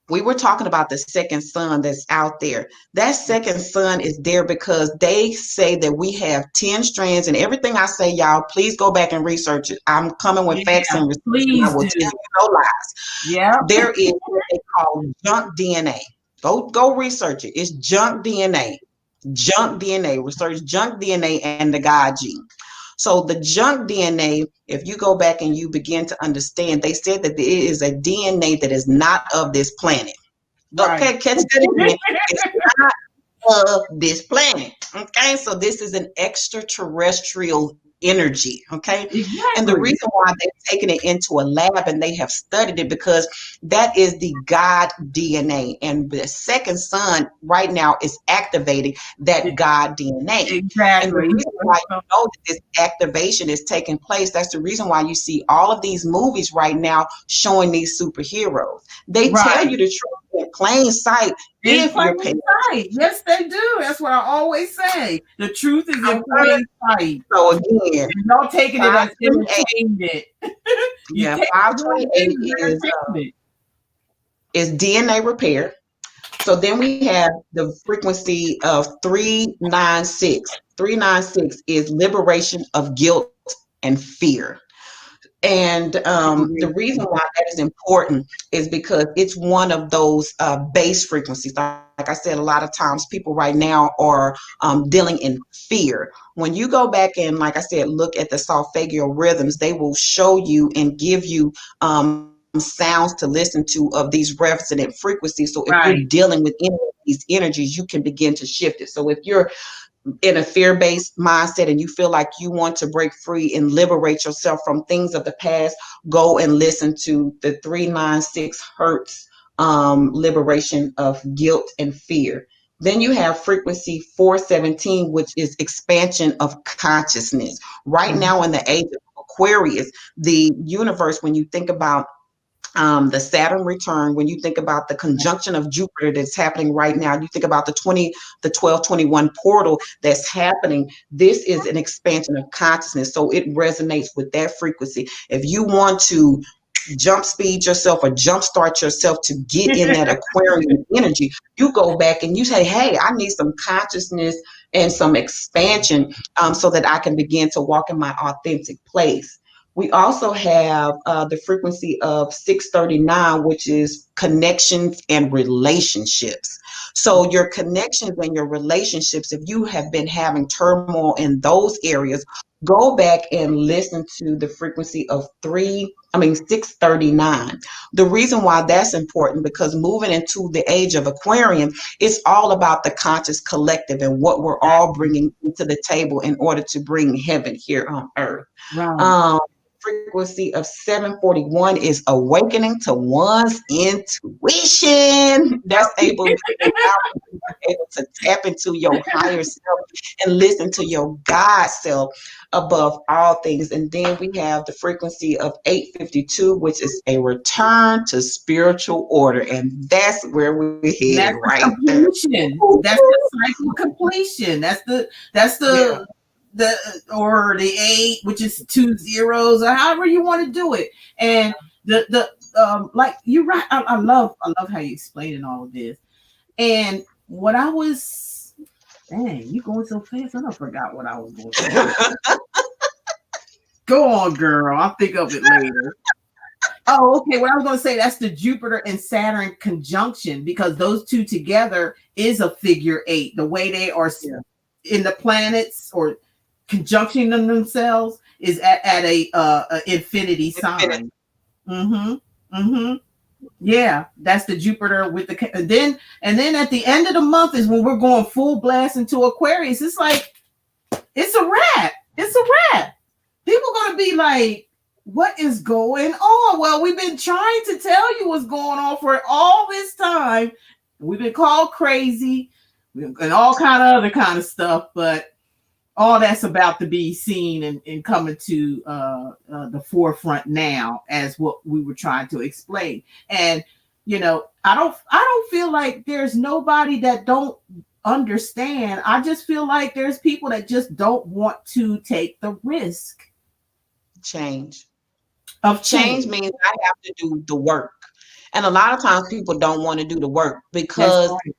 we were talking about the second sun that's out there. That second sun is there because they say that we have 10 strands, and everything I say, y'all, please go back and research it. I'm coming with facts Yeah. and receipts, and I Please will do. tell you no lies. Yeah. There is what they call junk DNA. Go research it. It's junk DNA. Junk DNA. Research junk DNA and the God gene. So the junk DNA, if you go back and you begin to understand, they said that there is a DNA that is not of this planet. Right. Okay, catch that again. It's not of this planet. Okay, so this is an extraterrestrial energy. Okay, and the Exactly. reason why they've taken it into a lab and they have studied it, because that is the God DNA, and the second sun right now is activating that God DNA. And the Exactly. reason why you know that this activation is taking place, that's the reason why you see all of these movies right now showing these superheroes. They tell Right. you the truth in plain sight In if you're plain paying sight. Yes, they do. That's what I always say. The truth is in attention. plain sight. So again, And y'all taking it as 528, entertainment. You yeah, take it as 528 entertainment. is DNA repair. So then we have the frequency of 396. 396 is liberation of guilt and fear. And the reason why that is important is because it's one of those base frequencies. Like I said, a lot of times people right now are dealing in fear. When you go back and, like I said, look at the solfeggio rhythms, they will show you and give you sounds to listen to of these resonant frequencies. So if you're Right. dealing with any of these energies, you can begin to shift it. So if you're in a fear-based mindset and you feel like you want to break free and liberate yourself from things of the past, go and listen to the 396 hertz liberation of guilt and fear. Then you have frequency 417, which is expansion of consciousness. Right Mhm. now in the age of Aquarius, the universe, when you think about the Saturn return, when you think about the conjunction of Jupiter that's happening right now, you think about the 1221 portal that's happening. This is an expansion of consciousness. So it resonates with that frequency. If you want to jump speed yourself or jump start yourself to get in that Aquarian energy, you go back and you say, hey, I need some consciousness and some expansion so that I can begin to walk in my authentic place. We also have the frequency of 639, which is connections and relationships. So your connections and your relationships, if you have been having turmoil in those areas, go back and listen to the frequency of 639. The reason why that's important, because moving into the age of Aquarian, it's all about the conscious collective and what we're all bringing to the table in order to bring heaven here on earth. Right. Um, frequency of 741 is awakening to one's intuition. That's able to allow you to be able to tap into your higher self and listen to your God self above all things. And then we have the frequency of 852, which is a return to spiritual order. And that's where we're headed That's right the there. completion. That's the cycle completion. That's Yeah. the or the eight, which is two zeros, or however you want to do it. And the like you're right. I love how you explaining all of this. And what I was, dang, you going so fast. I forgot what I was going to say. Go on, girl. I'll think of it later. Oh, okay. What I was going to say, that's the Jupiter and Saturn conjunction, because those two together is a figure eight. The way they are in the planets or conjunction themselves is at a infinity sign. Mm-hmm. Mm-hmm. Yeah, that's the Jupiter with the and then at the end of the month is when we're going full blast into Aquarius. It's like it's a wrap. It's a wrap. People gonna be like, what is going on? Well, we've been trying to tell you what's going on for all this time. We've been called crazy and all kind of other kind of stuff, but all that's about to be seen and coming to the forefront now, as what we were trying to explain. And I don't feel like there's nobody that don't understand. I just feel like there's people that just don't want to take the risk Change. of Change change. means I have to do the work. And a lot of times people don't want to do the work That's because right.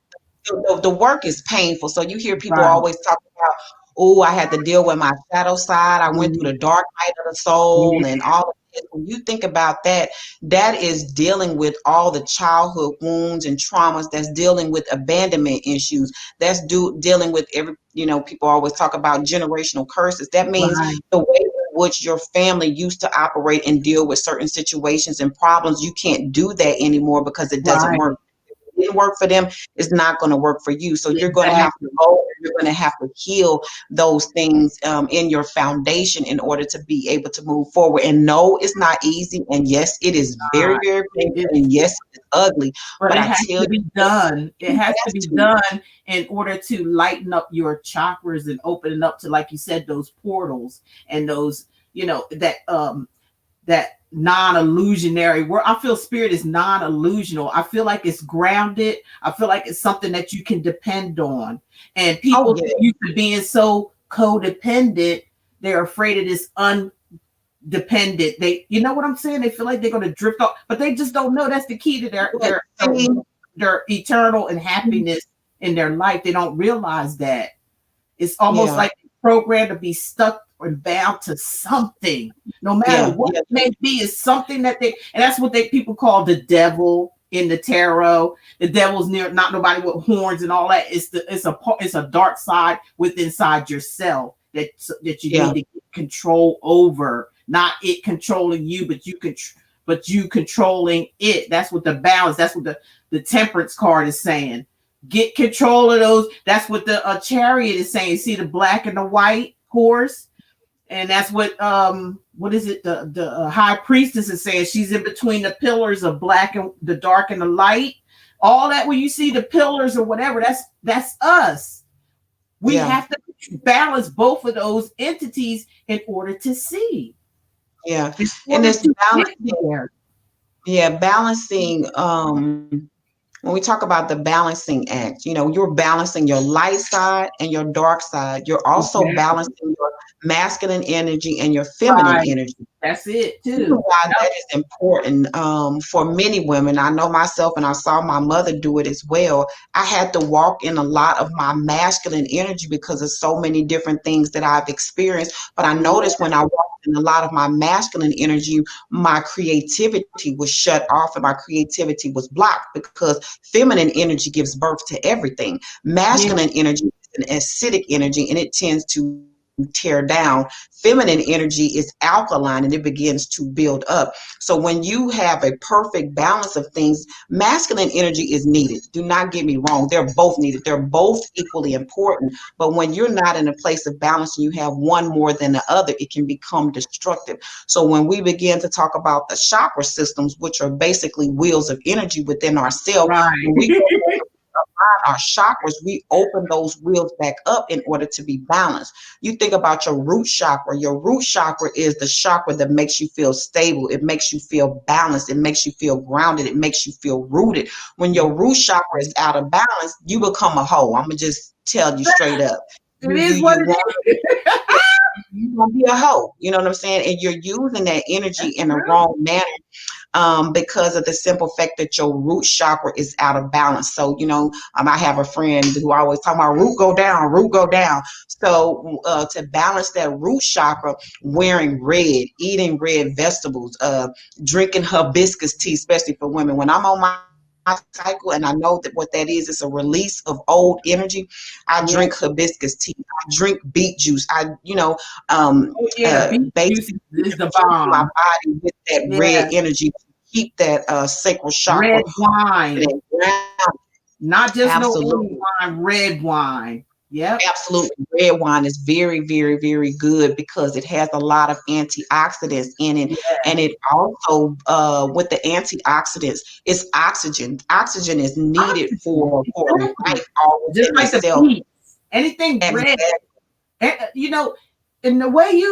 the work is painful. So you hear people Right. always talk about, oh, I had to deal with my shadow side. I went Mhm. through the dark night of the soul Yeah. and all of this. When you think about that, that is dealing with all the childhood wounds and traumas. That's dealing with abandonment issues. That's dealing with people always talk about generational curses. That means Right. the way in which your family used to operate and deal with certain situations and problems, you can't do that anymore because it doesn't Right. work. It didn't work for them, it's not going to work for you. So you're going to have to Exactly. go and you're going to have to heal those things in your foundation in order to be able to move forward. And no, it's not easy. And yes, it is very, very painful. It's And yes, it's ugly. But But it I has tell to you, be done. It it has to has be to. done in order to lighten up your chakras and open it up to, like you said, those portals and those, that non-illusionary word. I feel spirit is non-illusional. I feel like it's grounded. I feel like it's something that you can depend on. And Oh, people yeah. used to being so codependent, they're afraid of this undependent. They, you know what I'm saying? They feel like they're going to drift off, but they just don't know that's the key to their But their see, their eternal and happiness in their life. They don't realize that it's almost yeah, like programmed to be stuck or bound to something, no matter yeah, what yeah, it may be. Is something that and that's what they people call the devil in the tarot. The devil's near, not nobody with horns and all that. It's a dark side within inside yourself that you yeah, need to get control over, not it controlling you, but you controlling it. That's what the balance. That's what the temperance card is saying. Get control of those. That's what the chariot is saying. See the black and the white horse, and that's what is it? The high priestess is saying. She's in between the pillars of black and the dark and the light. All that when you see the pillars or whatever, that's us. We yeah, have to balance both of those entities in order to see, yeah. in And order this to get balancing, there. yeah, balancing. When we talk about the balancing act, you're balancing your light side and your dark side. You're also Exactly. balancing your masculine energy and your feminine Right. energy. That's it Reason too. why that is important for many women. I know myself, and I saw my mother do it as well. I had to walk in a lot of my masculine energy because of so many different things that I've experienced. But I Yeah. noticed when I walked in a lot of my masculine energy, my creativity was shut off and my creativity was blocked because feminine energy gives birth to everything. Yeah. Masculine energy is an acidic energy and it tends to tear down. Feminine energy is alkaline and it begins to build up. So when you have a perfect balance of things, masculine energy is needed. Do not get me wrong. They're both needed. They're both equally important. But when you're not in a place of balance and you have one more than the other, it can become destructive. So when we begin to talk about the chakra systems, which are basically wheels of energy within ourselves, Right. when we go our chakras, we open those wheels back up in order to be balanced. You think about your root chakra. Your root chakra is the chakra that makes you feel stable. It makes you feel balanced. It makes you feel grounded. It makes you feel rooted. When your root chakra is out of balance, you become a hoe. I'm gonna just tell you straight up. It is what You it want is. you gonna be a hoe. You know what I'm saying? And you're using that energy in the wrong manner because of the simple fact that your root chakra is out of balance. So, I have a friend who always talk about root go down, root go down. So to balance that root chakra, wearing red, eating red vegetables, drinking hibiscus tea, especially for women. When I'm on my cycle and I know that what that is, it's a release of old energy. I drink Yeah. hibiscus tea. I drink beet juice. Oh yeah, beet juice Basically is the infuse my bomb. body with that red Yeah. energy to keep that sacral chakra Red wine. and ground. Not just no old Absolutely. wine, red wine. Yep. Absolutely. Red wine is very, very, very good because it has a lot of antioxidants in it. Yeah. And it also, with the antioxidants, it's oxygen. Oxygen is needed Oxygen. for Exactly. life all Just within like the itself. beets. Anything red. Exactly. In the way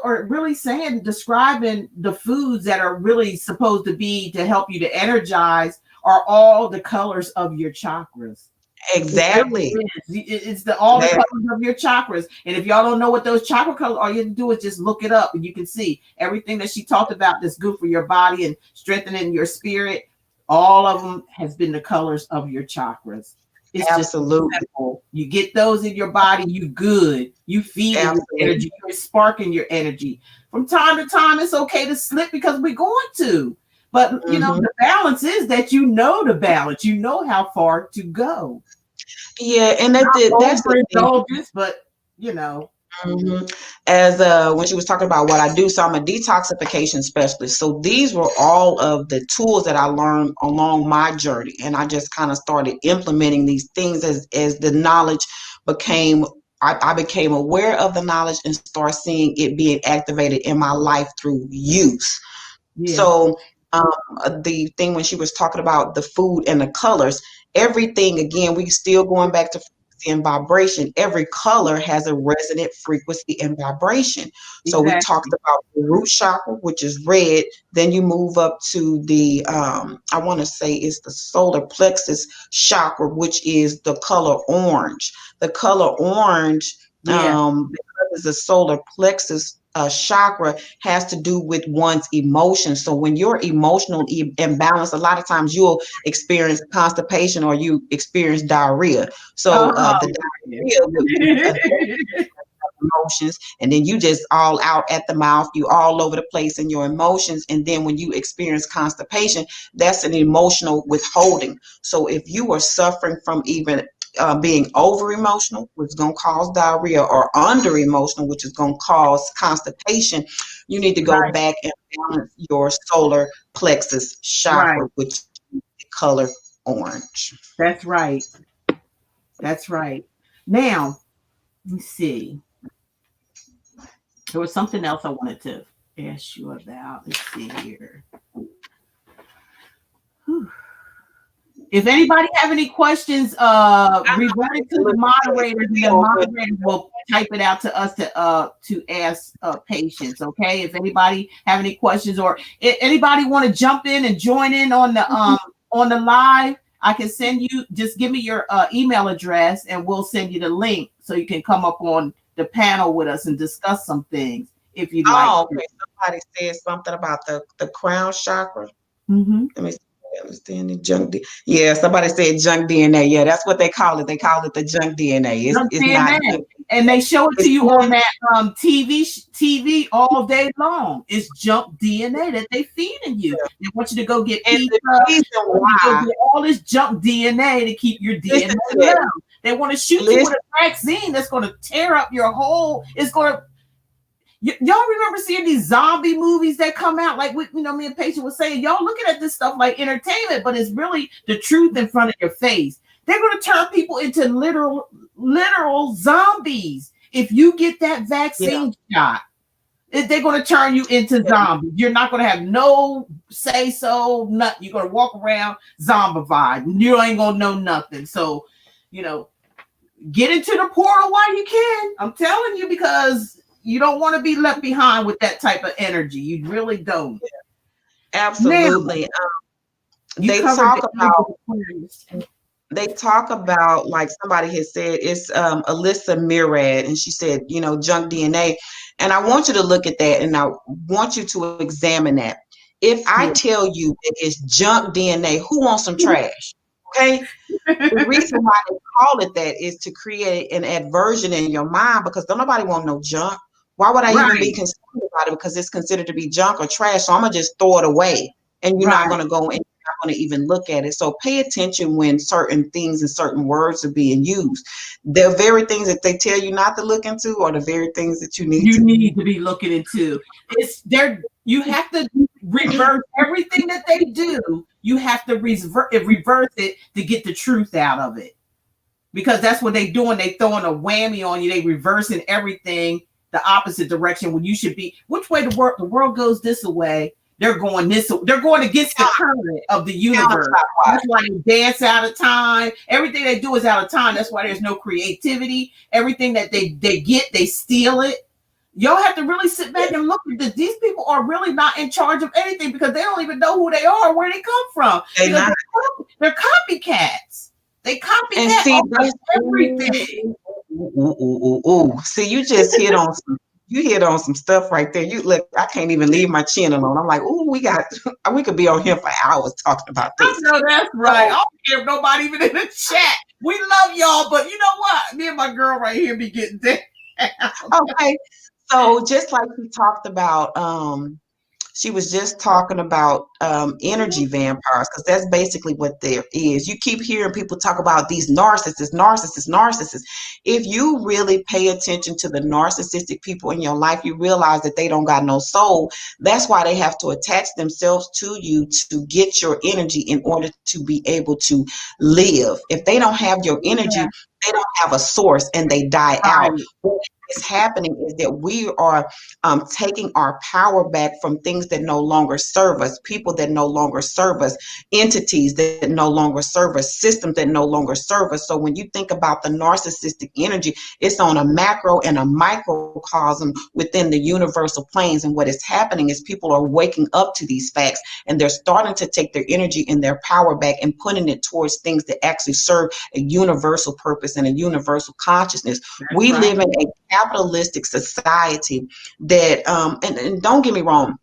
are really saying, describing the foods that are really supposed to be to help you to energize are all the colors of your chakras. It really Exactly. is. It's all the Exactly. colors of your chakras. And if y'all don't know what those chakra colors, all you have to do is just look it up, and you can see everything that she talked about that's good for your body and strengthening your spirit. All of them has been the colors of your chakras. It's just Absolutely. simple. You get those in your body, you good. You feeding your Absolutely. energy. You're sparking your energy. From time to time, it's okay to slip because we're going to. But Hmm. the balance is that you know the balance. You know how far to go. Yeah, and that's the thing. Overindulgence, but you know. Mhm. As when she was talking about what I do, so I'm a detoxification specialist. So these were all of the tools that I learned along my journey, and I just kind of started implementing these things as the knowledge became. I became aware of the knowledge and start seeing it being activated in my life through use. Yeah. So the thing when she was talking about the food and the colors, everything again, we still going back to frequency and vibration. Every color has a resonant frequency and vibration. So we talked Exactly. about the root chakra, which is red. Then you move up to the I want to say it's the solar plexus chakra, which is the color orange. The color orange, Yeah. because it's a solar plexus chakra, has to do with one's emotions. So when you're emotional imbalanced, a lot of times you'll experience constipation or you experience diarrhea. So Oh, the yeah. diarrhea emotions, and then you just all out at the mouth, you all over the place in your emotions. And then when you experience constipation, that's an emotional withholding. So if you are suffering from even being over emotional, which is going to cause diarrhea, or under emotional, which is going to cause constipation, you need to go Right. back and balance your solar plexus Right. chakra, which is the color orange. That's right. That's right. Now, let me see. There was something else I wanted to ask you about. Let's see here. Whew. If anybody have any questions, revert it to the moderators, and the moderators will type it out to us to ask Patience. Okay. If anybody have any questions, or anybody want to jump in and join in on the live, I can send you. Just give me your email address, and we'll send you the link so you can come up on the panel with us and discuss some things if you'd like Oh, to. okay. Somebody said something about the crown chakra. Mm-hmm. Let me see. I understand the Yeah, somebody said junk DNA. Yeah, that's what they call it. They call it the junk DNA. It's not CNN, junk. and they show it to It's you on that TV all day long. It's junk DNA that they feeding you. They want you to go get and pizza. the reason You go why. get all this junk DNA to keep your DNA Listen to low. that. They want to shoot you with a vaccine that's going to tear up your whole. It's going to. Y'all remember seeing these zombie movies that come out? Like me and Patience was saying, y'all looking at this stuff like entertainment, but it's really the truth in front of your face. They're going to turn people into literal zombies if you get that vaccine shot. They're going to turn you into zombies. You're not going to have no say so, nothing. You're going to walk around zombified. You ain't going to know nothing. So, get into the portal while you can. I'm telling you, because you don't want to be left behind with that type of energy. You really don't. Absolutely. Now, they talk about, like somebody has said, it's Alyssa Murad, and she said, junk DNA. And I want you to look at that, and I want you to examine that. If I tell you that it's junk DNA, who wants some trash? Okay. The reason why they call it that is to create an aversion in your mind, because don't nobody want no junk. Why would I even be concerned about it? Because it's considered to be junk or trash. So I'm gonna just throw it away, and you're not gonna go and you're not gonna even look at it. So pay attention when certain things and certain words are being used. The very things that they tell you not to look into are the very things that you need to be looking into. It's there. You have to reverse everything that they do. You have to reverse it to get the truth out of it, because that's what they're doing. They throwing a whammy on you. They reversing everything the opposite direction when you should be. Which way the world goes this way, they're going this. They're going against the current of the universe. That's why they dance out of time. Everything they do is out of time. That's why there's no creativity. Everything that they get, they steal it. Y'all have to really sit back and look at this. These people are really not in charge of anything, because they don't even know who they are, where they come from. They're copycats. They copycat everything. See, you just hit on some stuff right there. You look, I can't even leave my chin alone. I'm like, we could be on here for hours talking about this. I know that's right. I don't care if nobody even in the chat. We love y'all, but you know what? Me and my girl right here be getting down. Okay. So just like we talked about, she was just talking about energy vampires, because that's basically what there is. You keep hearing people talk about these narcissists. If you really pay attention to the narcissistic people in your life, you realize that they don't got no soul. That's why they have to attach themselves to you to get your energy in order to be able to live. If they don't have your energy, they don't have a source, and they die out. What is happening is that we are taking our power back from things that no longer serve us, people that no longer serve us, entities that no longer serve us, systems that no longer serve us. So when you think about the narcissistic energy, it's on a macro and a microcosm within the universal planes. And what is happening is people are waking up to these facts, and they're starting to take their energy and their power back and putting it towards things that actually serve a universal purpose and a universal consciousness. We live in a capitalistic society that, and don't get me wrong,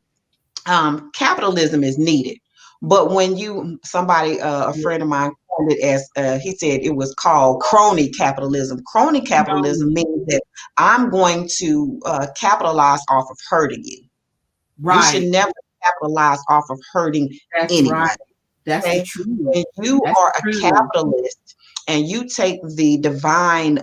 capitalism is needed. But when a friend of mine called it as, he said it was called crony capitalism. Crony capitalism means that I'm going to capitalize off of hurting you. You should never capitalize off of hurting anyone. That's the truth. When you are a capitalist and you take the divine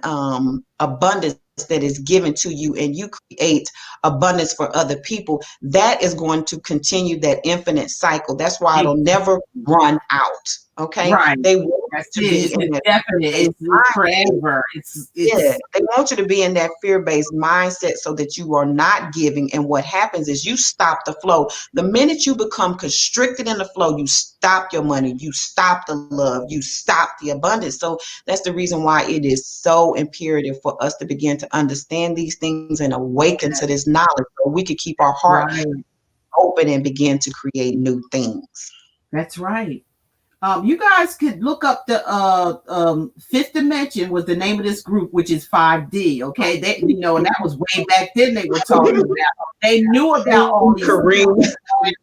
abundance that is given to you and you create abundance for other people, that is going to continue that infinite cycle. That's why it'll never run out. Okay. They want to be in that definite. It's forever. They want you to be in that fear-based mindset so that you are not giving. And what happens is you stop the flow. The minute you become constricted in the flow, you stop your money, you stop the love, you stop the abundance. So that's the reason why it is so imperative for us to begin to understand these things and awaken to this knowledge, so we could keep our heart open and begin to create new things. That's right. You guys could look up the Fifth Dimension was the name of this group, which is 5D. Okay, and that was way back then. They were talking about. They knew about all these things,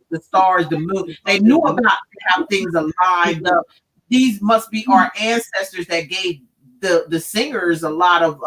the stars, the moon. They knew about how things are lined up. These must be our ancestors that gave the singers a lot of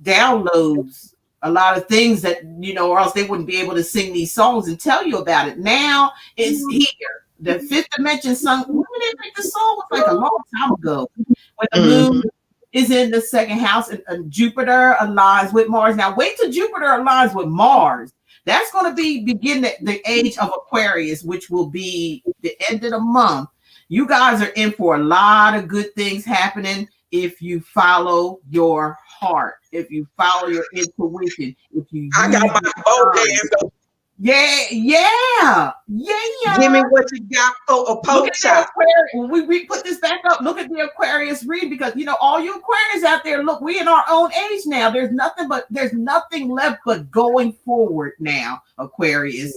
downloads, a lot of things that or else they wouldn't be able to sing these songs and tell you about it. Now it's here. the fifth dimension song. When did they make the song? Was like a long time ago. When the moon Mhm. is in the second house and Jupiter aligns with Mars. Now wait till Jupiter aligns with Mars. That's going to be begin the age of Aquarius, which will be the end of the month. You guys are in for a lot of good things happening if you follow your heart, if you follow your intuition, if you I got use my your both mind. hands up. Yeah, yeah, yeah, Give me yeah. what you got for a Look pork at the chop. Aquarius. When we put this back up, look at the Aquarius read because all you Aquarius out there, look, we in our own age now. There's nothing left but going forward now, Aquarius.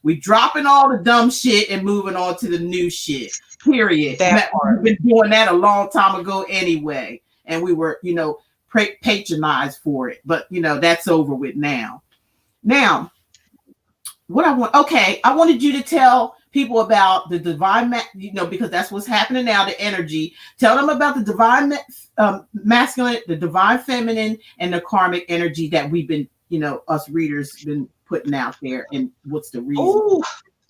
We dropping all the dumb shit and moving on to the new shit. Period. That We've part. been doing that a long time ago anyway, and we were, patronized for it. But that's over with now. Now, what I want. Okay, I wanted you to tell people about the divine, because that's what's happening now. The energy. Tell them about the divine masculine, the divine feminine, and the karmic energy that we've been, us readers been putting out there, and what's the reason. Oh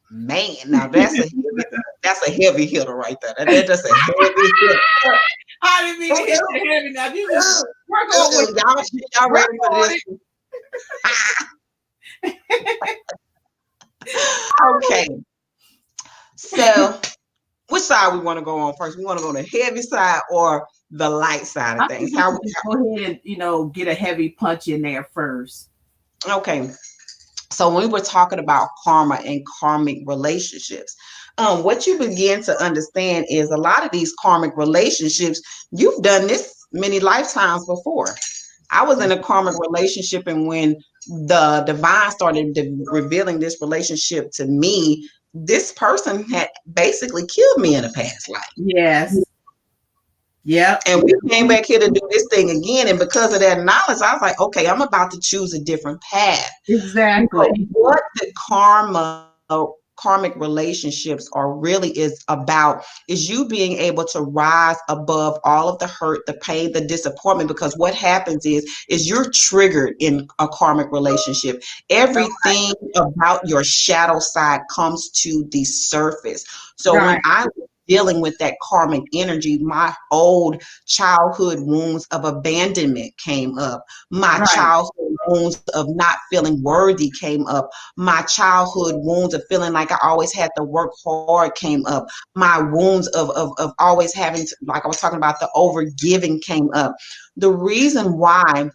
man, now that's a heavy hitter right there. That's a heavy hitter. I didn't mean to hit the heavy. Now you just work on what Y'all work ready for on this? it. Okay. So which side we want to go on first? We want to go on the heavy side or the light side of I think things? we should just go ahead and get a heavy punch in there first. Okay. So when we were talking about karma and karmic relationships, what you begin to understand is a lot of these karmic relationships, you've done this many lifetimes before. I was in a karmic relationship, and when the divine started revealing this relationship to me, this person had basically killed me in a past life. Yes. Yep. And we came back here to do this thing again. And because of that knowledge, I was like, okay, I'm about to choose a different path. So Exactly. what the karmic relationships are really is about is you being able to rise above all of the hurt, the pain, the disappointment, because what happens is you're triggered in a karmic relationship. Everything about your shadow side comes to the surface. So when Right. I was dealing with that karmic energy, my old childhood wounds of abandonment came up. My Right. childhood wounds of not feeling worthy came up. My childhood wounds of feeling like I always had to work hard came up. My wounds of always having to, like I was talking about, the over giving came up. The reason why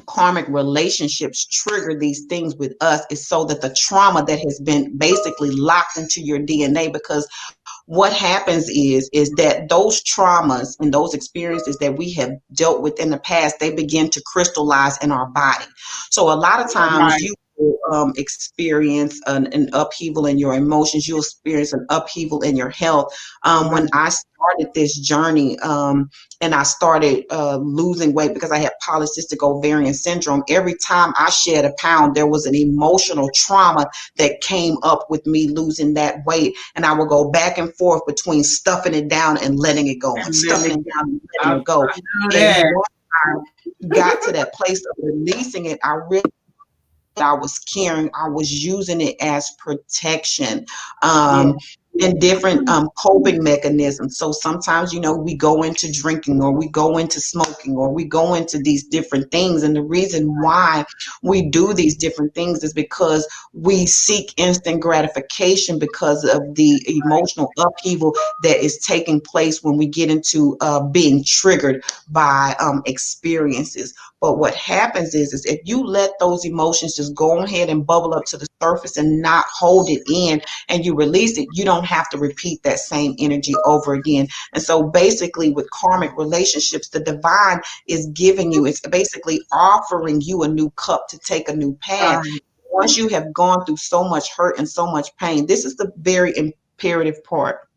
karmic relationships trigger these things with us is so that the trauma that has been basically locked into your DNA, because what happens is that those traumas and those experiences that we have dealt with in the past, they begin to crystallize in our body. So a lot of times Right. you will experience an upheaval in your emotions. You'll experience an upheaval in your health. When I started this journey, and I started losing weight because I had polycystic ovarian syndrome, every time I shed a pound, there was an emotional trauma that came up with me losing that weight. And I would go back and forth between stuffing it down and letting it go, and And then stuffing it down and letting I it go. know And that. once I got to that place of releasing it, I realized I was caring, I was using it as protection. Yeah. And different coping mechanisms. So sometimes, we go into drinking, or we go into smoking, or we go into these different things. And the reason why we do these different things is because we seek instant gratification because of the emotional upheaval that is taking place when we get into being triggered by experiences. But what happens is if you let those emotions just go ahead and bubble up to the surface and not hold it in, and you release it, you don't have to repeat that same energy over again. And so basically with karmic relationships, the divine is giving you, it's basically offering you a new cup to take a new path. Right. Once you have gone through so much hurt and so much pain, this is the very imperative part,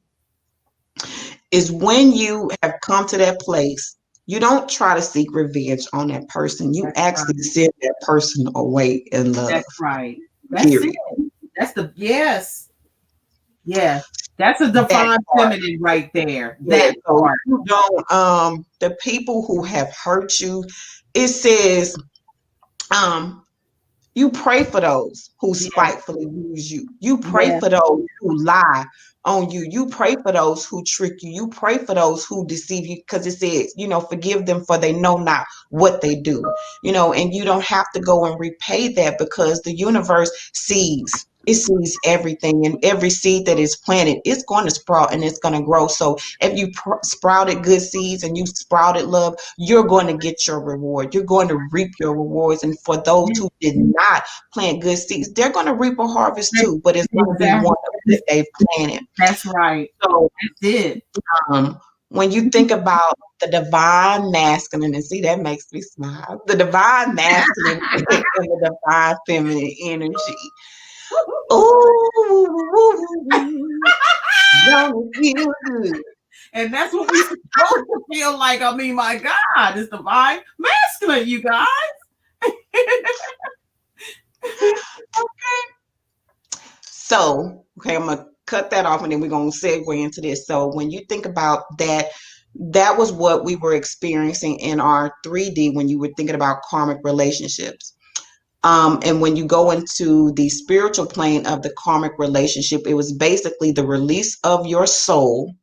is when you have come to that place, you don't try to seek revenge on that person. You That's actually right. send that person away in love, That's right. That's it. period. That's the yes. Yeah. That's a That divine part. feminine right there. Yeah, That so part. you don't the people who have hurt you, it says um You pray for those who Yeah. spitefully use you. You pray Yeah. for those who lie on you. You pray for those who trick you. You pray for those who deceive you because it says, forgive them for they know not what they do. And you don't have to go and repay that because the universe sees. It sees everything, and every seed that is planted, it's going to sprout and it's going to grow. So if you sprouted good seeds and you sprouted love, you're going to get your reward. You're going to reap your rewards. And for those who did not plant good seeds, they're going to reap a harvest too, but it's going to be Exactly. one of what they've planted. That's right. So That's it. when you think about the divine masculine, and see, that makes me smile, the divine masculine and the divine feminine energy. Ooh, don't it feel good? And that's what we supposed to feel like. I mean, my God, it's divine masculine, you guys. So, okay, I'm gonna cut that off and then we're gonna segue into this. So when you think about that, that was what we were experiencing in our 3D when you were thinking about karmic relationships. And when you go into the spiritual plane of the karmic relationship, it was basically the release of your soul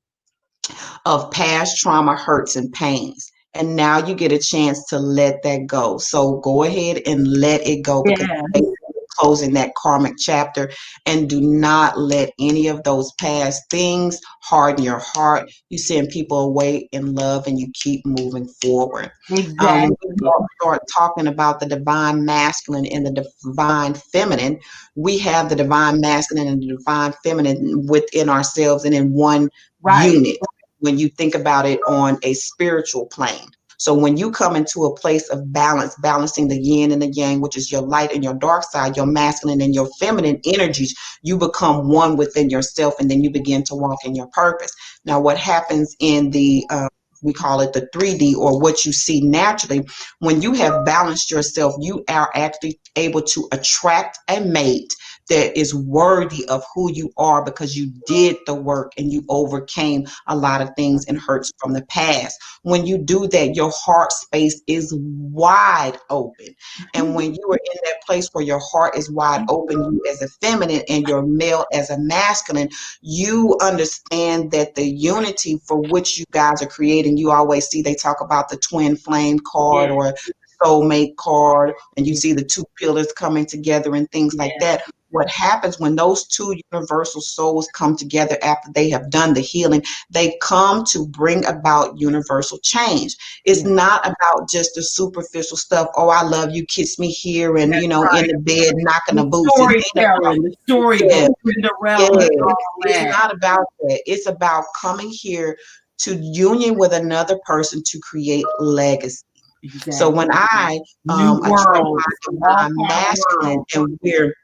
of past trauma, hurts, and pains. And now you get a chance to let that go. So go ahead and let it go because Yeah. you're closing that karmic chapter, and do not let any of those past things harden your heart. You send people away in love and you keep moving forward. When Exactly. we start talking about the divine masculine and the divine feminine, we have the divine masculine and the divine feminine within ourselves and in one Right. unit when you think about it on a spiritual plane. So when you come into a place of balance, balancing the yin and the yang, which is your light and your dark side, your masculine and your feminine energies, you become one within yourself, and then you begin to walk in your purpose. Now, what happens in the we call it the 3D, or what you see naturally, when you have balanced yourself, you are actually able to attract a mate that is worthy of who you are because you did the work and you overcame a lot of things and hurts from the past. When you do that, your heart space is wide open. And when you are in that place where your heart is wide open, you as a feminine and your male as a masculine, you understand that the unity for which you guys are creating, you always see they talk about the twin flame card Yeah. or soulmate card, and you see the two pillars coming together and things like that. What happens when those two universal souls come together after they have done the healing, they come to bring about universal change. It's not about just the superficial stuff. Oh, I love you, kiss me here, and That's in right. the bed knocking The the boots. It ain't about, storytelling, the storybook, yeah, Cinderella, and yeah. all It's that. not about that. It's about coming here to union with another person to create legacy. So Exactly. when I New attract world, my small divine town masculine world. and we're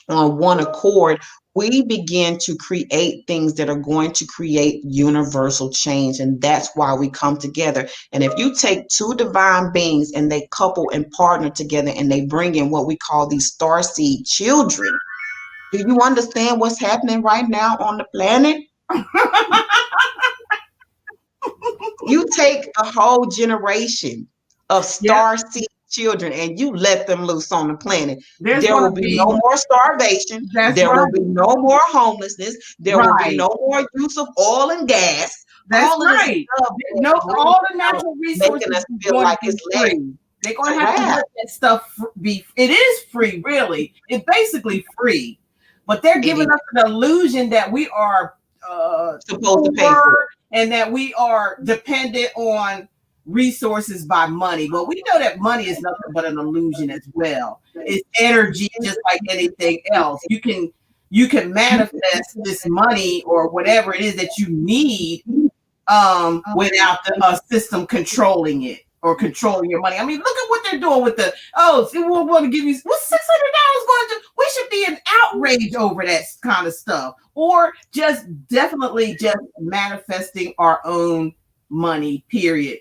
on one accord, we begin to create things that are going to create universal change. And that's why we come together. And if you take two divine beings and they couple and partner together and they bring in what we call these starseed children, do you understand what's happening right now on the planet? You take a whole generation of Yep. star seed children and you let them loose on the planet. There's There going will to be no be, more starvation. that's There will right. be no more homelessness. There will be Right. no more use of oil and gas. That's All of this right. stuff that No, brings all the about natural resources making us is feel going to like be it's less. free. They're going It's to a have to wrap. let that stuff be. It is free, really. It's basically free, but they're It giving is us an illusion that we are supposed to pay for poor and that we are dependent on resources by money. Well, we know that money is nothing but an illusion as well. It's energy, just like anything else. You can manifest this money or whatever it is that you need without the system controlling it or controlling your money. I mean, look at what they're doing with the see, we'll want to give you what's $600 going to do? We should be in outrage over that kind of stuff, or just definitely just manifesting our own money. Period.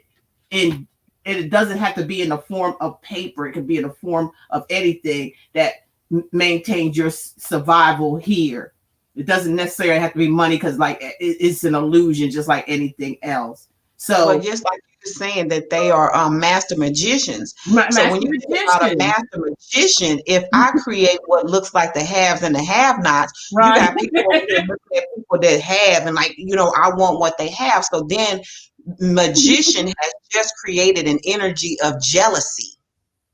In it doesn't have to be in the form of paper. It could be in the form of anything that maintains your survival here. It doesn't necessarily have to be money because, like, it's an illusion, just like anything else. But So, just like just saying that they are master magicians. So when Master you think about a magician. master magician, if I create what looks like the haves and the have-nots, you Right. got people over here looking at people that have and like, I want what they have. So then magician has just created an energy of jealousy,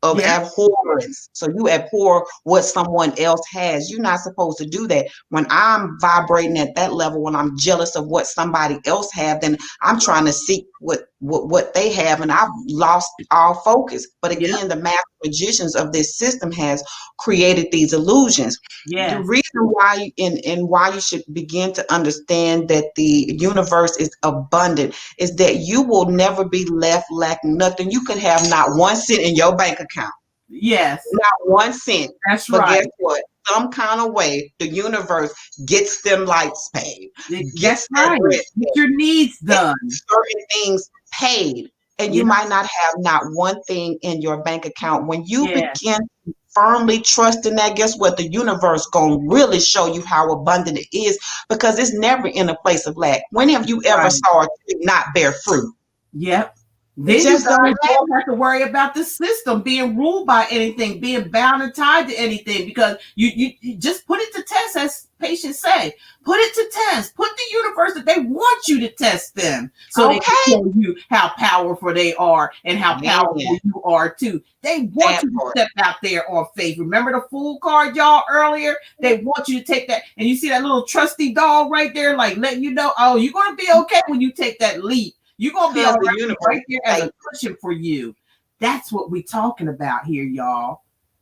of Yeah. abhorrence. So you abhor what someone else has. You're not supposed to do that. When I'm vibrating at that level, when I'm jealous of what somebody else have, then I'm trying to seek what they have, and I've lost all focus. But Yeah. again, the master magicians of this system has created these illusions. The Yes. reason why and why you should begin to understand that the universe is abundant is that you will never be left lacking nothing. You could have not 1 cent in your bank account, Yes. not 1 cent. That's But right. guess what? Some kind of way, the universe gets them lights paid, That's gets that right. rent Get paid, your needs gets done. certain things paid. And Yeah. you might not have not one thing in your bank account. When you Yeah. begin to firmly trust in that, guess what? The universe gonna really show you how abundant it is, because it's never in a place of lack. When have you ever Right. saw a tree not bear fruit? Yep. It Then you just don't guys happen. won't have to worry about the system being ruled by anything, being bound and tied to anything, because you just put it to test, as patients say. Put it to test. Put the universe that they want you to test them, so they can Okay. show you how powerful they are and how powerful Man, you are too. They want that you to part. step out there on faith. Remember the fool card, y'all, earlier? They want you to take that, and you see that little trusty dog right there, like letting you know, oh, you're gonna be okay when you take that leap. You're gonna be Because all the right, universe right there is as a faithful. cushion for you. That's what we talking about here, y'all.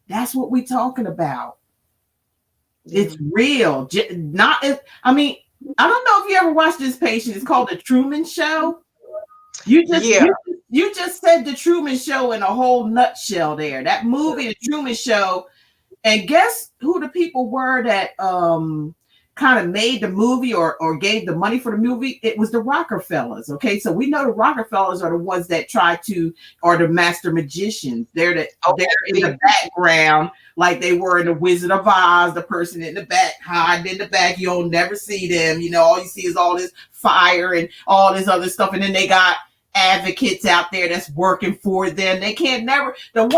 That's what we talking about. Yeah. It's real. Not if I mean, I don't know if you ever watched this, patient. It's called The Truman Show. You just Yeah. you just said The Truman Show in a whole nutshell there. That movie, The Truman Show, and guess who the people were that kind of made the movie or gave the money for the movie? It was the Rockefellers. Okay, so we know the Rockefellers are the ones that try to, are the master magicians. They're Okay. in the background, like they were in the Wizard of Oz. The person in the back, hiding in the back, you'll never see them. All you see is all this fire and all this other stuff, and then they got advocates out there that's working for them. They can't never, the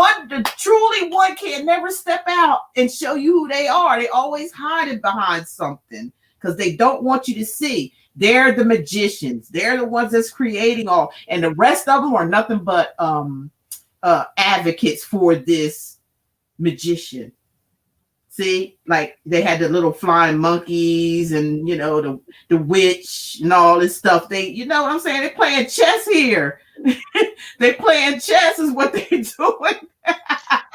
truly one can't never step out and show you who they are. They always hiding behind something because they don't want you to see. They're the magicians. They're the ones that's creating all, and the rest of them are nothing but advocates for this magician. See, like they had the little flying monkeys and the witch and all this stuff. They, you know what I'm saying? They're playing chess here. They playing chess is what they're doing.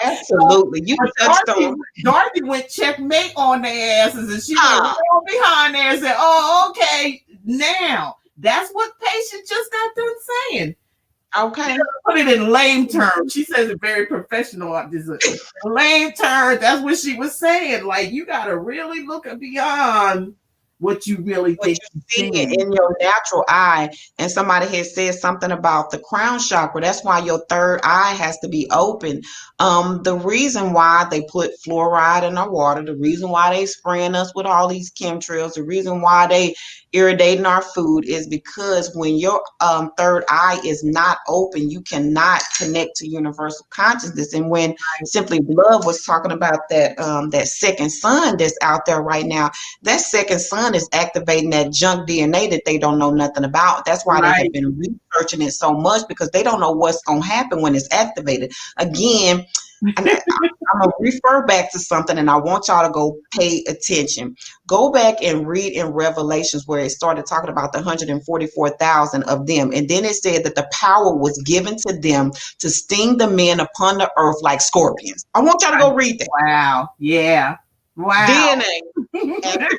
Absolutely. You touched on. Dorothy went checkmate on their asses, and she went right behind there and said, "Oh, okay, now that's what Patient just got done saying." Okay. Put it in lame terms. She says it very professional. Lame terms. That's what she was saying. Like, you gotta really look beyond what you really What think you you're see seeing. in your natural eye. And somebody had said something about the crown chakra. That's why your third eye has to be open. The reason why they put fluoride in our water, the reason why they spraying us with all these chemtrails, the reason why they irritating our food is because when your third eye is not open, you cannot connect to universal consciousness. And when Simply Love was talking about that second sun that's out there right now, that second sun is activating that junk DNA that they don't know nothing about. That's why they have Right. been researching it so much, because they don't know what's going to happen when it's activated. Again, I'm going to refer back to something, and I want y'all to go pay attention. Go back and read in Revelations where it started talking about the 144,000 of them. And then it said that the power was given to them to sting the men upon the earth like scorpions. I want y'all to go read that. Wow. Yeah. Wow. DNA activation.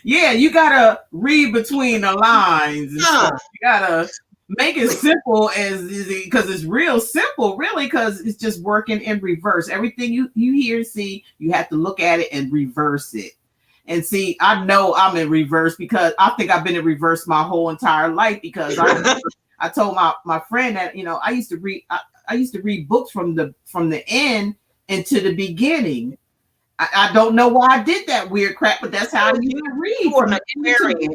Yeah, you gotta read between the lines. And stuff. You gotta make it simple because it's real simple, really, because it's just working in reverse. Everything you hear and see, you have to look at it and reverse it. And see, I know I'm in reverse because I think I've been in reverse my whole entire life, because I told my friend that I used to read books from the end into the beginning. I don't know why I did that weird crap, but that's how you read You're from an the Aquarian.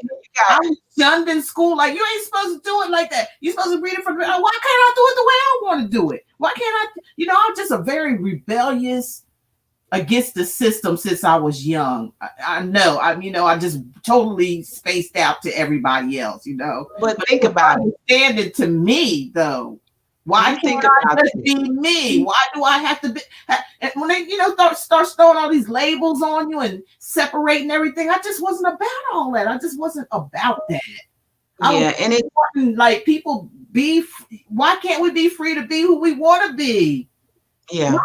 I was shunned in school. Like, you ain't supposed to do it like that. You're supposed to read it from. Why can't I do it the way I want to do it? Why can't I? I'm just a very rebellious against the system since I was young. I know. I just totally spaced out to everybody else. But think about it. Understanding to me though. Why You can't think I about just be me? Why do I have to be? And when they, start throwing all these labels on you and separating everything, I just wasn't about all that. I just wasn't about that. Yeah, and it like people be. Why can't we be free to be who we want to be? Yeah.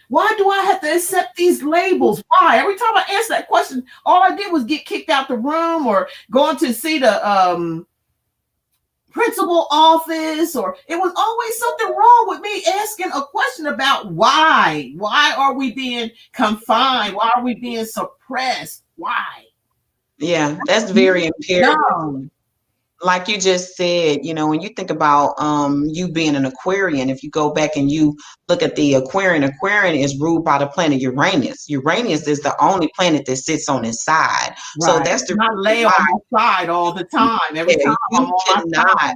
Why do I have to accept these labels? Why? Every time I answer that question, all I did was get kicked out the room or going to see the principal office, or it was always something wrong with me asking a question about why. Why are we being confined? Why are we being suppressed? Why? Yeah, that's very imperative. No. Like you just said, when you think about you being an Aquarian, if you go back and you look at the Aquarian is ruled by the planet Uranus. Uranus is the only planet that sits on its side. Right. So that's the not lay on my side all the time. Every time I'm on my side.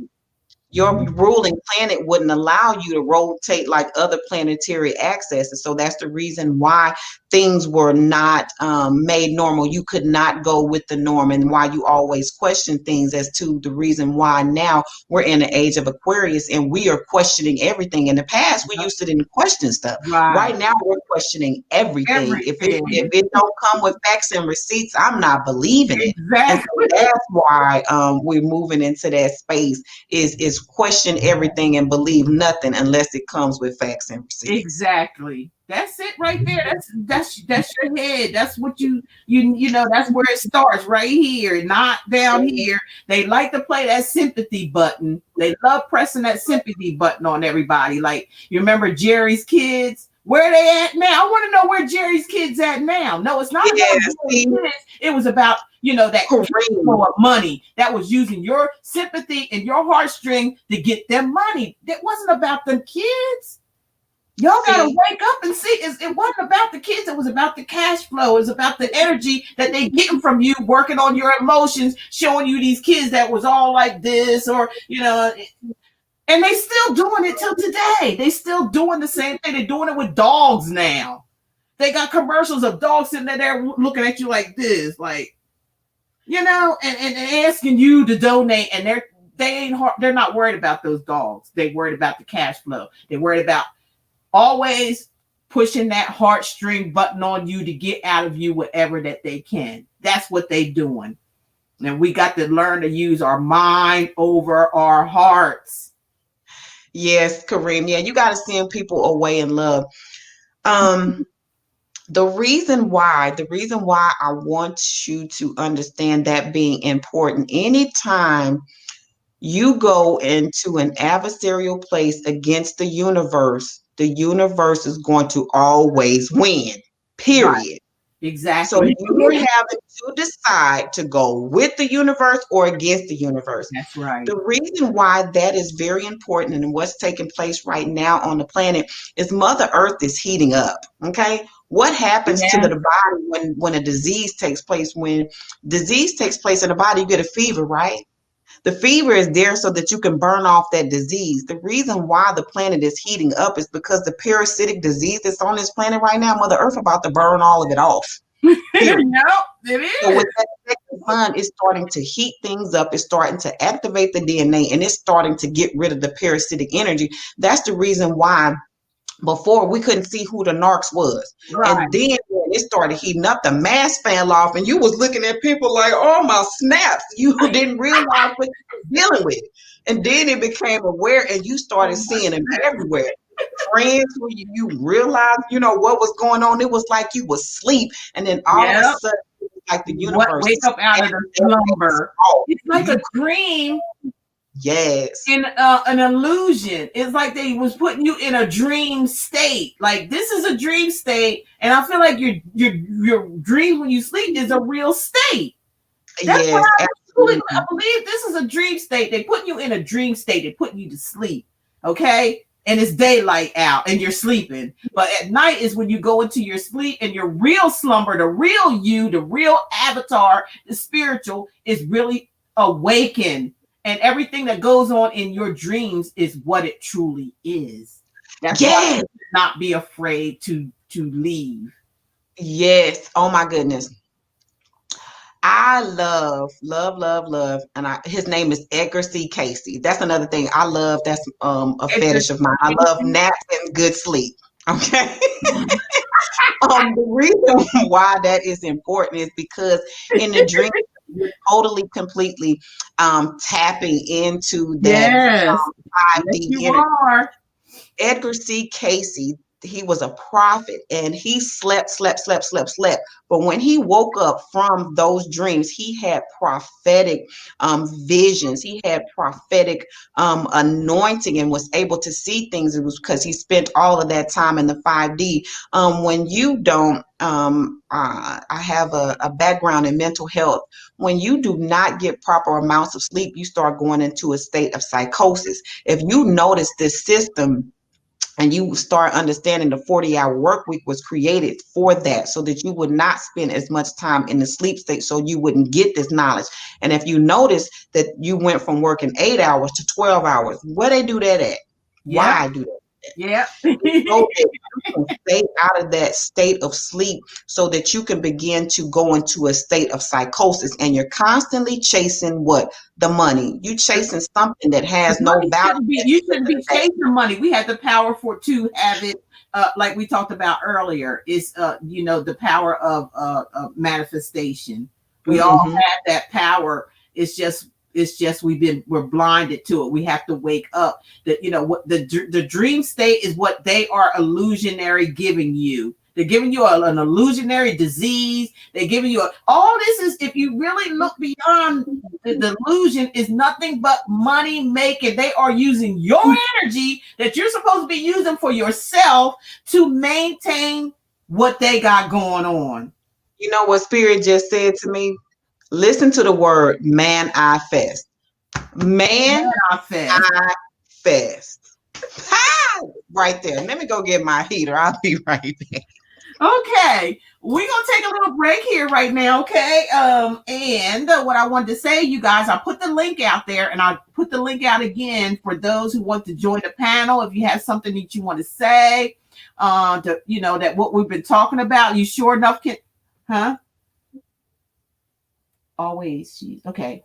Your ruling planet wouldn't allow you to rotate like other planetary axes. So that's the reason why things were not made normal. You could not go with the norm, and why you always question things as to the reason why now we're in the age of Aquarius and we are questioning everything. In the past, we used to didn't question stuff. Right now, we're questioning everything. If it don't come with facts and receipts, I'm not believing it. And so that's why we're moving into that space is question everything and believe nothing unless it comes with facts and receipts. Exactly. That's it right there. That's your head. That's what you that's where it starts, right here, not down here. They like to play that sympathy button. They love pressing that sympathy button on everybody. Like, you remember Jerry's Kids? Where they at now? I want to know where Jerry's Kids at now. No, it's not about Jerry's Kids. It was about, that flow of money that was using your sympathy and your heartstring to get them money. That wasn't about them kids. Y'all gotta wake up and see. It wasn't about the kids. It was about the cash flow. It was about the energy that they getting from you, working on your emotions, showing you these kids that was all like this, or and they still doing it till today. They still doing the same thing. They're doing it with dogs now. They got commercials of dogs sitting there looking at you like this, like, and asking you to donate, and they're not worried about those dogs. They worried about the cash flow. They worried about always pushing that heartstring button on you to get out of you whatever that they can. That's what they doing. And we got to learn to use our mind over our hearts. Yes, Kareem. Yeah, you got to send people away in love. The reason why I want you to understand that being important, anytime you go into an adversarial place against the universe is going to always win, period. Right. Exactly. So you're having to decide to go with the universe or against the universe. That's right. The reason why that is very important and what's taking place right now on the planet is Mother Earth is heating up. Okay. What happens to the body when a disease takes place? When disease takes place in the body, you get a fever, right? The fever is there so that you can burn off that disease. The reason why the planet is heating up is because the parasitic disease that's on this planet right now, Mother Earth about to burn all of it off. Yep, it is. So with that second sun, it's starting to heat things up. It's starting to activate the DNA, and it's starting to get rid of the parasitic energy. That's the reason why before we couldn't see who the narcs was. Right. And then when it started heating up, the mask fell off, and you was looking at people like, oh my snaps. You didn't realize what you were dealing with. And then it became aware, and you started seeing them everywhere. Friends who you realized, what was going on. It was like you was asleep, and then all of a sudden, it was like the universe. Wake up out of the slumber. It's like a dream. Yes. In an illusion. It's like they was putting you in a dream state. Like, this is a dream state, and I feel like your dream when you sleep is a real state. That's what I believe this is a dream state. They put you in a dream state. They put you to sleep. Okay? and it's daylight out and you're sleeping. But at night is when you go into your sleep and your real slumber, the real you, the real avatar, the spiritual is really awakened. And everything that goes on in your dreams is what it truly is. That's why you Yes. should not be afraid to leave. Yes. Oh my goodness. I love, love, love, love, and his name is Edgar C. Casey. That's another thing I love. That's a Edgar fetish of mine. I love naps and good sleep. Okay. The reason why that is important is because in the dream, you're totally, completely tapping into that Yes. Yes, 5D you energy. are. Edgar C. Casey, he was a prophet and he slept, slept, slept, slept, slept. But when he woke up from those dreams, he had prophetic visions. He had prophetic anointing and was able to see things. It was because he spent all of that time in the 5D. When you don't, I have a background in mental health. When you do not get proper amounts of sleep, you start going into a state of psychosis. If you notice this system, and you start understanding the 40-hour work week was created for that, so that you would not spend as much time in the sleep state, so you wouldn't get this knowledge. And if you notice that you went from working 8 hours to 12 hours, where they do that at? Yep. Why do that? Yep. So that you can stay out of that state of sleep, so that you can begin to go into a state of psychosis. And you're constantly chasing what? The money. You chasing something that has no Money value shouldn't be. at You the end shouldn't of be the day. chasing money. We had the power for to have it, like we talked about earlier. Is the power of manifestation. We all Mm-hmm. have that power. It's just we're blinded to it. We have to wake up. That what the dream state is, what they are illusionary giving you. They're giving you an illusionary disease. They're giving you all this is, if you really look beyond the delusion, is nothing but money making. They are using your energy that you're supposed to be using for yourself to maintain what they got going on. You know what Spirit just said to me? Listen to the word manifest. Manifest. Manifest. Ha! Right there. Let me go get my heater. I'll be right back. Okay, we're gonna take a little break here right now, okay? And what I wanted to say, you guys, I put the link out there, and I'll put the link out again for those who want to join the panel. If you have something that you want to say, that what we've been talking about, you sure enough can, huh? Always, okay.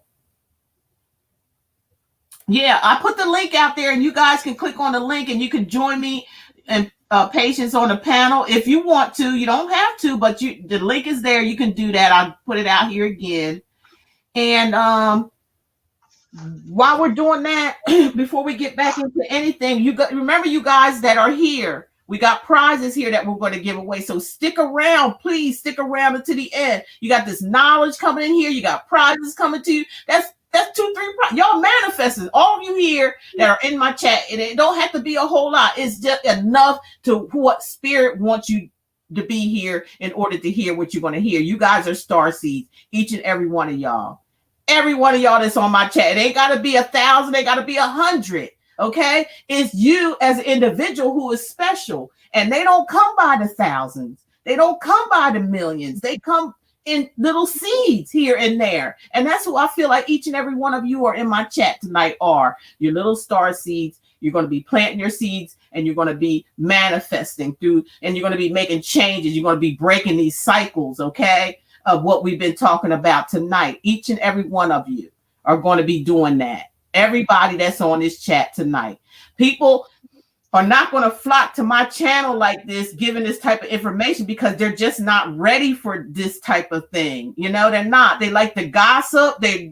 Yeah, I put the link out there, and you guys can click on the link, and you can join me and Patience on the panel if you want to. You don't have to, but the link is there. You can do that. I'll put it out here again. And while we're doing that, before we get back into anything, remember, you guys that are here, we got prizes here that we're going to give away. So stick around, please stick around until the end. You got this knowledge coming in here. You got prizes coming to you. That's 2-3 y'all manifesting. All of you here that are in my chat, and it don't have to be a whole lot. It's just enough to what Spirit wants you to be here in order to hear what you're going to hear. You guys are star seeds, each and every one of y'all. Every one of y'all that's on my chat. It ain't got to be 1,000. It got to be 100. Okay, it's you as an individual who is special, and they don't come by the thousands. They don't come by the millions. They come in little seeds here and there. And that's who I feel like each and every one of you are in my chat tonight are your little star seeds. You're going to be planting your seeds, and you're going to be manifesting through, and you're going to be making changes. You're going to be breaking these cycles, okay, of what we've been talking about tonight. Each and every one of you are going to be doing that. Everybody that's on this chat tonight. People are not going to flock to my channel like this, giving this type of information, because they're just not ready for this type of thing. They're not. They like the gossip. They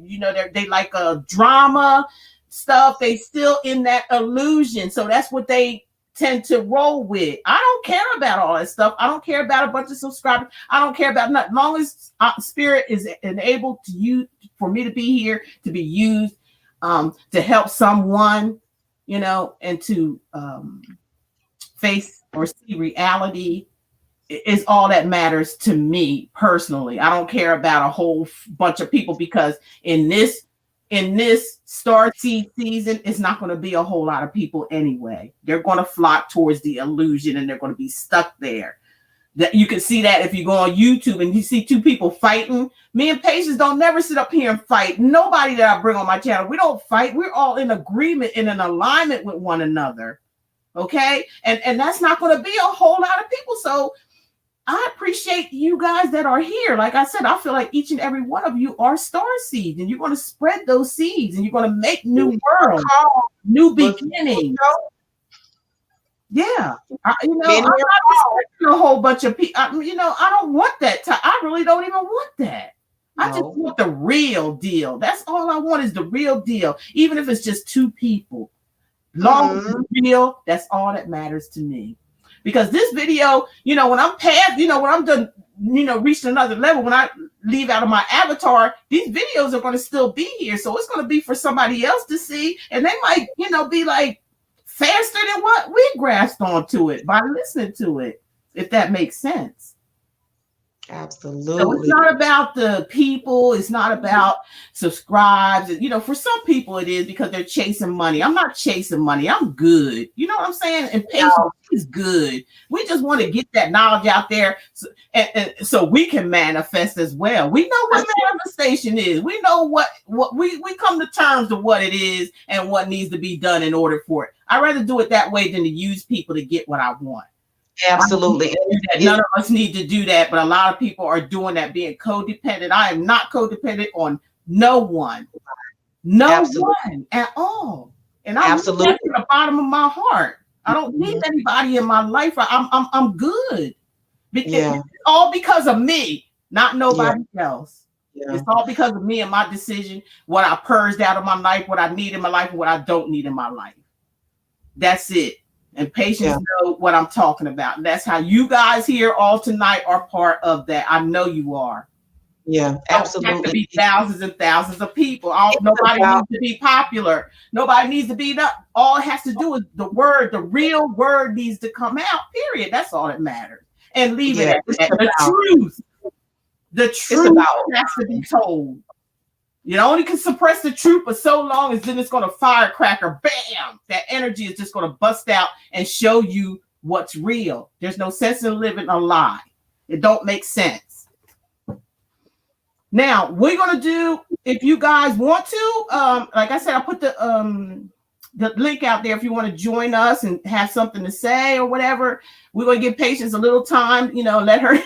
like a drama stuff. They still in that illusion. So that's what they tend to roll with. I don't care about all that stuff. I don't care about a bunch of subscribers. I don't care about nothing. As long as Spirit is enabled to use, for me to be here, to be used to help someone, and to face or see reality, is all that matters to me personally. I don't care about a whole bunch of people, because in this in this star seed season, it's not going to be a whole lot of people anyway. They're going to flock towards the illusion and they're going to be stuck there. That you can see that if you go on YouTube and you see two people fighting. Me and Patience don't never sit up here and fight. Nobody that I bring on my channel, we don't fight. We're all in agreement, in an alignment with one another. Okay. And that's not going to be a whole lot of people. So I appreciate you guys that are here. Like I said, I feel like each and every one of you are star seeds, and you're going to spread those seeds, and you're going to make new worlds, new beginnings. Yeah, I'm not expecting a whole bunch of people. I don't want that. I really don't even want that. I just want the real deal. That's all I want is the real deal. Even if it's just two people, long as it's real, that's all that matters to me. Because this video, when I'm past, when I'm done, reached another level, when I leave out of my avatar, these videos are going to still be here. So it's going to be for somebody else to see. And they might, be like faster than what we grasped onto it by listening to it, if that makes sense. Absolutely. So it's not about the people. It's not about subscribes. For some people it is because they're chasing money. I'm not chasing money. I'm good. You know what I'm saying? And patience is good. We just want to get that knowledge out there so we can manifest as well. We know what manifestation is. We know what we come to terms with what it is and what needs to be done in order for it. I'd rather do it that way than to use people to get what I want. Absolutely. None of us need to do that, but a lot of people are doing that, being codependent. I am not codependent on no one. No one at all. And I'm absolutely at the bottom of my heart. I don't need anybody in my life. I'm good. It's all because of me, not nobody else. Yeah. It's all because of me and my decision, what I purged out of my life, what I need in my life, and what I don't need in my life. That's it. And Patience know what I'm talking about. And that's how you guys here all tonight are part of that. I know you are. Yeah, absolutely. Have to be thousands and thousands of people. Nobody needs to be popular. Nobody needs to be that. All it has to do is the real word needs to come out. Period. That's all that matters. And leave it at that. The truth has to be told. You only can suppress the truth for so long as then it's going to firecracker. Bam! That energy is just going to bust out and show you what's real. There's no sense in living a lie. It don't make sense. Now, we're going to do, if you guys want to, like I said, I put the link out there if you want to join us and have something to say or whatever. We're going to give Patience a little time, let her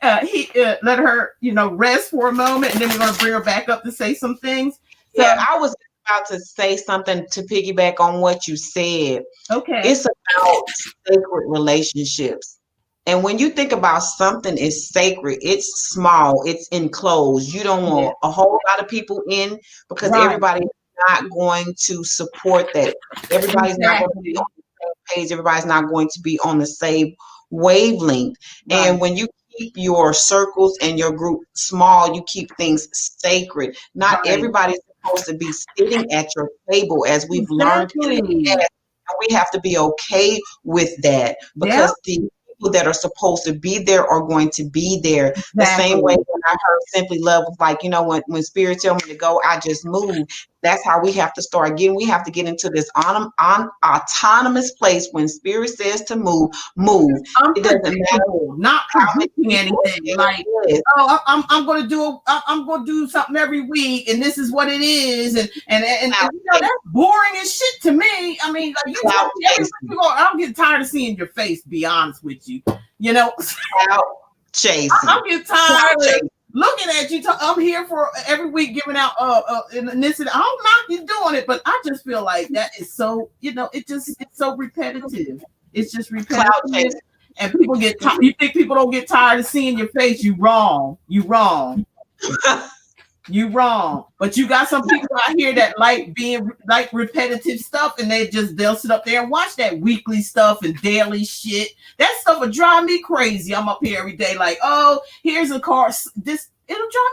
let her, rest for a moment, and then we're going to bring her back up to say some things. So I was about to say something to piggyback on what you said. Okay. It's about sacred relationships. And when you think about something is sacred, it's small, it's enclosed. You don't want a whole lot of people in because everybody's not going to support that. Everybody's not going to be on the same page. Everybody's not going to be on the same wavelength. Right. And when you keep your circles and your group small, you keep things sacred. Not everybody's supposed to be sitting at your table, as we've learned in the past. And we have to be okay with that because the people that are supposed to be there are going to be there. The same way when I heard Simply Love was like, when spirit tell me to go, I just move. That's how we have to start getting. We have to get into this autonomous place. When spirit says to move. It doesn't matter. Not predicting anything. Like, I'm going to do something every week, and this is what it is, and that's boring as shit to me. I mean, like I'm getting tired of seeing your face. Be honest with you, chasing. I'm getting tired of looking at you. I'm here for every week giving out and this and I'm not doing it, but I just feel like that is so it's so repetitive. It's just repetitive, and people get tired. You think people don't get tired of seeing your face? You wrong. You wrong. But you got some people out here that like being like repetitive stuff, and they'll sit up there and watch that weekly stuff and daily shit. That stuff will drive me crazy. I'm up here every day like, oh, here's a car. It'll drive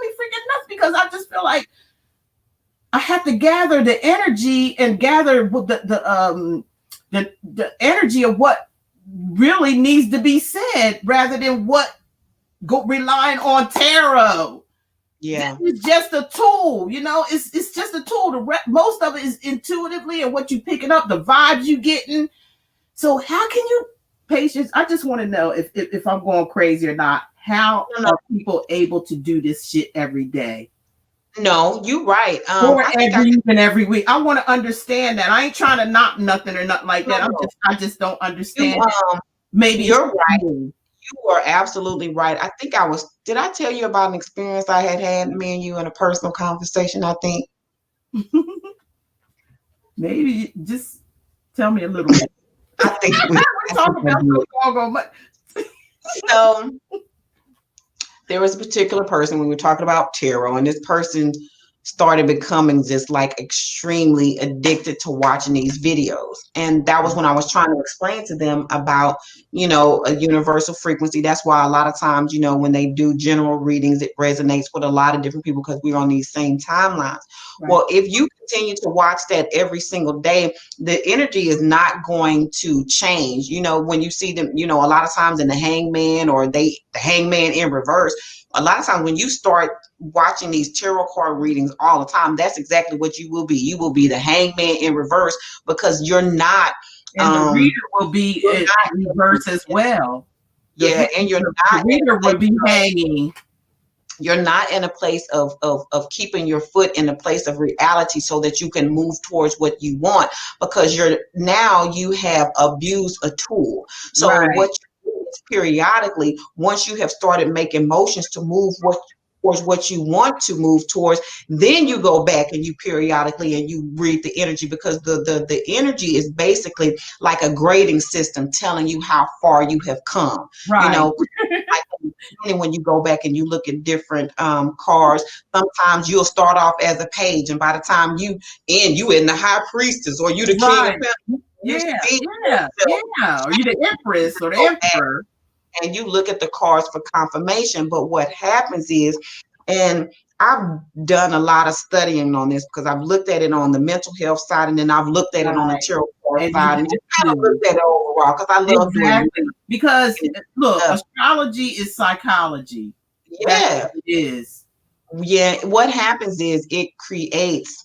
me freaking nuts because I just feel like I have to gather the energy and gather the energy of what really needs to be said rather than relying on tarot. This Yeah. is just a tool, it's just a tool. Most of it is intuitively and what you picking up, the vibes you getting. So how can you, Patience? I just want to know if I'm going crazy or not. How No, no, are people able to do this shit every day? no, you right. Or I think I every week. I want to understand that. I ain't trying to knock nothing or nothing like that. no, I just don't you understand it. Maybe it's you're right. me. You are absolutely right. I think did I tell you about an experience I had me and you in a personal conversation, I think? Maybe just tell me a little bit. I think we We're I think talking I about did. so long ago. So there was a particular person, we were talking about tarot, and this person started becoming just like extremely addicted to watching these videos. And that was when I was trying to explain to them about, a universal frequency. That's why a lot of times, when they do general readings, it resonates with a lot of different people because we're on these same timelines. Right. Well, if you continue to watch that every single day, the energy is not going to change. When you see them, a lot of times in the hangman or the hangman in reverse, a lot of times when you start watching these tarot card readings all the time, that's exactly what you will be. You will be the hangman in reverse because you're not And the reader will be you're in not reverse as well. yeah, and The reader will be hanging. you're not in a place of keeping your foot in a place of reality so that you can move towards what you want, because you have abused a tool. So Right. what you do is periodically, once you have started making motions to move towards what you want to move towards, then you go back and you periodically and you read the energy, because the energy is basically like a grading system telling you how far you have come. Right. Like when you go back and you look at different cards, sometimes you'll start off as a page, and by the time you in the high priestess or you the king of Right. pentacles, you Yeah. see Yeah. yourself. Yeah. Are you the empress or the Go back emperor? and you look at the cards for confirmation. But what happens is, and I've done a lot of studying on this because I've looked at it on the mental health side, and then I've looked at it on the Right. tarot card And you side, and just have kind of to. looked at it overall because I love doing Exactly. research Because and look, stuff. astrology is psychology. That's Yeah. what it is. Yeah, what happens is it creates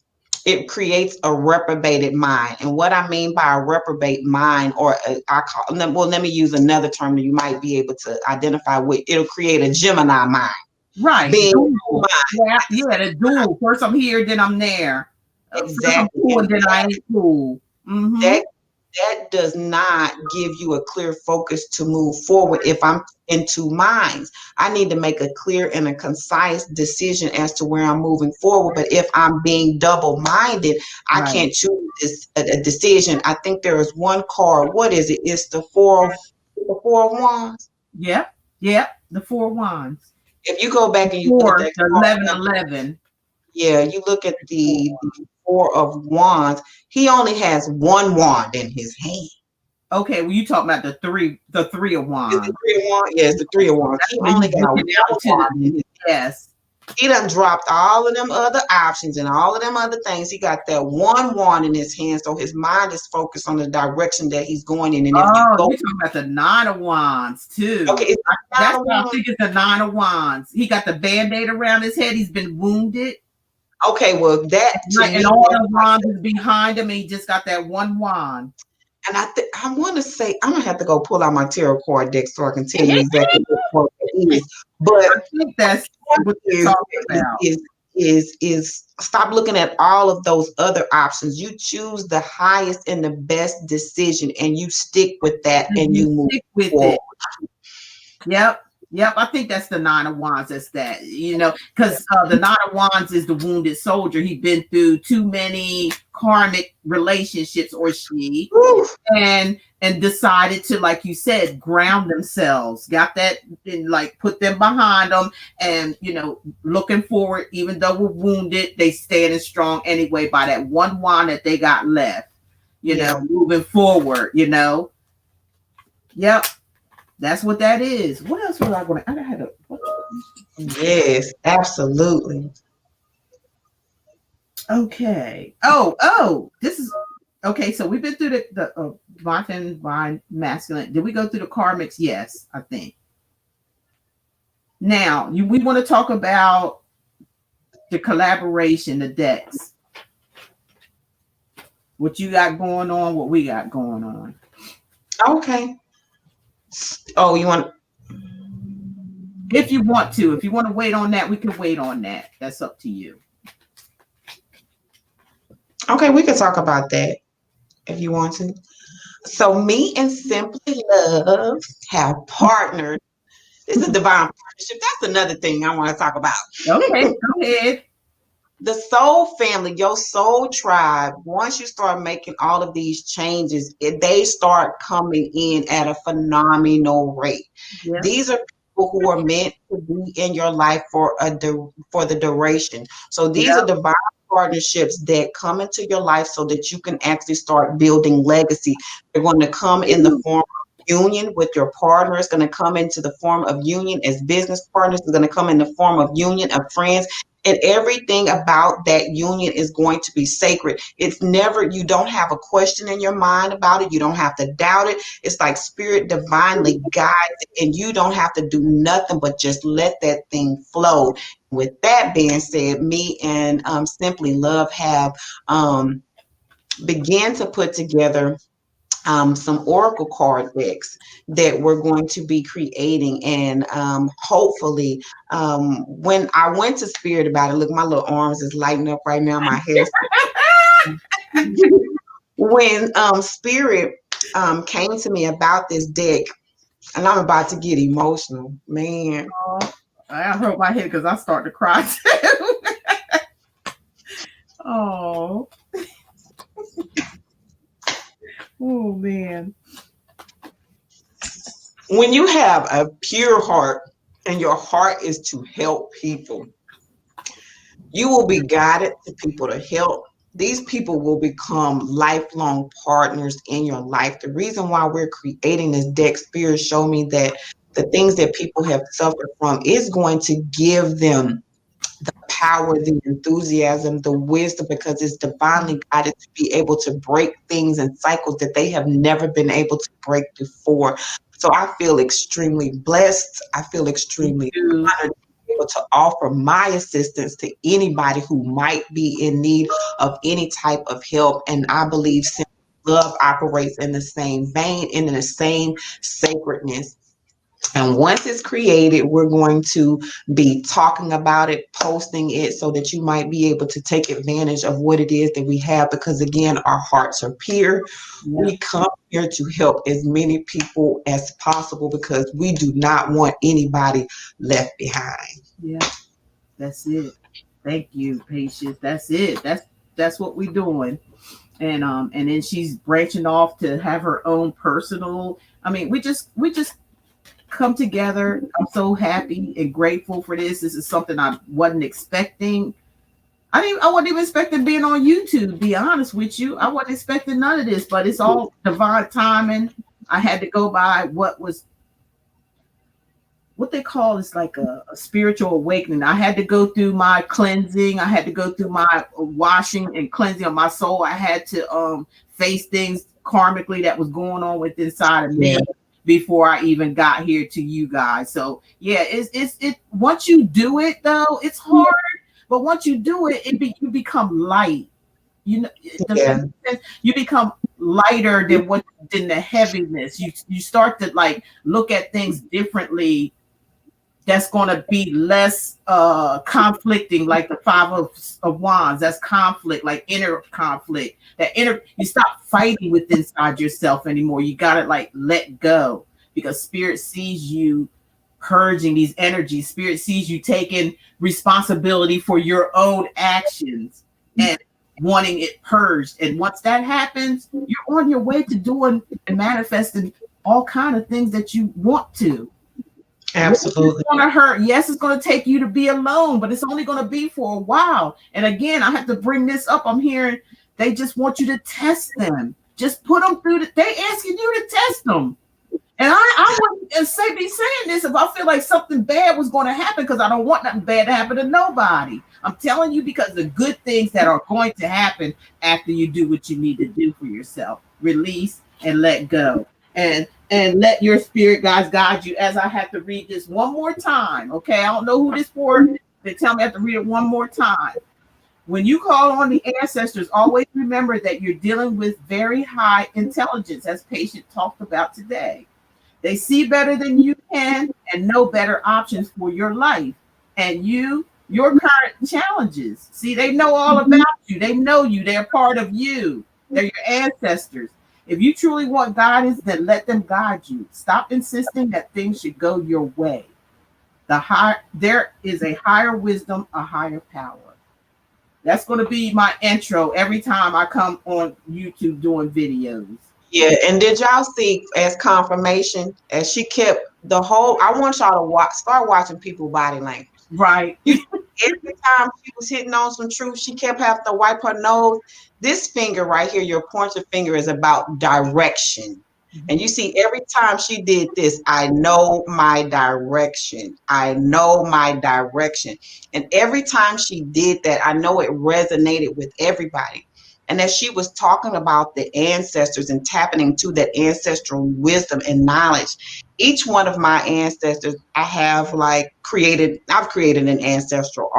a reprobated mind. And what I mean by a reprobate mind, or well, let me use another term that you might be able to identify with. It'll create a Gemini mind. Right. Being Dual. mind. Yeah, yeah, the dual. First I'm here, then I'm there. First I'm Exactly. cool, And and then I ain't cool. Mm-hmm. that that does not give you a clear focus to move forward. If I'm in two minds, I need to make a clear and a concise decision as to where I'm moving forward. But if I'm being double minded, I Right. can't choose a decision. I think there is one card. What is it? It's the four of wands. Yep. Yep. The four wands. If you go back and you look at Four, that the card, 11. yeah, you look at Four. the four of wands, he only has one wand in his hand. Okay, well you talking about the three of Is the wands. three of wands? Yes, the three of wands. That's He where only he's got looking one out to wand in the, his. yes. He done dropped all of them other options and all of them other things. He got that one wand in his hand, so his mind is focused on the direction that he's going in. And if you Oh, go, you talking about the nine of wands too. okay, it's That's not a what I wand. think, it's the nine of wands. He got the band-aid around his head. He's been wounded. Okay, well, that to Right, and me, all that's the like, wands is behind him, and he just got that one wand. and I want to say I'm gonna have to go pull out my tarot card deck so I can tell you exactly what card it is. But I think that's what you're is talking about. is stop looking at all of those other options. You choose the highest and the best decision, and you stick with that, And and you you move stick with forward. it. Yep. Yep. I think that's the nine of wands. That's that, because the nine of wands is the wounded soldier. He's been through too many karmic relationships, or she, Woo. and decided to, like you said, ground themselves, got that, and like put them behind them, and looking forward. Even though we're wounded, they standing strong anyway by that one wand that they got left, Yeah. moving forward. Yep. That's what that is. What else was I going to? I had a. Yes, absolutely. Okay. Oh. This is okay. So we've been through the divine masculine. Did we go through the karmics? Yes, I think. Now we want to talk about the collaboration, the decks. What you got going on, what we got going on. Okay. Oh, you want? If you want to. If you want to wait on that, we can wait on that. That's up to you. Okay, we can talk about that if you want to. So me and Simply Love have partnered. This is divine partnership. That's another thing I want to talk about. Okay, go ahead. The soul family, your soul tribe, once you start making all of these changes, they start coming in at a phenomenal rate. Yeah. These are people who are meant to be in your life for the duration. So these are divine partnerships that come into your life so that you can actually start building legacy. They're going to come in the form of union with your partner. It's going to come into the form of union as business partners. It's going to come in the form of union of friends. And everything about that union is going to be sacred. It's never, you don't have a question in your mind about it. You don't have to doubt it. It's like spirit divinely guides it, and you don't have to do nothing but just let that thing flow. With that being said, me and Simply Love have began to put together some oracle card decks that we're going to be creating, and hopefully when I went to Spirit about it, look, my little arms is lighting up right now, my hair. When Spirit came to me about this deck, and I'm about to get emotional, man. I hurt my head because I start to cry too. Oh. Oh man. When you have a pure heart and your heart is to help people, you will be guided to people to help. These people will become lifelong partners in your life. The reason why we're creating this deck, Spirit show me that the things that people have suffered from is going to give them the power, the enthusiasm, the wisdom, because it's divinely guided to be able to break things and cycles that they have never been able to break before. So I feel extremely blessed. I feel extremely honored to be able to offer my assistance to anybody who might be in need of any type of help. And I believe Simply Love operates in the same vein and in the same sacredness. And once it's created, we're going to be talking about it, posting it so that you might be able to take advantage of what it is that we have. Because again, our hearts are pure. Yeah. We come here to help as many people as possible because we do not want anybody left behind. Yeah, that's it. Thank you, Patience. That's it. That's what we're doing. And then she's branching off to have her own personal. I mean, we just come together. I'm so happy and grateful for this. This is something I wasn't expecting. I wasn't even expecting being on YouTube, to be honest with you. I wasn't expecting none of this, but it's all divine timing. I had to go by what they call is like a spiritual awakening. I had to go through my cleansing. I had to go through my washing and cleansing of my soul. I had to face things karmically that was going on with inside of me before I even got here to you guys. So yeah, it's once you do it though, it's hard, but once you do it, you become light. You know, you become lighter than the heaviness. You start to like look at things differently. That's going to be less conflicting, like the Five of Wands. That's conflict, like inner conflict. You stop fighting with inside yourself anymore. You got to like let go, because Spirit sees you purging these energies. Spirit sees you taking responsibility for your own actions and wanting it purged. And once that happens, you're on your way to doing and manifesting all kind of things that you want to. Absolutely. It's going to hurt. Yes, it's going to take you to be alone, but it's only going to be for a while. And again, I have to bring this up. I'm hearing they just want you to test them. Just put them through. They asking you to test them. And I wouldn't be saying this if I feel like something bad was going to happen, because I don't want nothing bad to happen to nobody. I'm telling you, because the good things that are going to happen after you do what you need to do for yourself. Release and let go. And let your spirit guys guide you. As I have to read this one more time. Okay, I don't know who this for. They tell me I have to read it one more time. When you call on the ancestors, always remember that you're dealing with very high intelligence, as Patient talked about today. They see better than you can and know better options for your life and your current challenges. See, they know all about you. They know you. They're part of you. They're your ancestors. If you truly want guidance, then let them guide you. Stop insisting that things should go your way. There is a higher wisdom, a higher power. That's going to be my intro every time I come on YouTube doing videos. Yeah, and did y'all see as confirmation as she kept the whole? I want y'all to start watching people body language. Right. You every time she was hitting on some truth, she kept having to wipe her nose. This finger right here, your pointer finger, is about direction. And you see, every time she did this, I know my direction. I know my direction. And every time she did that, I know it resonated with everybody. And as she was talking about the ancestors and tapping into that ancestral wisdom and knowledge, each one of my ancestors, I've created an ancestral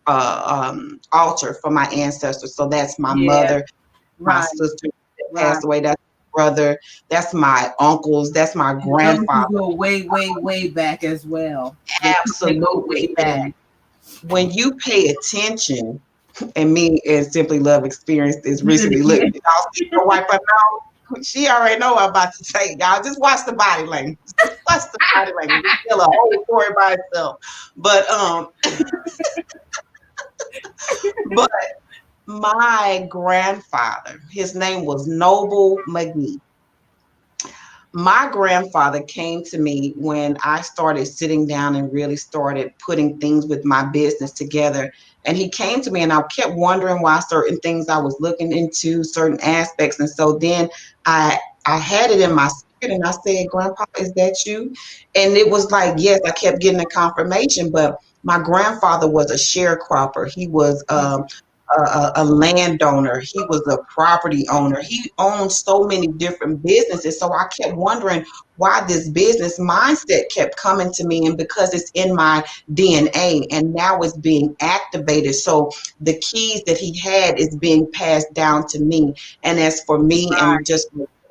altar for my ancestors. So that's my mother, my Right. sister that passed away, that's my brother, that's my uncles, that's my grandfather. Those go way, way, way back as well. They go way Absolutely. back. And when you pay attention, and me and Simply Love experienced this recently. Look, y'all see her wipe her mouth. She already know what I'm about to say. Y'all just watch the body language. Just watch the body language. It's still a whole story by itself. But my grandfather, his name was Noble McGee. My grandfather came to me when I started sitting down and really started putting things with my business together. And he came to me and I kept wondering why certain things I was looking into, certain aspects. And so then I had it in my spirit and I said, Grandpa, is that you? And it was like, yes, I kept getting a confirmation, but my grandfather was a sharecropper. He was a landowner. He was a property owner. He owned so many different businesses. So I kept wondering why this business mindset kept coming to me. And because it's in my DNA and now it's being activated. So the keys that he had is being passed down to me. And as for me and just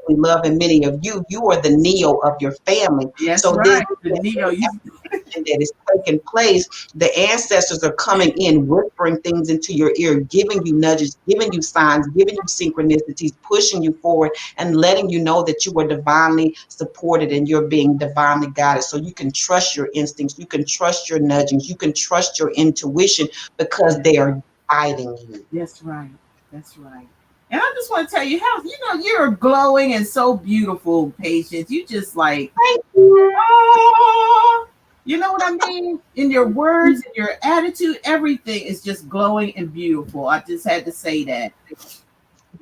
Love and many of you, you are the Neo of your family. That's So this right. The Neo. that is taking place, the ancestors are coming in, whispering things into your ear, giving you nudges, giving you signs, giving you synchronicities, pushing you forward, and letting you know that you are divinely supported and you're being divinely guided. So you can trust your instincts, you can trust your nudgings, you can trust your intuition because they are guiding you. That's right. That's right. And I just want to tell you how you're glowing and so beautiful, Patience. You just like, Thank you. oh, you know what I mean? In your words, in your attitude, everything is just glowing and beautiful. I just had to say that.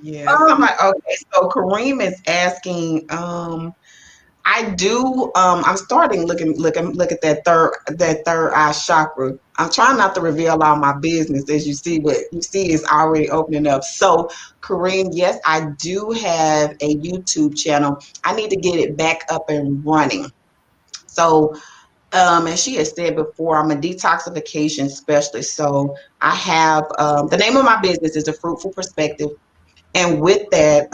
Yeah, somebody. Okay, so Kareem is asking. I do. I'm starting look at that third eye chakra. I'm trying not to reveal all my business, as you see. What you see is already opening up. So, Kareem, yes, I do have a YouTube channel. I need to get it back up and running. So, as she has said before, I'm a detoxification specialist. So, I have the name of my business is A Fruitful Perspective. And with that,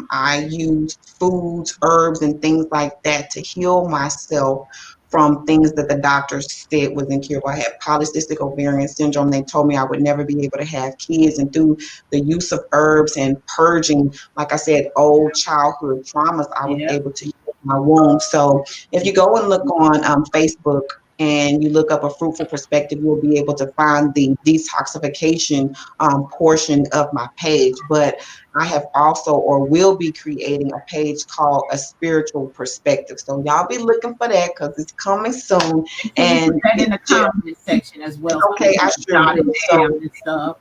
I use foods, herbs, and things like that to heal myself from things that the doctors said was incurable. I had polycystic ovarian syndrome. They told me I would never be able to have kids. And through the use of herbs and purging, like I said, old childhood traumas, I was able to heal my womb. So if you go and look on Facebook, and you look up A Fruitful Perspective, you'll be able to find the detoxification portion of my page. But I have also or will be creating a page called A Spiritual Perspective. So y'all be looking for that because it's coming soon. And And put that in the comment section as well. okay, I sure will. And stuff.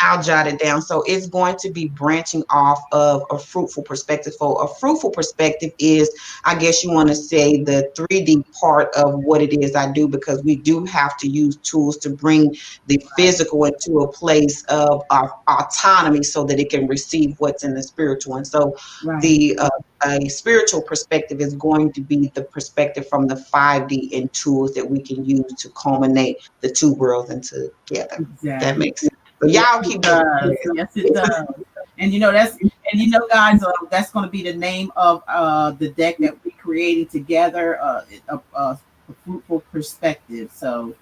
I'll jot it down. So it's going to be branching off of a fruitful perspective. So a fruitful perspective is, I guess you want to say, the 3D part of what it is I do, because we do have to use tools to bring the physical into a place of autonomy so that it can receive what's in the spiritual. And so the a spiritual perspective is going to be the perspective from the 5D and tools that we can use to culminate the two worlds into together. Exactly. That makes sense. But yes, y'all keep does. Yes, it does. And guys, that's going to be the name of the deck that we're creating together. A fruitful perspective. So,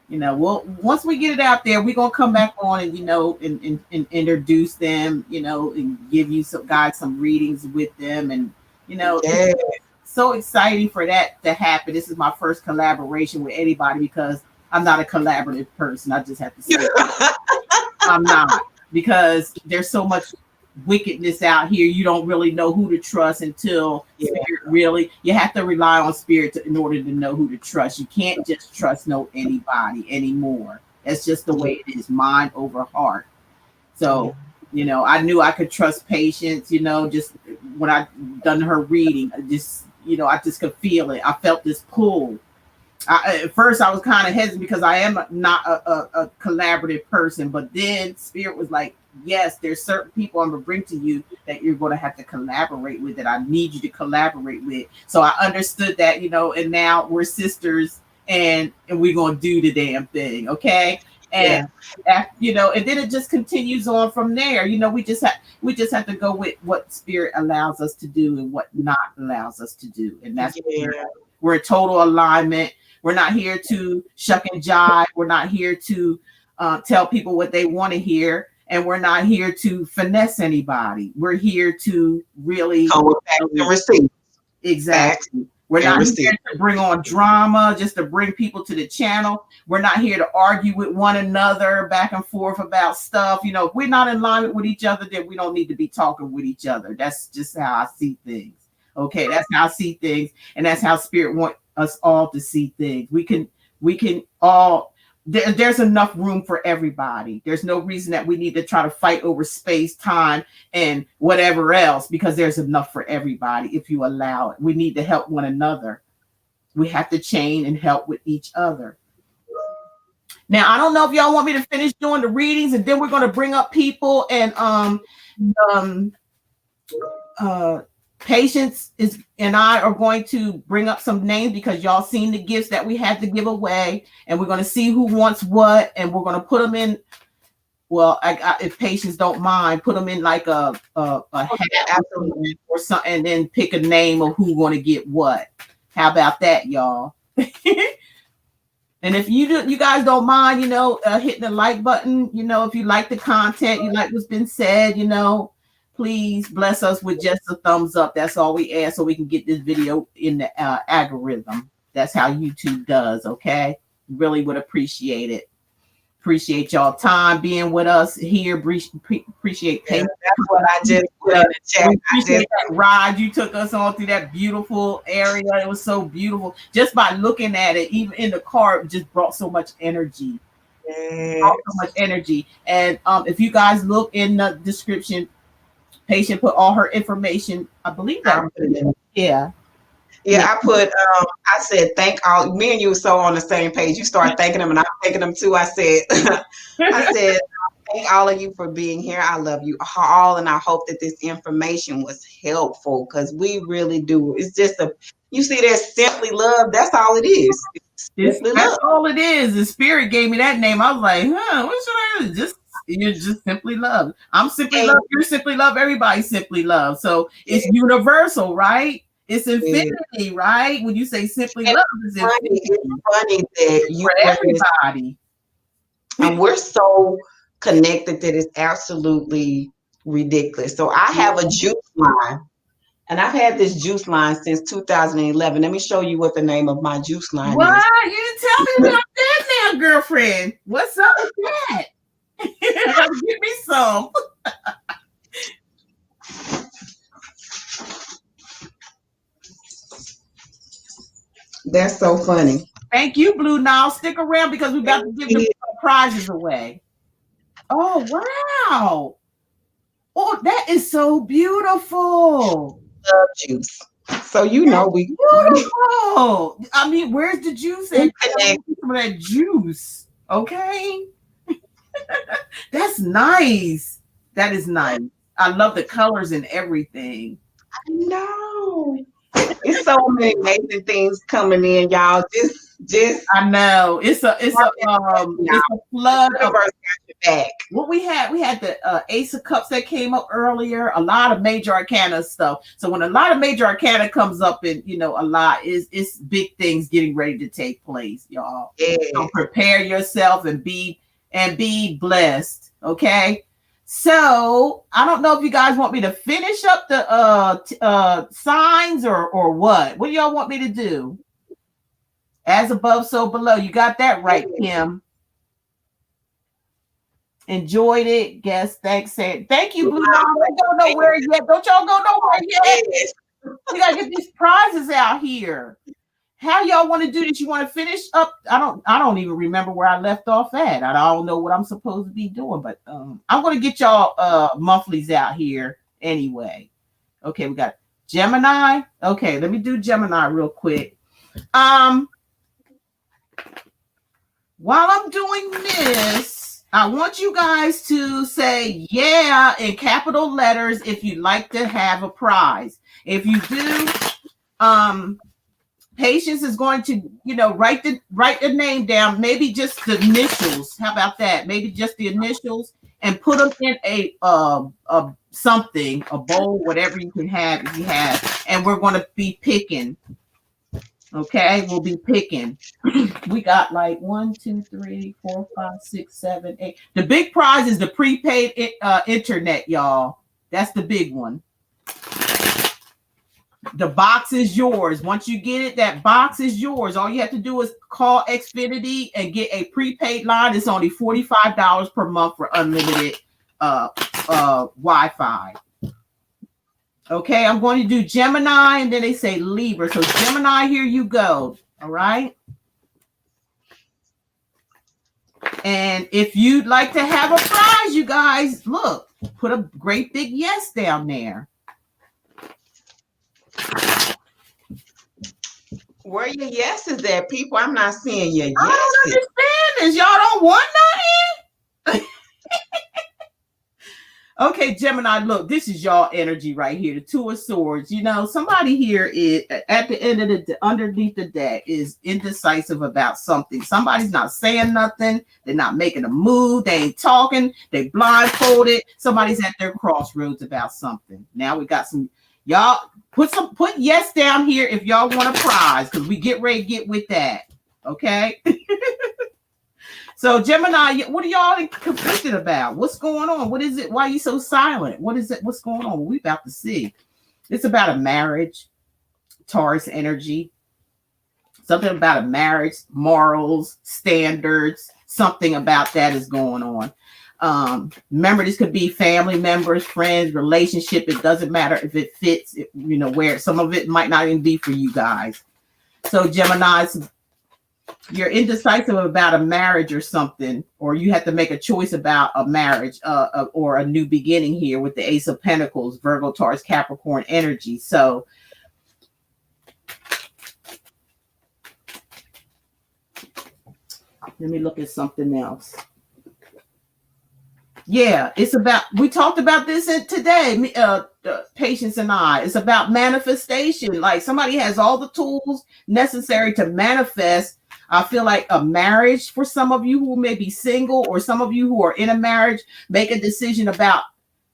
we'll once we get it out there, we're gonna come back on and and introduce them. And give you some readings with them, and it's so exciting for that to happen. This is my first collaboration with anybody because I'm not a collaborative person. I just have to say I'm not, because there's so much wickedness out here. You don't really know who to trust until spirit. Really, you have to rely on spirit in order to know who to trust. You can't just trust anybody anymore. That's just the way it is, mind over heart. So I knew I could trust Patience. Just when I done her reading, I just could feel it. I felt this pull. At first I was kind of hesitant because I am not a collaborative person, but then spirit was like, yes, there's certain people I'm gonna bring to you that you're gonna have to collaborate with, that I need you to collaborate with. So I understood that, and now we're sisters, and we're gonna do the damn thing, okay? And and then it just continues on from there. We just have to go with what spirit allows us to do and what not allows us to do, and that's we're in total alignment. We're not here to shuck and jive. We're not here to tell people what they want to hear. And we're not here to finesse anybody. We're here to really receive. Exactly. We're not here to bring on drama, just to bring people to the channel. We're not here to argue with one another back and forth about stuff. If we're not in alignment with each other, then we don't need to be talking with each other. That's just how I see things. Okay, that's how I see things, and that's how spirit wants us all to see things. We can all there's enough room for everybody. There's no reason that we need to try to fight over space, time, and whatever else, because there's enough for everybody if you allow it. We need to help one another. We have to chain and help with each other. Now, I don't know if y'all want me to finish doing the readings, and then we're going to bring up people, and Patience and I are going to bring up some names because y'all seen the gifts that we had to give away, and we're going to see who wants what, and we're going to put them in. Well, if Patience don't mind, put them in like a hat or something, and then pick a name of who's going to get what. How about that, y'all? And if you guys don't mind, hitting the like button, if you like the content, you like what's been said, please bless us with just a thumbs up. That's all we ask, so we can get this video in the algorithm. That's how YouTube does. Okay, really would appreciate it. Appreciate y'all time being with us here. Appreciate Patience. That's what I just put in the chat. Appreciate that ride you took us on through that beautiful area. It was so beautiful. Just by looking at it, even in the car, it just brought so much energy. Brought so much energy. And if you guys look in the description, Patient put all her information. I believe that. Yeah, I put, I said, thank all, me and you were so on the same page. You start thanking them and I'm thanking them too. I said, thank all of you for being here. I love you all. And I hope that this information was helpful, because we really do. It's just you see that simply love. That's all it is. That's all it is. The spirit gave me that name. I was like, what should I do? You're just simply love. I'm simply love. You're simply love. Everybody simply love. So it's universal, right? It's infinity, right? When you say simply love, it's infinity. It's funny that you for everybody. And we're so connected that it's absolutely ridiculous. So I have a juice line, and I've had this juice line since 2011. Let me show you what the name of my juice line is. What? You didn't tell me about that now, girlfriend. What's up with that? Give me some. That's so funny. Thank you, Blue. Now stick around because we're about to give the prizes away. Oh, wow. Oh, that is so beautiful. Love juice. So That's we beautiful. I mean, where's the juice at? connect. Some of that juice. Okay. That's nice. That is nice. I love the colors and everything. No. It's so many amazing things coming in, y'all. Just I know. It's a flood of universe got your back. what we had the Ace of Cups that came up earlier, a lot of major arcana stuff. So when a lot of major arcana comes up, and a lot is it's big things getting ready to take place, y'all. So Yes. prepare yourself and be blessed. Okay. So I don't know if you guys want me to finish up the signs or what. What do y'all want me to do? As above, so below. You got that right, Kim. Enjoyed it. Guess. Thanks. Thank you, Blue Mom. Don't go nowhere yet. Don't y'all go nowhere yet. Yes. We gotta get these prizes out here. How y'all want to do this? You want to finish up? I don't even remember where I left off at. I don't know what I'm supposed to be doing, but I'm gonna get y'all monthlies out here anyway. Okay, we got Gemini. Okay, let me do Gemini real quick. While I'm doing this, I want you guys to say yeah in capital letters if you'd like to have a prize. If you do, Patience is going to, write the name down, maybe just the initials. How about that? Maybe just the initials and put them in a something, a bowl, whatever you can have if you have. And we're going to be picking. Okay, we'll be picking. We got like 1, 2, 3, 4, 5, 6, 7, 8. The big prize is the prepaid internet, y'all. That's the big one. The box is yours. Once you get it, that box is yours. All you have to do is call Xfinity and get a prepaid line. It's only $45 per month for unlimited Wi-Fi. Okay, I'm going to do Gemini, and then they say Libra. So Gemini, here you go. All right. And if you'd like to have a prize, you guys, look, put a great big yes down there. Where your yeses at, people? I'm not seeing your yeses. I don't understand this. Y'all don't want nothing? Okay, Gemini, look, this is y'all energy right here. The Two of Swords. Somebody here is at the end of underneath the deck is indecisive about something. Somebody's not saying nothing. They're not making a move. They ain't talking. They blindfolded. Somebody's at their crossroads about something. Now we got some y'all put yes down here if y'all want a prize, because we get ready to get with that. Okay. So Gemini, what are y'all conflicted about? What's going on? What is it? Why are you so silent? What is it? What's going on? We about to see. It's about a marriage, Taurus energy. Something about a marriage, morals, standards. Something about that is going on. Remember, this could be family members, friends, relationship. It doesn't matter if it fits. Where some of it might not even be for you guys. So Gemini's, you're indecisive about a marriage or something, or you have to make a choice about a marriage or a new beginning here with the Ace of Pentacles, Virgo, Taurus, Capricorn energy. So let me look at something else. Yeah, it's about, we talked about this today, Patience and I. It's about manifestation. Like somebody has all the tools necessary to manifest. I feel like a marriage for some of you who may be single, or some of you who are in a marriage, make a decision about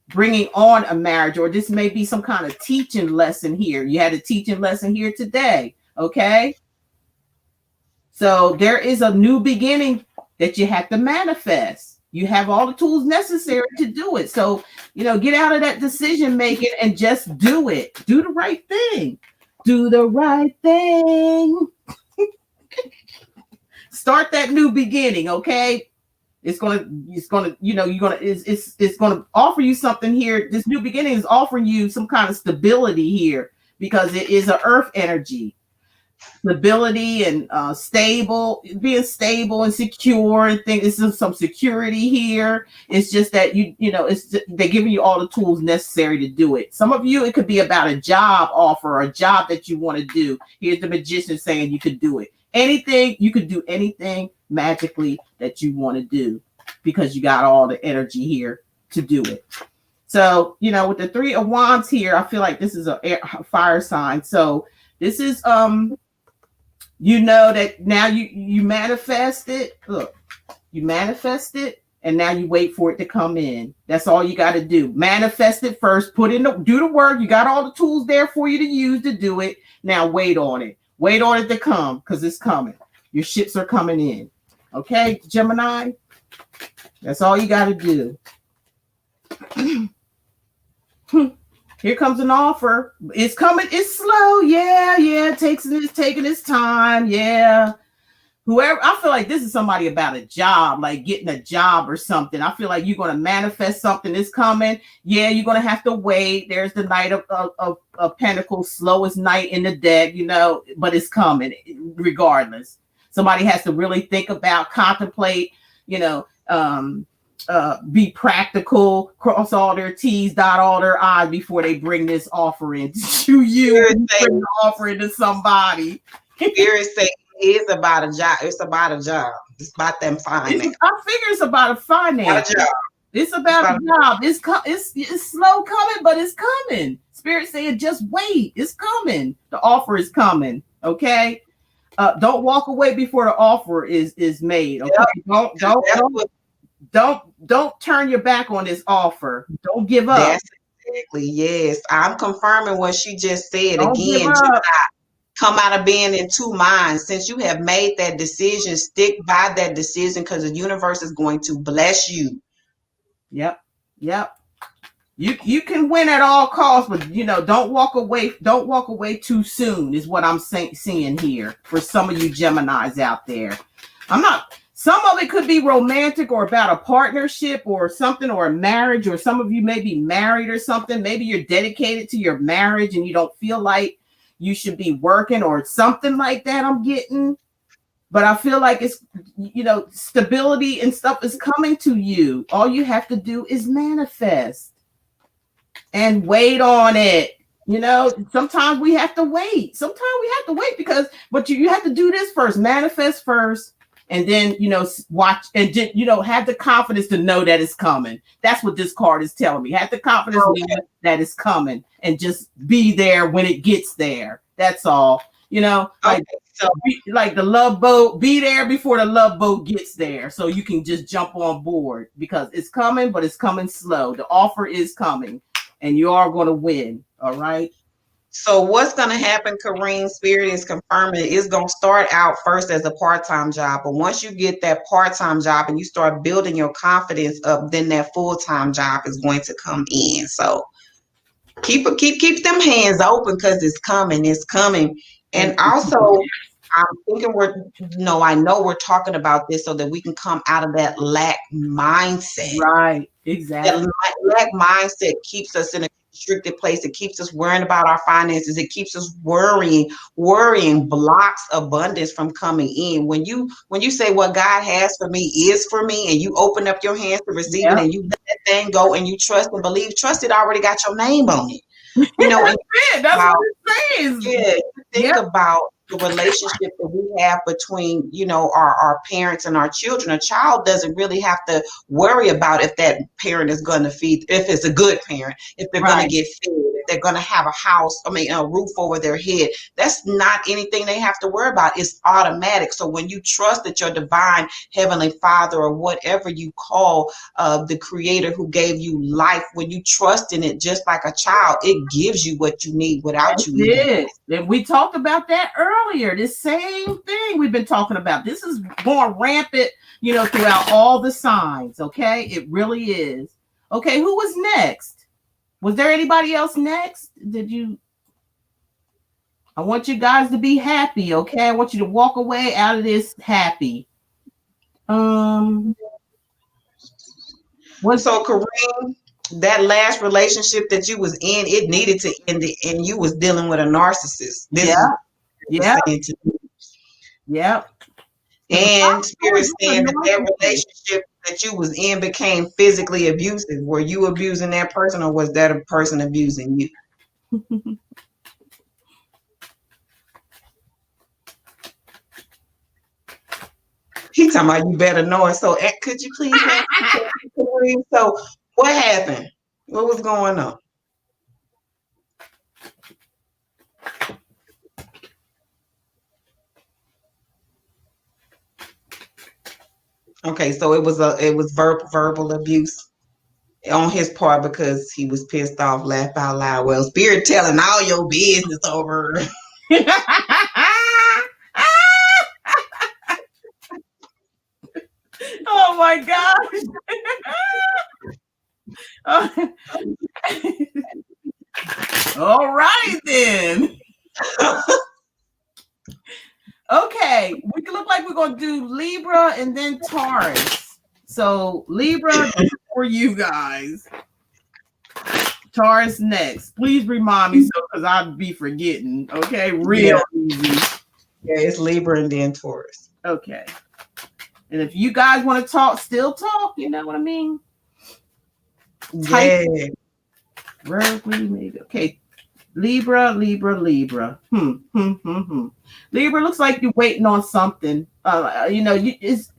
bringing on a marriage, or this may be some kind of teaching lesson here. You had a teaching lesson here today. Okay. So there is a new beginning that you have to manifest. You have all the tools necessary to do it. So, get out of that decision making and just do it. Do the right thing. Do the right thing. Start that new beginning, okay? It's gonna, it's gonna offer you something here. This new beginning is offering you some kind of stability here because it is an earth energy. stability and stable, being stable and secure and things. This is some security here. It's just that they're giving you all the tools necessary to do it. Some of you, it could be about a job offer or a job that you want to do. Here's the magician saying you could do it. Anything, you could do anything magically that you want to do because you got all the energy here to do it. So, with the 3 of Wands here, I feel like this is a fire sign. So this is that now you manifest it. Look, you manifest it, and now you wait for it to come in. That's all you got to do. Manifest it first. Do the work. You got all the tools there for you to use to do it. Now wait on it. Wait on it to come because it's coming. Your ships are coming in. Okay, Gemini. That's all you got to do. Here comes an offer. It's coming. It's slow. Yeah. It's taking its time. Yeah. Whoever, I feel like this is somebody about a job, like getting a job or something. I feel like you're going to manifest something that's coming. Yeah, you're going to have to wait. There's the Knight of Pentacles, slowest knight in the deck, but it's coming regardless. Somebody has to really think about, contemplate, be practical, cross all their T's, dot all their I's before they bring this offer in to you. Bring the offer into somebody. Spirit say it is about a job. It's about a job. It's about them finance. I figure it's about a finance. It's about a job. It's slow coming, but it's coming. Spirit saying just wait. It's coming. The offer is coming. Okay. Don't walk away before the offer is made. Okay. Don't turn your back on this offer. Don't give up. That's exactly, yes. I'm confirming what she just said. Don't again. Come out of being in 2 minds. Since you have made that decision, stick by that decision because the universe is going to bless you. Yep. You can win at all costs, but don't walk away. Don't walk away too soon. Is what I'm seeing here for some of you Geminis out there. Some of it could be romantic or about a partnership or something, or a marriage, or some of you may be married or something. Maybe you're dedicated to your marriage and you don't feel like you should be working or something like that. I'm getting, but I feel like it's, stability and stuff is coming to you. All you have to do is manifest and wait on it. Sometimes we have to wait. But you have to do this first, manifest first. And then, watch and, have the confidence to know that it's coming. That's what this card is telling me. Have the confidence that it's coming and just be there when it gets there. That's all. Like the love boat, be there before the love boat gets there. So you can just jump on board because it's coming, but it's coming slow. The offer is coming and you are going to win. All right. So what's going to happen, Kareem, Spirit is confirming, it's going to start out first as a part-time job. But once you get that part-time job and you start building your confidence up, then that full-time job is going to come in. So keep them hands open because it's coming. And also, I'm thinking I know we're talking about this so that we can come out of that lack mindset. Right, exactly. That lack mindset keeps us in a restricted place. It keeps us worrying about our finances. It keeps us worrying, blocks abundance from coming in. When you say what God has for me is for me, and you open up your hands to receive it, and you let that thing go, and you trust and believe, trust it already got your name on it. That's what it says. Yeah, think about the relationship that we have between, our parents and our children. A child doesn't really have to worry about if that parent is going to feed, if it's a good parent, if they're going to get fed, if they're going to have a roof over their head. That's not anything they have to worry about. It's automatic. So when you trust that your divine heavenly Father, or whatever you call the creator who gave you life, when you trust in it just like a child, it gives you what you need without you even. And we talked about that earlier. This same thing we've been talking about. This is going rampant, throughout all the signs. Okay, it really is. Okay, who was next? Was there anybody else next? I want you guys to be happy. Okay, I want you to walk away out of this happy. So Kareem, that last relationship that you was in, it needed to end, and you was dealing with a narcissist. Yeah. saying to me. Yep. And Spirit saying that that relationship that you was in became physically abusive. Were you abusing that person, or was that a person abusing you? He talking about you better know it. So could you please answer the question, please? So what happened? What was going on? Okay, so it was verbal abuse on his part because he was pissed off, laugh out loud. Well, Spirit telling all your business over. Oh my gosh. All right then. Okay, we can look like we're gonna do Libra and then Taurus. So Libra for you guys. Taurus next. Please remind me so because I'd be forgetting. Okay, real easy. Yeah, it's Libra and then Taurus. Okay. And if you guys want to talk, still talk. You know what I mean? Yeah. Okay. Libra. Libra looks like you're waiting on something. It's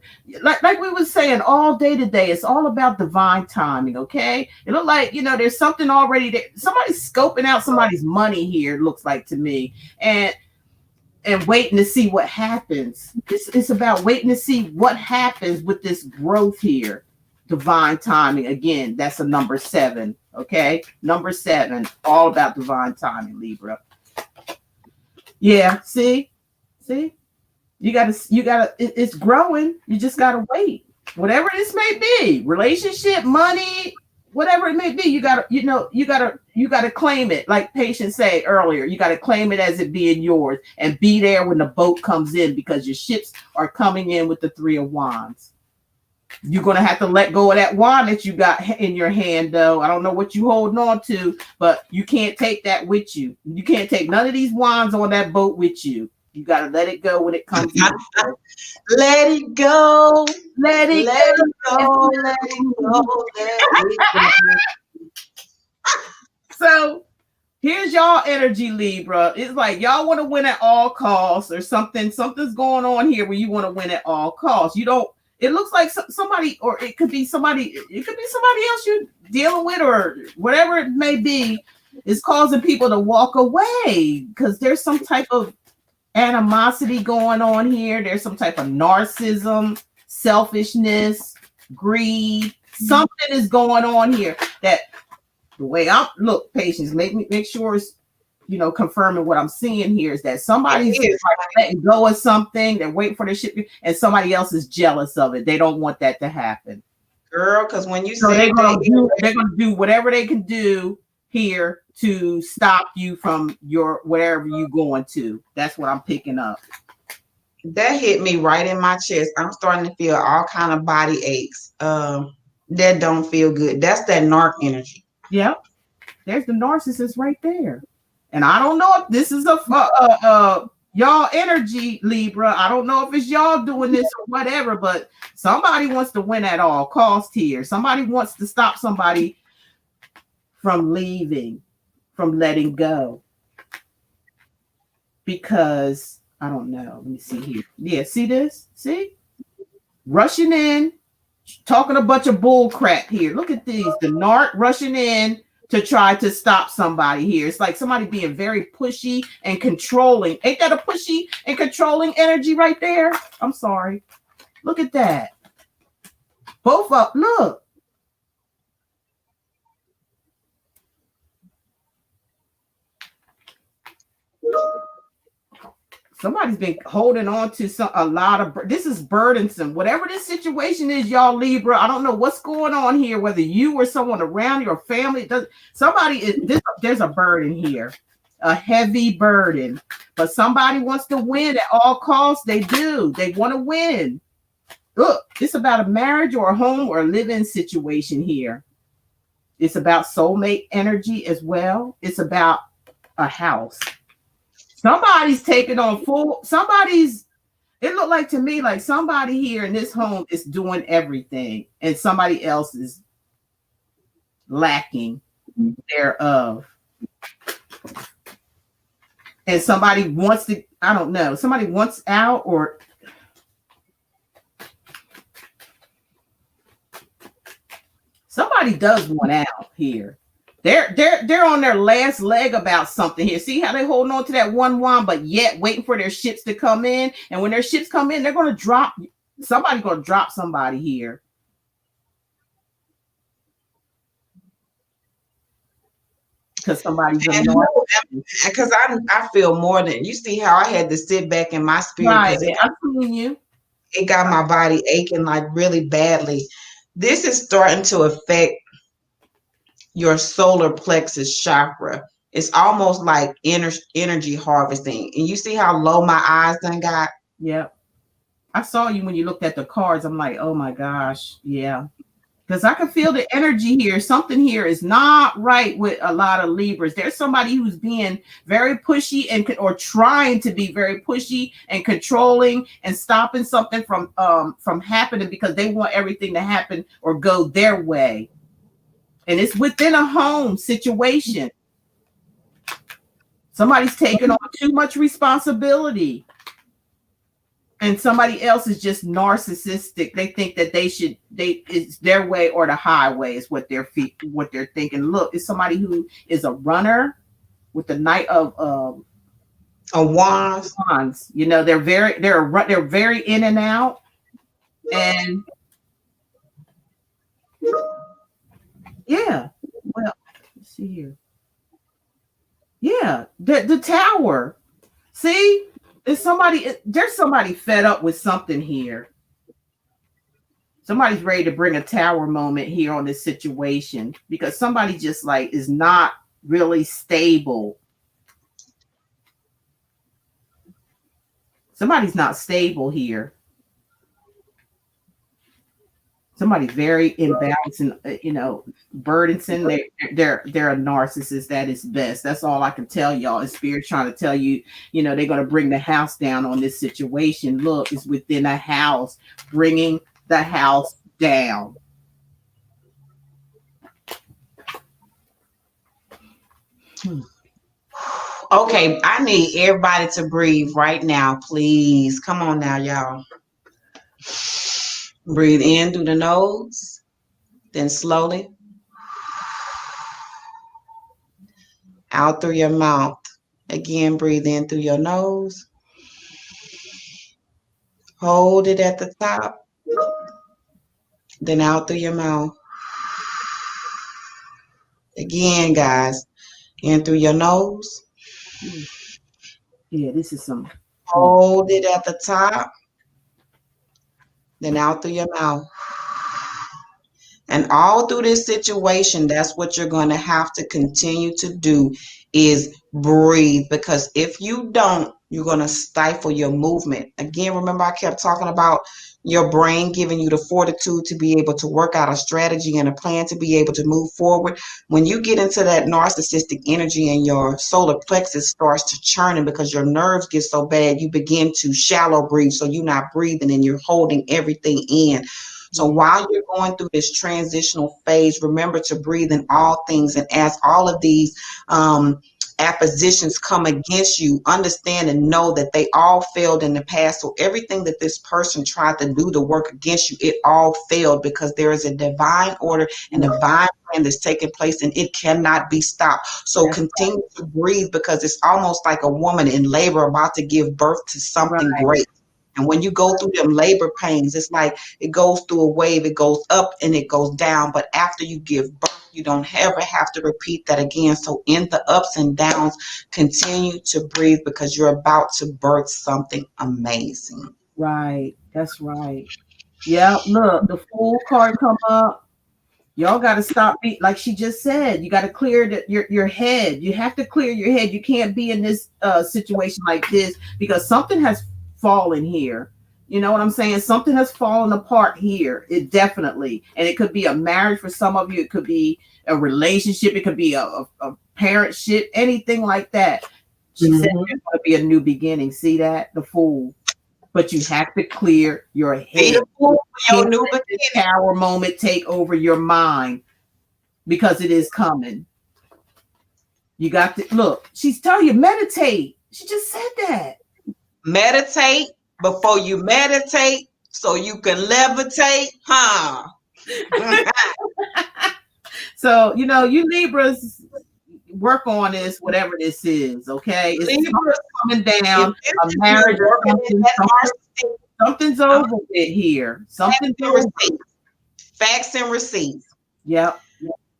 like we were saying all day today. It's all about divine timing. Okay. It look like there's something already there. Somebody's scoping out somebody's money here. It looks like to me, and waiting to see what happens. It's about waiting to see what happens with this growth here. Divine timing. Again, that's a number 7. Okay. Number 7, all about divine timing, Libra. Yeah. See, you gotta, it's growing. You just gotta wait. Whatever this may be, relationship, money, whatever it may be, you gotta claim it. Like Patience said earlier, you gotta claim it as it being yours and be there when the boat comes in, because your ships are coming in with the 3 of Wands. You're gonna have to let go of that wand that you got in your hand, though. I don't know what you holding on to, but you can't take that with you. You can't take none of these wands on that boat with you. You gotta let it go when it comes in. Let it go. Let it go. Let it go. Let it go. So here's y'all energy, Libra. It's like y'all want to win at all costs, or something's going on here where you want to win at all costs. You don't. It looks like somebody, or it could be somebody else you're dealing with, or whatever it may be, is causing people to walk away because there's some type of animosity going on here. There's some type of narcissism, selfishness, greed. Something is going on here that the way I look, Patience, make sure it's confirming what I'm seeing here is that somebody's letting go of something. They're waiting for their ship, and somebody else is jealous of it. They don't want that to happen, girl. Because when you they're gonna do whatever they can do here to stop you from your wherever you going to. That's what I'm picking up. That hit me right in my chest. I'm starting to feel all kind of body aches. That don't feel good. That's that narc energy. Yep. There's the narcissist right there. And I don't know if this is y'all energy, Libra. I don't know if it's y'all doing this or whatever, but somebody wants to win at all cost here. Somebody wants to stop somebody from leaving, from letting go. Because I don't know. Let me see here. Yeah, see this? See? Rushing in, talking a bunch of bull crap here. Look at these. The narc rushing in to try to stop somebody here. It's like somebody being very pushy and controlling. Ain't that a pushy and controlling energy right there? I'm sorry. Look at that. Both up. Look. Somebody's been holding on to a lot of. This is burdensome. Whatever this situation is, y'all Libra. I don't know what's going on here. Whether you or someone around your family does. There's a burden here, a heavy burden. But somebody wants to win at all costs. They do. They want to win. Look, it's about a marriage or a home or a live-in situation here. It's about soulmate energy as well. It's about a house. Somebody's taking on full. Somebody's. It looked like to me like somebody here in this home is doing everything, and somebody else is lacking thereof. And somebody wants to. I don't know. Somebody wants out, or somebody does want out here. They're on their last leg about something here. See how they holding on to that one wand, but yet waiting for their ships to come in. And when their ships come in, they're going to drop. Somebody's going to drop somebody here. Because somebody's because I feel more than you. See how I had to sit back in my spirit because right. I'm feeling you. It got my body aching like really badly. This is starting to affect your solar plexus chakra. It's almost like energy harvesting. And you see how low my eyes done got? Yep. I saw you when you looked at the cards. I'm like, oh my gosh. Yeah. Because I can feel the energy here. Something here is not right with a lot of Libras. There's somebody who's being very pushy or trying to be very pushy and controlling and stopping something from happening because they want everything to happen or go their way. And it's within a home situation. Somebody's taking on too much responsibility. And somebody else is just narcissistic. They think that it's their way or the highway is what they're thinking. Look, it's somebody who is a runner with the Knight of Wands. You know, they're very in and out. And yeah, well, let's see here. Yeah, the Tower. See? There's somebody fed up with something here. Somebody's ready to bring a Tower moment here on this situation because somebody just like is not really stable. Somebody's not stable here. Somebody's very imbalanced and burdensome. They're a narcissist. That is best. That's all I can tell y'all. Is Spirit trying to tell you, they're going to bring the house down on this situation. Look, it's within a house, bringing the house down. Okay, I need everybody to breathe right now, please. Come on now, y'all. Breathe in through the nose, then slowly out through your mouth. Again, breathe in through your nose. Hold it at the top, then out through your mouth. Again, guys, in through your nose. Yeah, this is some. Hold it at the top, then out through your mouth. And all through this situation, that's what you're going to have to continue to do is breathe, because if you don't, you're going to stifle your movement. Again, remember I kept talking about your brain giving you the fortitude to be able to work out a strategy and a plan to be able to move forward. When you get into that narcissistic energy and your solar plexus starts to churning because your nerves get so bad, you begin to shallow breathe. So you're not breathing and you're holding everything in. So while you're going through this transitional phase, remember to breathe in all things. And as all of these appositions come against you, understand and know that they all failed in the past. So everything that this person tried to do to work against you, it all failed, because there is a divine order and divine plan that's taking place, and it cannot be stopped. So continue to breathe, because it's almost like a woman in labor about to give birth to something great. And when you go through them labor pains, it's like it goes through a wave, it goes up and it goes down. But after you give birth, you don't ever have to repeat that again. So in the ups and downs, continue to breathe, because you're about to birth something amazing. Right. That's right. Yeah. Look, the Fool card come up. Y'all got to stop like she just said. You got to clear your head. You have to clear your head. You can't be in this situation like this, because something has fallen here. You know what I'm saying? Something has fallen apart here. It definitely, and it could be a marriage for some of you. It could be a relationship. It could be a parentship, anything like that. She said there's going to be a new beginning. See that? The Fool. But you have to clear your head. Your new beginning. Power moment take over your mind because it is coming. You got to look. She's telling you meditate. She just said that. Meditate before you meditate, so you can levitate, huh? So you Libras work on this, whatever this is. Okay, it's Libras coming down. A marriage, something's over it here. Something's over. Facts and receipts. Yep.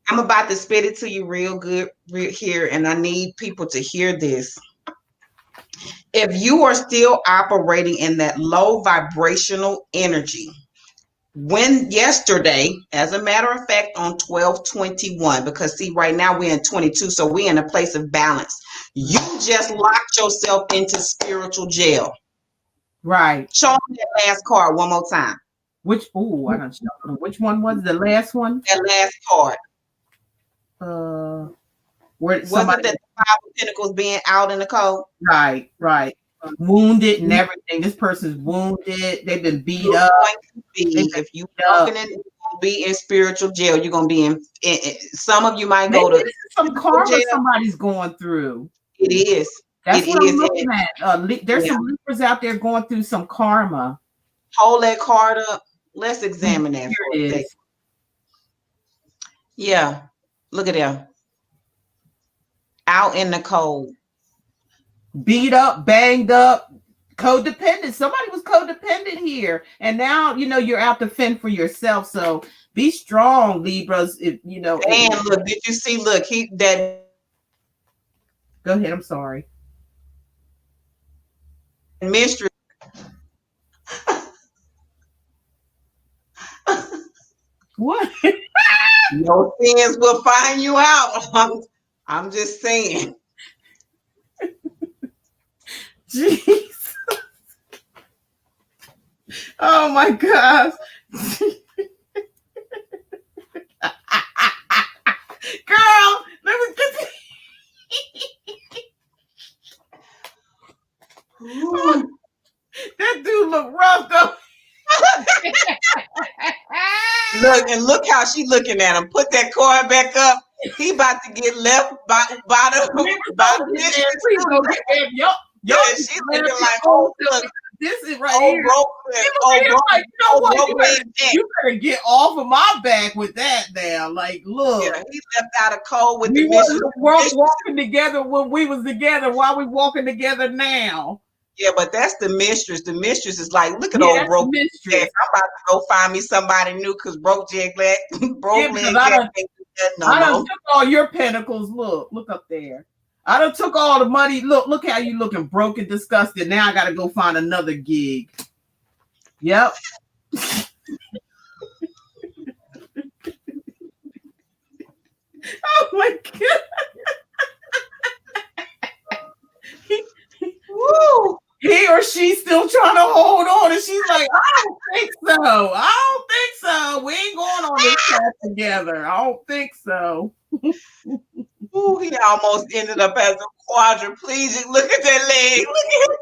I'm about to spit it to you real good here, and I need people to hear this. If you are still operating in that low vibrational energy, when yesterday, as a matter of fact, on 12/21, because see, right now we're in 22, so we're in a place of balance. You just locked yourself into spiritual jail. Right. Show me that last card one more time. Which I don't know. Which one was the last one? That last card. Where was it that the Five of Pentacles being out in the cold? Right. Wounded and everything. This person's wounded. They've been beat up. If you be in spiritual jail, you're gonna be in some of you might go to some karma jail. Somebody's going through. It is. That's what I'm looking at. There's some Libras out there going through some karma. Hold that card up. Let's examine that for a second. Yeah. Look at them. Out in the cold. Beat up, banged up, codependent. Somebody was codependent here. And now, you're out to fend for yourself. So be strong, Libras. And look, did you see? Look, Go ahead. I'm sorry. Mistress. What? Your sins will find you out. I'm just saying. Jeez. Oh my gosh. Girl, let me just that dude look rough though. Look how she looking at him. Put that card back up. He about to get left by the she's looking like, oh, look, this is right here. You better get off of my back with that now. Like, look. Yeah, he left out of cold with the mistress. Walking together when we was together. Why we walking together now? Yeah, but that's the mistress. The mistress is like, look at old broke Jack. I'm about to go find me somebody new because broke Jack I done took all your pentacles. Look up there. I done took all the money. Look how you looking broken, disgusted. Now I gotta go find another gig. Yep. Oh my god. Woo. He or she still trying to hold on, and she's like, I don't think so. We ain't going on this path together. I don't think so. Ooh, he almost ended up as a quadriplegic. Look at that leg. Look at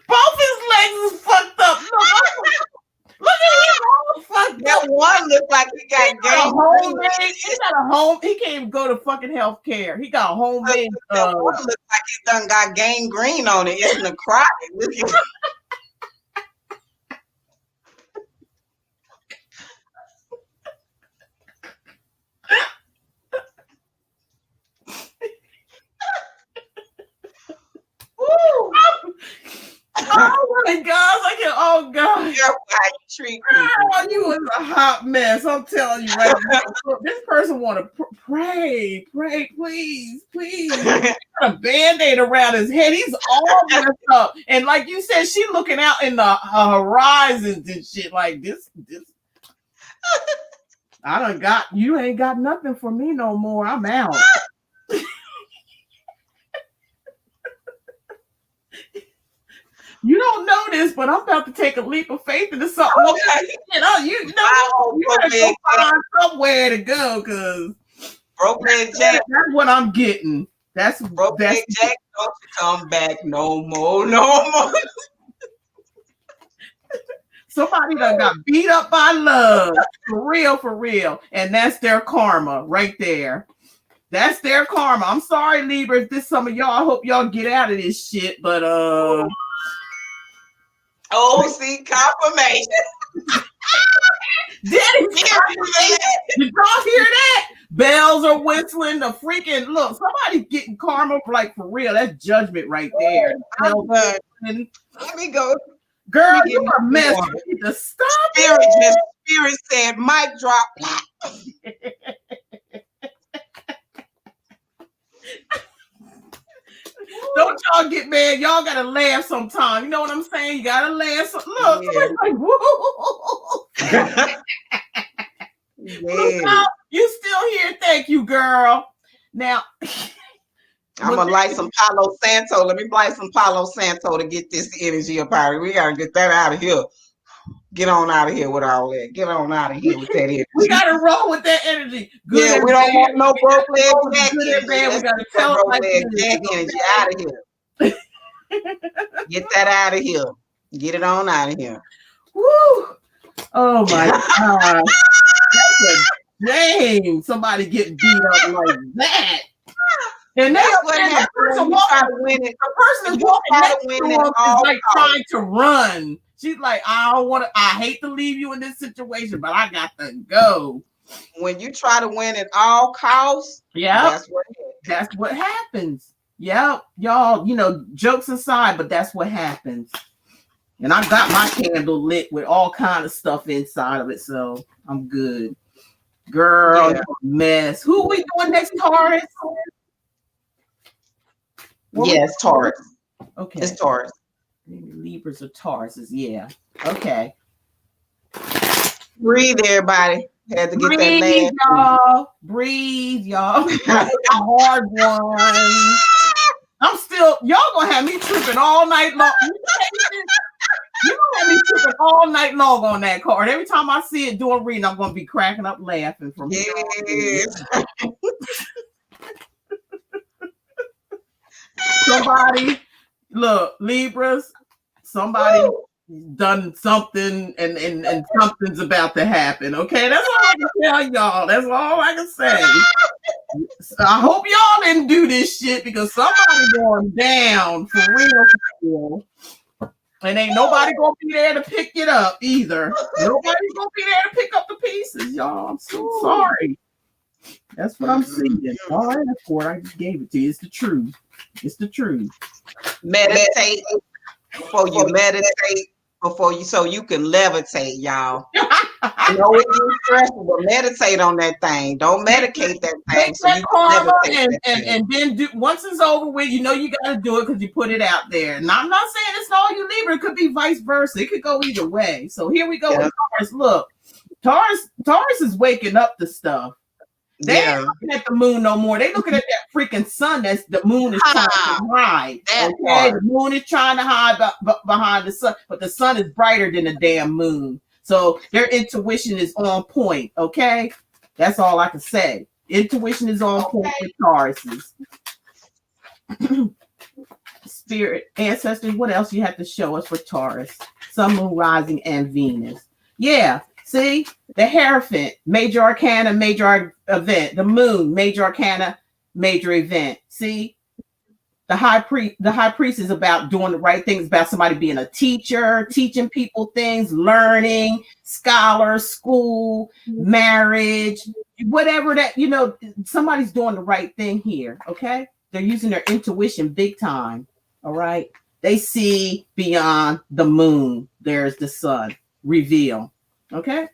both his legs is fucked up. Look at him all fucked that up. One looks like he got gangrene. He got a home. He can't even go to fucking health care. He got homemade. That one looks like he done got gangrene on it. It's necrotic. Oh my gosh! Oh god! Treat people. You was a hot mess. I'm telling you right now. This person want to pray, please. Got a Band-Aid around his head. He's all messed up. And like you said, she looking out in the horizons and shit like this. You ain't got nothing for me no more. I'm out. You don't know this, but I'm about to take a leap of faith into something. Okay. You gotta find somewhere to go, because Broke leg Jack. That's what I'm getting. Broke leg Jack, don't you come back no more. Somebody done got beat up by love. For real. And that's their karma right there. That's their karma. I'm sorry, Libra, if this some of y'all. I hope y'all get out of this shit. But see, confirmation. Did y'all hear that? Bells are whistling. The freaking look. Somebody's getting karma like for real. That's judgment right there. Let me go. Girl, you are messed. You need to stop. Spirit said, mic drop. Don't y'all get mad. Y'all gotta laugh sometime. You know what I'm saying? You gotta laugh. Look, like, whoa. Look, you still here? Thank you, girl. Now, I'm gonna light some Palo Santo. Let me light some Palo Santo to get this energy up out of here. We gotta get that out of here. Get on out of here with all that. Get on out of here with that energy. We gotta roll with that energy. Good we don't want no broke leg Jack energy. We gotta tell it like Jack energy out of here. Get that out of here. Get it on out of here. Woo! Oh my God. Dang, somebody get beat up like that. And that person walking, the person is walking next to him is like trying to run. She's like, I hate to leave you in this situation, but I got to go. When you try to win at all costs, that's what happens. Yep, y'all, jokes aside, but that's what happens. And I got my candle lit with all kind of stuff inside of it, so I'm good. Girl, mess. Who are we doing next, Taurus? Yes, Taurus. Okay. It's Taurus. Libras or Tauruses, yeah. Okay. Breathe, everybody. Had to get Breathe, that y'all. Breathe, y'all. Hard one. Y'all gonna have me tripping all night long. You gonna have me tripping all night long on that card. Every time I see it doing reading, I'm gonna be cracking up laughing from here. Somebody, look, Libras, somebody done something and something's about to happen. Okay, that's all I can tell y'all. That's all I can say. I hope y'all didn't do this shit, because somebody's going down for real. And ain't nobody gonna be there to pick it up either. Nobody's gonna be there to pick up the pieces, y'all. I'm so sorry. That's what I'm seeing. All right, that's what I just gave it to you. It's the truth. It's the truth. Meditate before you meditate, so you can levitate, y'all. It's stressful, but meditate on that thing. Don't medicate that thing. So you can levitate and then do, once it's over with, you got to do it because you put it out there. And I'm not saying it's all you Libra. It could be vice versa. It could go either way. So here we go with Taurus. Look, Taurus is waking up to stuff. They ain't looking at the moon no more. They looking at that freaking sun that's the moon is trying to hide. Okay, the moon is trying to hide behind the sun, but the sun is brighter than the damn moon. So their intuition is on point. Okay, that's all I can say. Intuition is on point with Tauruses. Spirit, ancestors, what else you have to show us for Taurus? Sun, moon, rising, and Venus. Yeah. See, the Hierophant, major arcana, major event. The moon, major arcana, major event. See, the high priest is about doing the right things, about somebody being a teacher, teaching people things, learning, scholar, school, marriage, whatever that, somebody's doing the right thing here. Okay. They're using their intuition big time. All right. They see beyond the moon. There's the sun. Reveal. Okay.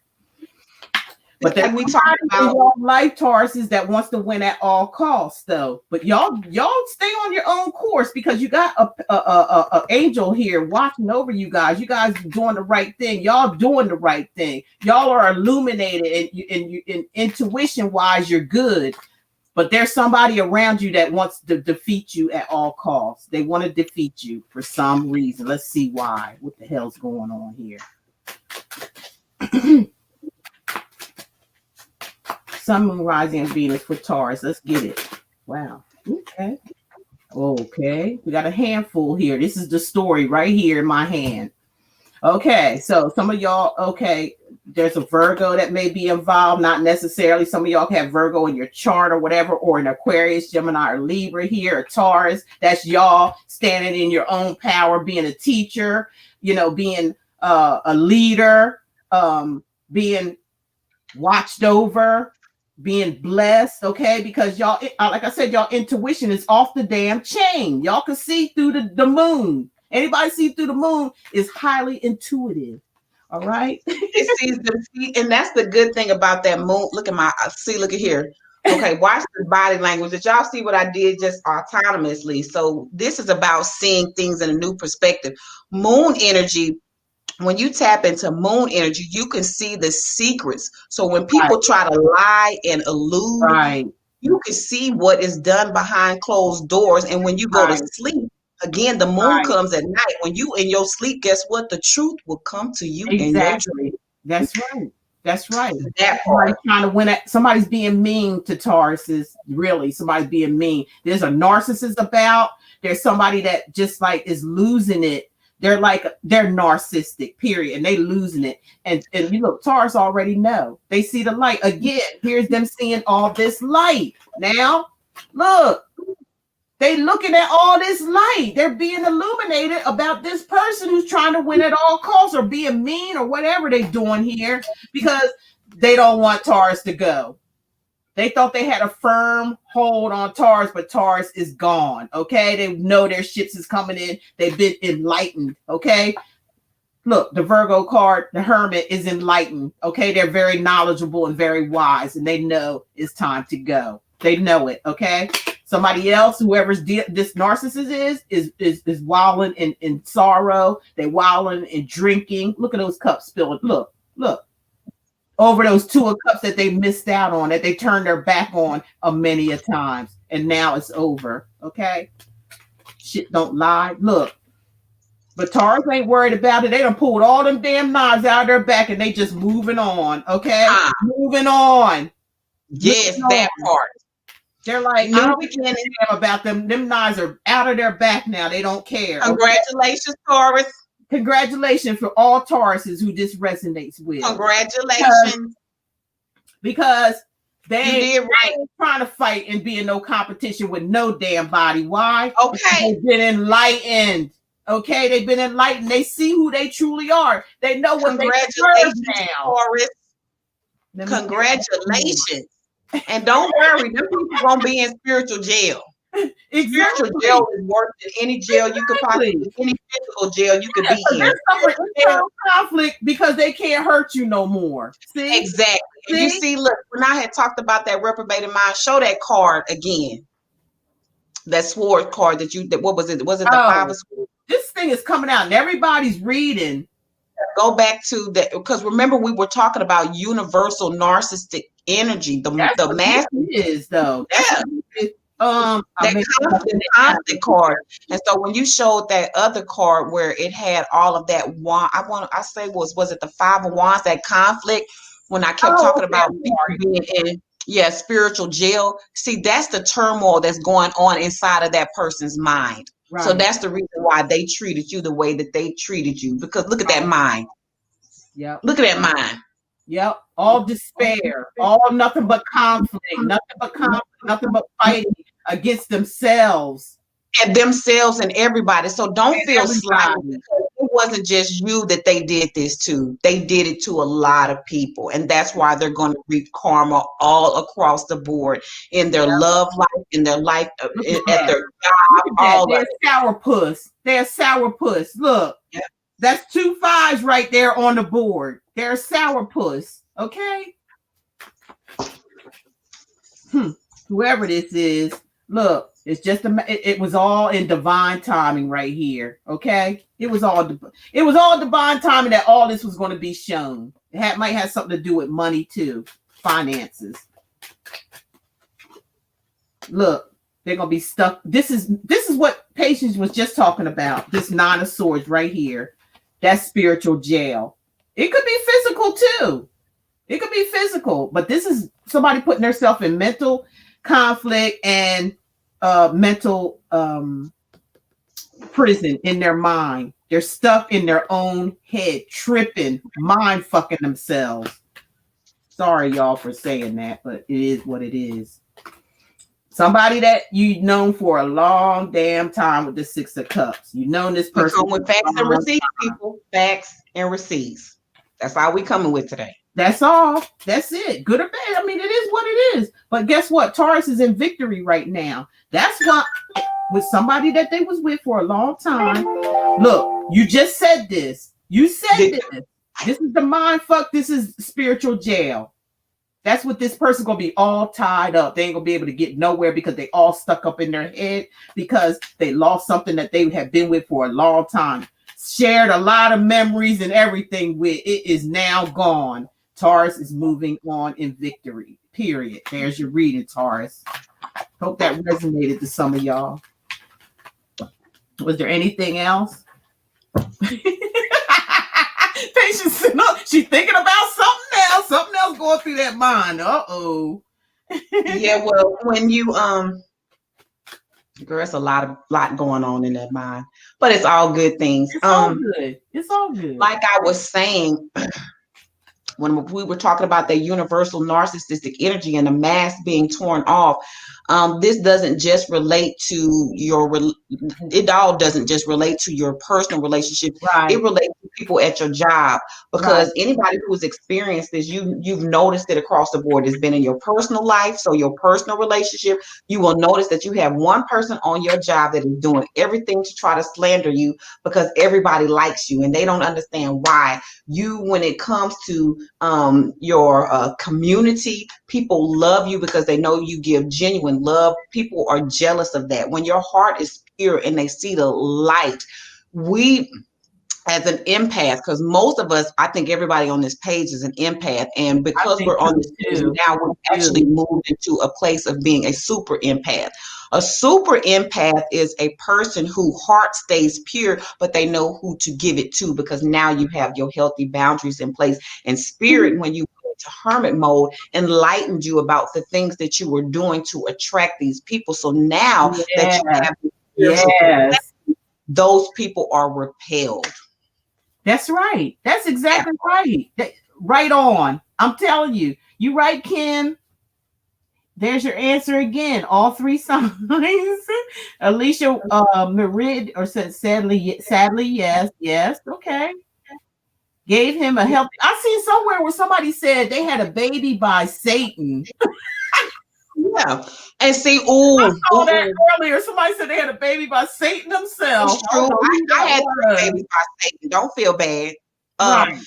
But then we talk about life Tauruses that wants to win at all costs, though. But y'all stay on your own course, because you got a angel here watching over you guys. You guys are doing the right thing. Y'all doing the right thing. Y'all are illuminated, and intuition wise, you're good. But there's somebody around you that wants to defeat you at all costs. They want to defeat you for some reason. Let's see why. What the hell's going on here? Sun, Moon, Rising, and Venus for Taurus. Let's get it. Wow. Okay. Okay. We got a handful here. This is the story right here in my hand. Okay. So some of y'all, okay, there's a Virgo that may be involved. Not necessarily. Some of y'all have Virgo in your chart or whatever, or an Aquarius, Gemini, or Libra here, or Taurus. That's y'all standing in your own power, being a teacher, being a leader, being watched over, being blessed, okay? Because y'all, like I said, y'all intuition is off the damn chain. Y'all can see through the moon. Anybody see through the moon is highly intuitive. All right. It sees the feet, and that's the good thing about that moon. Look at here. Okay, watch the body language. Did y'all see what I did just autonomously? So this is about seeing things in a new perspective. Moon energy. When you tap into moon energy, you can see the secrets. So when people try to lie and elude, you can see what is done behind closed doors. And when you go to sleep, again, the moon comes at night. When you in your sleep, guess what? The truth will come to you in your dream. That's right. That's right. That part. Trying to win at somebody's being mean to Tauruses. Really, somebody's being mean. There's a narcissist about. There's somebody that just like is losing it. They're narcissistic, period, and they losing it. And you look, Taurus already know. They see the light. Again, here's them seeing all this light. Now, look, they looking at all this light. They're being illuminated about this person who's trying to win at all costs or being mean or whatever they're doing here because they don't want Taurus to go. They thought they had a firm hold on Taurus, but Taurus is gone. Okay. They know their ships is coming in. They've been enlightened. Okay. Look, the Virgo card, the Hermit, is enlightened. Okay. They're very knowledgeable and very wise, and they know it's time to go. They know it. Okay. Somebody else, whoever's this narcissist is wilding in sorrow. They wilding in drinking. Look at those cups spilling. Look. Over those 2 of cups that they missed out on, that they turned their back on many a times, and now it's over. Okay, shit don't lie. Look, but Taurus ain't worried about it. They done pulled all them damn knives out of their back, and they just moving on. Okay, moving on. Yes, that part. They're like, I don't care about them. Them knives are out of their back now. They don't care. Congratulations, Taurus. Congratulations for all Tauruses who this resonates with. Congratulations. Because they ain't trying to fight and be in no competition with no damn body. Why? Okay. They've been enlightened. Okay, they've been enlightened. They see who they truly are. They know what they deserve now. Taurus. Congratulations. And don't worry, them people gonna be in spiritual jail. Exactly. Spiritual jail is worse than any jail you could possibly, any physical jail you could be in. They're suffering internal conflict because they can't hurt you no more. See? Exactly. And you see, look, when I had talked about that reprobated mind, show that card again. That sword card what was it? Was it the 5 of Swords? This thing is coming out and everybody's reading. Go back to that, because remember we were talking about universal narcissistic energy. The master is though. Yeah. That conflict card. And so when you showed that other card where it had all of that wand, was it the 5 of Wands, that conflict, when I kept talking about people being in spiritual jail. See, that's the turmoil that's going on inside of that person's mind. Right. So that's the reason why they treated you the way that they treated you, because look at that mind. Yep. Look at that mind. Yep. All despair, all nothing but conflict, nothing but fighting against themselves. And themselves and everybody. So don't feel slighted, because it wasn't just you that they did this to. They did it to a lot of people. And that's why they're going to reap karma all across the board in their love life, in their life, at their job. All They're sourpuss. They're sourpuss. Look, that's 2 5s right there on the board. They're sourpuss. Okay. Whoever this is, look, it's just it was all in divine timing right here. Okay, it was all divine timing that all this was going to be shown. Might have something to do with money too, finances. Look, they're gonna be stuck. This is what Patience was just talking about. This nine of swords right here. That's spiritual jail. It could be physical too. It could be physical, but this is somebody putting themselves in mental conflict and mental prison in their mind. They're stuck in their own head, tripping, mind fucking themselves. Sorry, y'all, for saying that, but it is what it is. Somebody that you've known for a long damn time with the Six of Cups. You've known this We person come for with facts a and long receipts, time. people. Facts and receipts. That's all we coming with today. That's all. That's it. Good or bad. I mean, it is what it is. But guess what? Taurus is in victory right now. That's what with somebody that they was with for a long time. Look, you just said this. You said this. This is the mind fuck. This is spiritual jail. That's what this person's gonna be all tied up. They ain't gonna be able to get nowhere because they all stuck up in their head because they lost something that they have been with for a long time. Shared a lot of memories and everything with. It is now gone. Taurus is moving on in victory. Period. There's your reading, Taurus. Hope that resonated to some of y'all. Was there anything else? Patience, no, she's thinking about something else going through that mind. Uh-oh. Yeah, well, when you girl, it's a lot going on in that mind. But it's all good things. It's all good. It's all good. Like I was saying, when we were talking about the universal narcissistic energy and the mask being torn off, this doesn't just relate to it all doesn't just relate to your personal relationship. Right. It relates to people at your job, because anybody who's experienced this, you've noticed it across the board. It's been in your personal life, so your personal relationship, you will notice that you have one person on your job that is doing everything to try to slander you because everybody likes you and they don't understand why. When it comes to your community, people love you because they know you give genuine love. People are jealous of that. When your heart is pure and they see the light, we as an empath, because most of us, I think everybody on this page is an empath, and because we're on this page now, we've actually moved into a place of being a super empath. A super empath is a person whose heart stays pure, but they know who to give it to, because now you have your healthy boundaries in place. And spirit, when you go into hermit mode, enlightened you about the things that you were doing to attract these people. So now that you have spiritual, those people are repelled. That's right. That's exactly right. Right on. I'm telling you. You right, Kim. There's your answer again. All three signs. Alicia Merid or said sadly, yes. Okay. Gave him a healthy. I seen somewhere where somebody said they had a baby by Satan. Yeah. And see, I saw that earlier. Somebody said they had a baby by Satan himself. It's true. I had three babies by Satan. Don't feel bad. Right.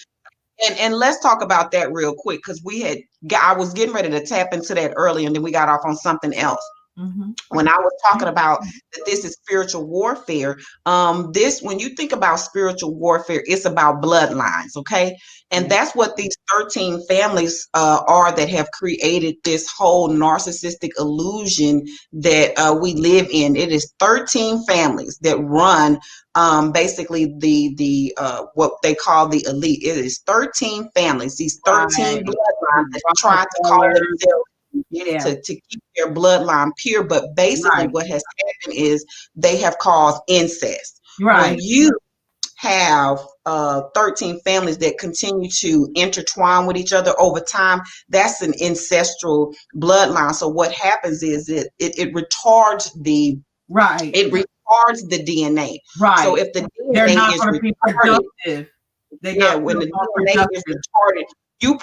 And let's talk about that real quick, because I was getting ready to tap into that earlier, and then we got off on something else. Mm-hmm. When I was talking about that this is spiritual warfare, when you think about spiritual warfare, it's about bloodlines, okay? And that's what these 13 families are that have created this whole narcissistic illusion that we live in. It is 13 families that run basically the what they call the elite. It is 13 families, these 13 bloodlines that try to call themselves to keep their bloodline pure. But basically what has happened is they have caused incest. When you have 13 families that continue to intertwine with each other over time, that's an ancestral bloodline. So what happens is it retards the DNA. So if the DNA is retarded, when the DNA is retarded, you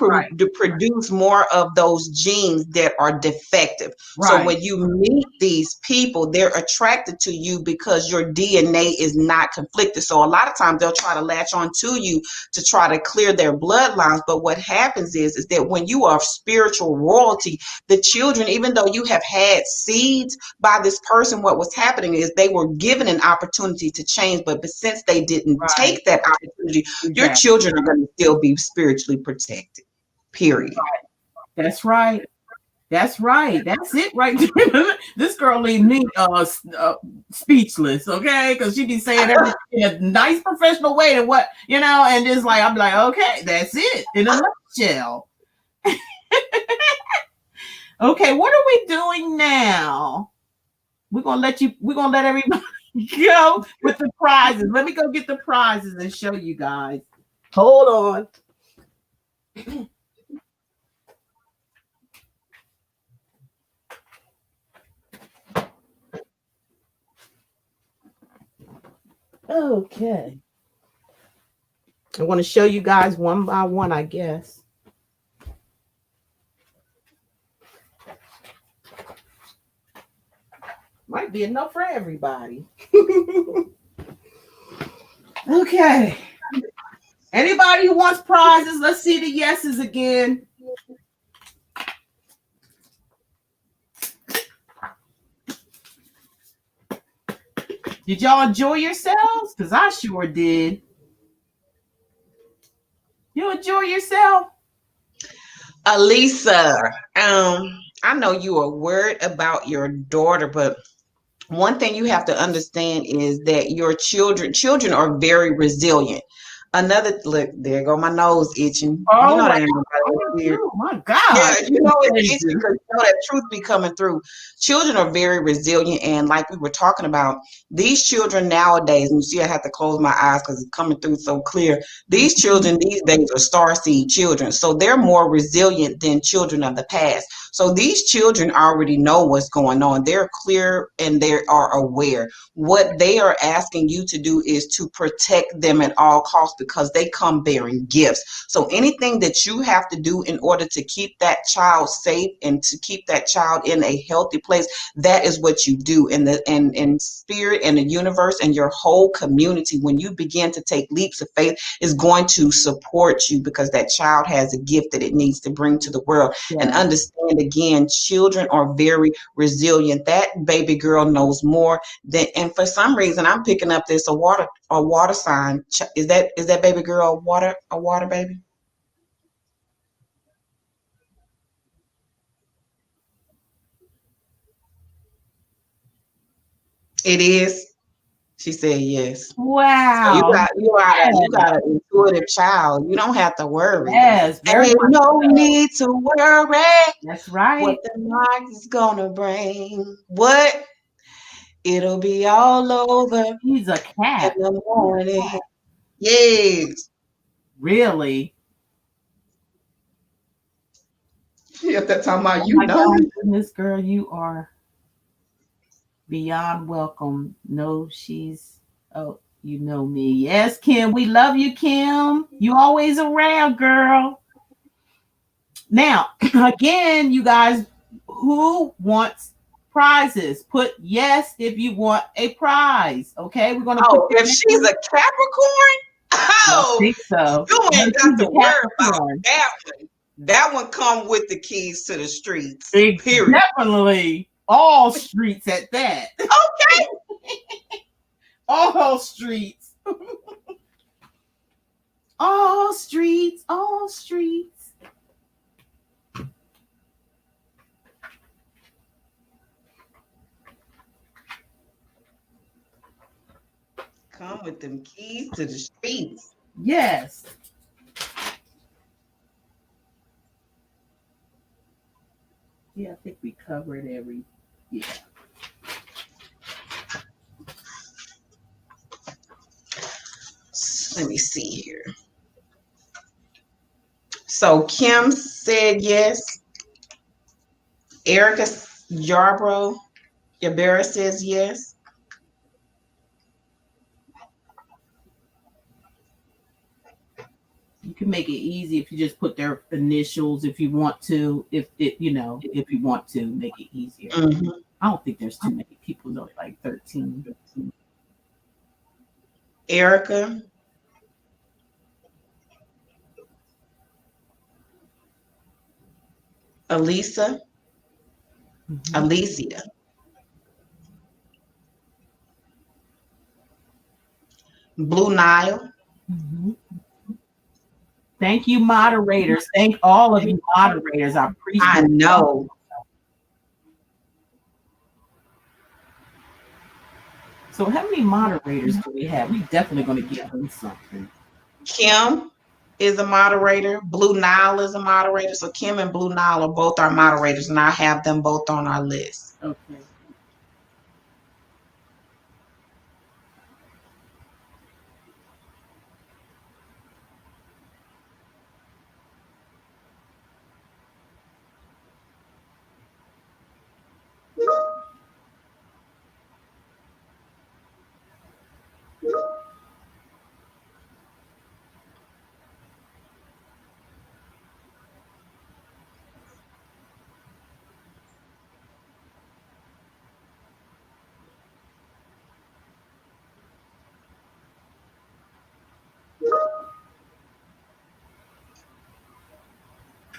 produce more of those genes that are defective. So when you meet these people, they're attracted to you because your DNA is not conflicted. So a lot of times they'll try to latch on to you to try to clear their bloodlines. But what happens is that when you are spiritual royalty, the children, even though you have had seeds by this person, what was happening is they were given an opportunity to change. But since they didn't take that opportunity, your children are going to still be spiritually protected. Period. That's right. That's right. That's it right there. This girl leave me speechless, okay? Because she be saying everything in a nice professional way and what, and just like I'm like, okay, that's it in a nutshell. Okay, what are we doing now? We're gonna let everybody go with the prizes. Let me go get the prizes and show you guys. Hold on. Okay. I want to show you guys one by one, I guess. Might be enough for everybody. Okay. Anybody who wants prizes, let's see the yeses again. Did y'all enjoy yourselves? Because I sure did. You enjoy yourself? Alisa, I know you are worried about your daughter, but one thing you have to understand is that your children are very resilient. Another look, there go my nose itching. You Oh know my that ain't nobody weird. God. My Yeah, God. you know it's itchy because you know that truth be coming through. Children are very resilient, and like we were talking about, these children nowadays, and you see, I have to close my eyes because it's coming through so clear. These children these days are starseed children, so they're more resilient than children of the past. So these children already know what's going on. They're clear and they are aware. What they are asking you to do is to protect them at all costs because they come bearing gifts. So anything that you have to do in order to keep that child safe and to keep that child in a healthy place, that is what you do. In spirit and the universe and your whole community, when you begin to take leaps of faith, is going to support you because that child has a gift that it needs to bring to the world. And understand again, children are very resilient. That baby girl knows more than, and for some reason I'm picking up this a water sign. Is that baby girl a water baby? It is. She said yes. So Wow. you got an intuitive child. You don't have to worry. Yes, very Ain't much no so. need to worry That's what right. the night is gonna bring. What? It'll be all over He's a in cat. the morning. Yes. Really? If that's talking about Oh you my know God, me. goodness, girl, you are beyond welcome. No, oh, you know me. Yes, Kim, we love you, Kim. You always around, girl. Now, again, you guys, who wants prizes? Put yes if you want a prize. Okay, we're gonna put Oh, your if she's name. a Capricorn, I oh, think so. you No, ain't got she's to a worry about Capricorn. that one. That one come with the keys to the streets. Big, Period. definitely all streets at that. Okay. All streets. All streets. All streets. Come with them keys to the streets. Yes. Yeah, I think we covered every. Yeah. Let me see here. So Kim said yes. Erica Yabera says yes. You can make it easy if you just put their initials if you want to. If you want to make it easier. Mm-hmm. I don't think there's too many people though, like 13. Erica, Alisa, Mm-hmm. Alicia, Blue Nile. Mm-hmm. Thank you, moderators. Thank all of you moderators. I appreciate I it. know. So how many moderators do we have? We definitely going to give them something. Kim is a moderator. Blue Nile is a moderator. So Kim and Blue Nile are both our moderators, and I have them both on our list. Okay.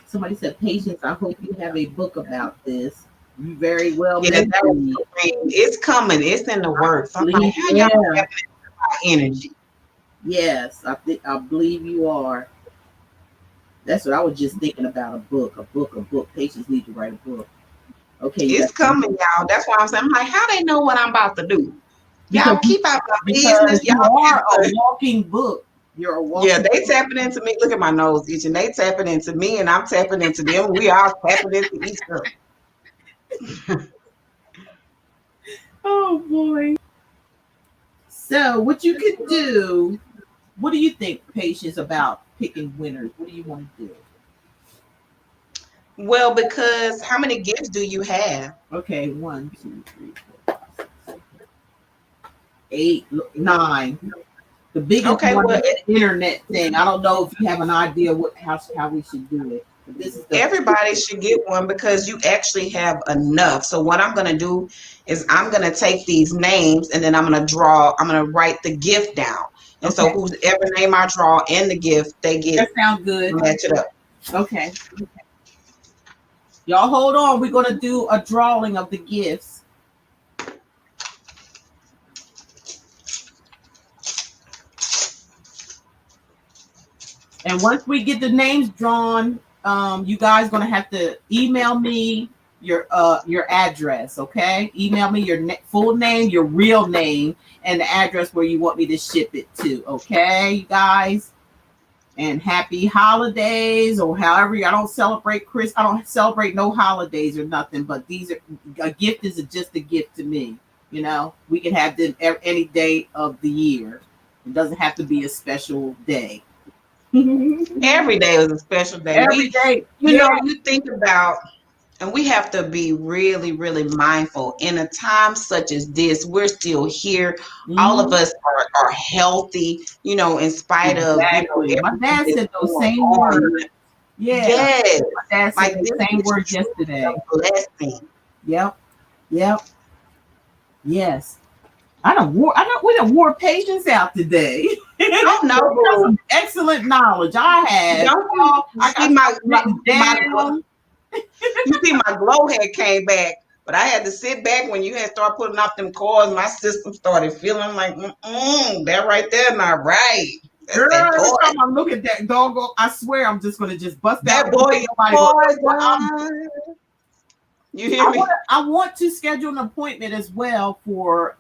Somebody said, Patience, I hope you have a book about this. You very well Yeah, may that was be. it's coming. It's in the works. I'm like, how y'all Yeah. having my energy? Yes, I believe you are. That's what I was just thinking about, a book, a book, a book. Patients need to write a book. Okay, you It's got coming, y'all. That's why I'm saying, I'm like, how they know what I'm about to do? because Y'all keep out my because business. you Y'all are a get walking book. You're a yeah, walking they book. tapping into me. Look at my nose itching. They tapping into me, and I'm tapping into them. We all tapping into each other. Oh boy. So what you could do, what do you think, Patience, about picking winners? What do you want to do? Well, because how many gifts do you have? Okay, 1, 2, 3, 4, 8, 9. The biggest Okay, one well, is the internet thing. I don't know if you have an idea what how we should do it. But this is the everybody should get one because you actually have enough. So what I'm going to do is I'm going to take these names and then I'm going to write the gift down. And so okay. whoever name I draw in the gift, they get That sounds good. match it up. Okay. Y'all hold on. We're gonna do a drawing of the gifts. And once we get the names drawn, you guys gonna have to email me your address, okay? Email me your full name, your real name, and the address where you want me to ship it to, okay, you guys? And happy holidays, or however I don't celebrate Chris. I don't celebrate no holidays or nothing. But these are a gift is just a gift to me. You know, we can have them any day of the year. It doesn't have to be a special day. Every day is a special day. Every day, You yeah. know, you think about, and we have to be really, really mindful. In a time such as this, we're still here. All of Mhm. us are healthy, you know, in spite of, Exactly. My everything dad that's said those going same on. words. Yeah, Yes. my dad said Like the this same is words truly yesterday. a blessing. Yep, yep, yes. We done wore Patience out today. Oh no, That's boo. some excellent knowledge I had. Don't you I see got stuff written my down. you see my glow had came back, but I had to sit back when you had started putting off them cords. My system started feeling like, that right there not right. That's Girl, that every boy. time I look at that doggo, I swear I'm just gonna just bust out. That boy is Nobody gonna know what I'm doing. poison. You hear me? I want to schedule an appointment as well for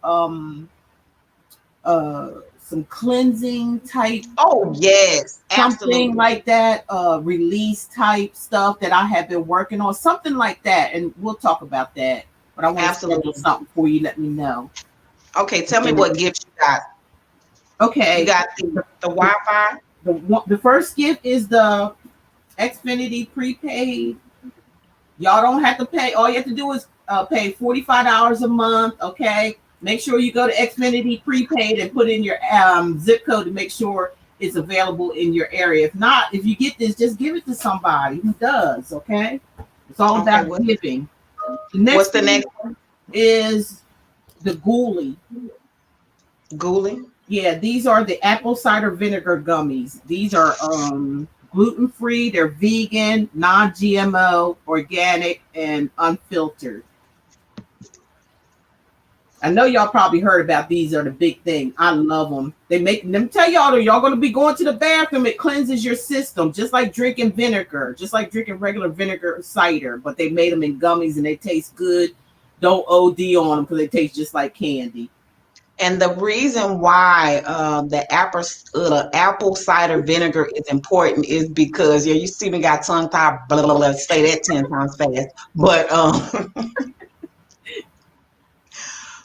some cleansing type, Oh yes, something absolutely, like that, release type stuff that I have been working on, something like that, and we'll talk about that. But I want to schedule absolutely. something for you. Let me know. Okay, tell me And what gifts you got. You okay, got the Wi-Fi. the first gift is the Xfinity prepaid. Y'all don't have to pay. All you have to do is pay $45 a month. Okay. Make sure you go to Xfinity prepaid and put in your zip code to make sure it's available in your area. If not, if you get this, just give it to somebody who does. Okay. It's all Okay, about giving. The next what's the thing next one? is the Ghoulie. Ghoulie. Yeah, these are the apple cider vinegar gummies. These are gluten free, they're vegan, non GMO, organic, and unfiltered. I know y'all probably heard about these are the big thing. I love them. They make them tell y'all that y'all gonna be going to the bathroom. It cleanses your system, just like drinking vinegar, just like drinking regular vinegar cider. But they made them in gummies and they taste good. Don't OD on them because they taste just like candy. And the reason why the apple cider vinegar is important is because, yeah, you see me got tongue tied, blah, blah, blah, say that 10 times fast. But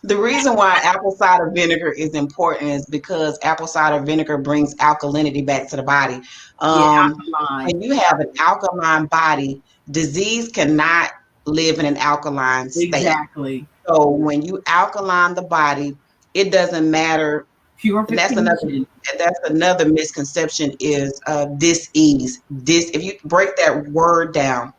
the reason why apple cider vinegar is important is because apple cider vinegar brings alkalinity back to the body. Yeah, When alkaline. you have an alkaline body, disease cannot live in an alkaline state. Exactly. So when you alkaline the body, it doesn't matter. And Purification. that's another misconception is dis-ease. If you break that word down,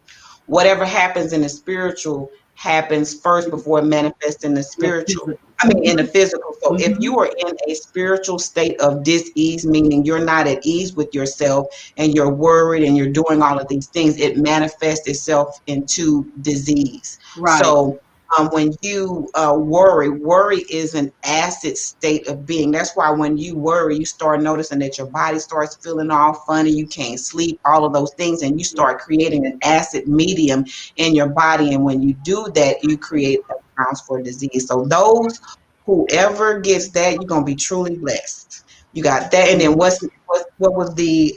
whatever happens in the spiritual happens first before it manifests in the The spiritual. physical. I mean, in the physical. So if Mhm. you are in a spiritual state of dis-ease, meaning you're not at ease with yourself and you're worried and you're doing all of these things, it manifests itself into disease. Right. So when you worry is an acid state of being. That's why when you worry, you start noticing that your body starts feeling all funny, you can't sleep, all of those things, and you start creating an acid medium in your body. And when you do that, you create a grounds for disease. So whoever gets that, you're gonna be truly blessed. You got that, and then what was the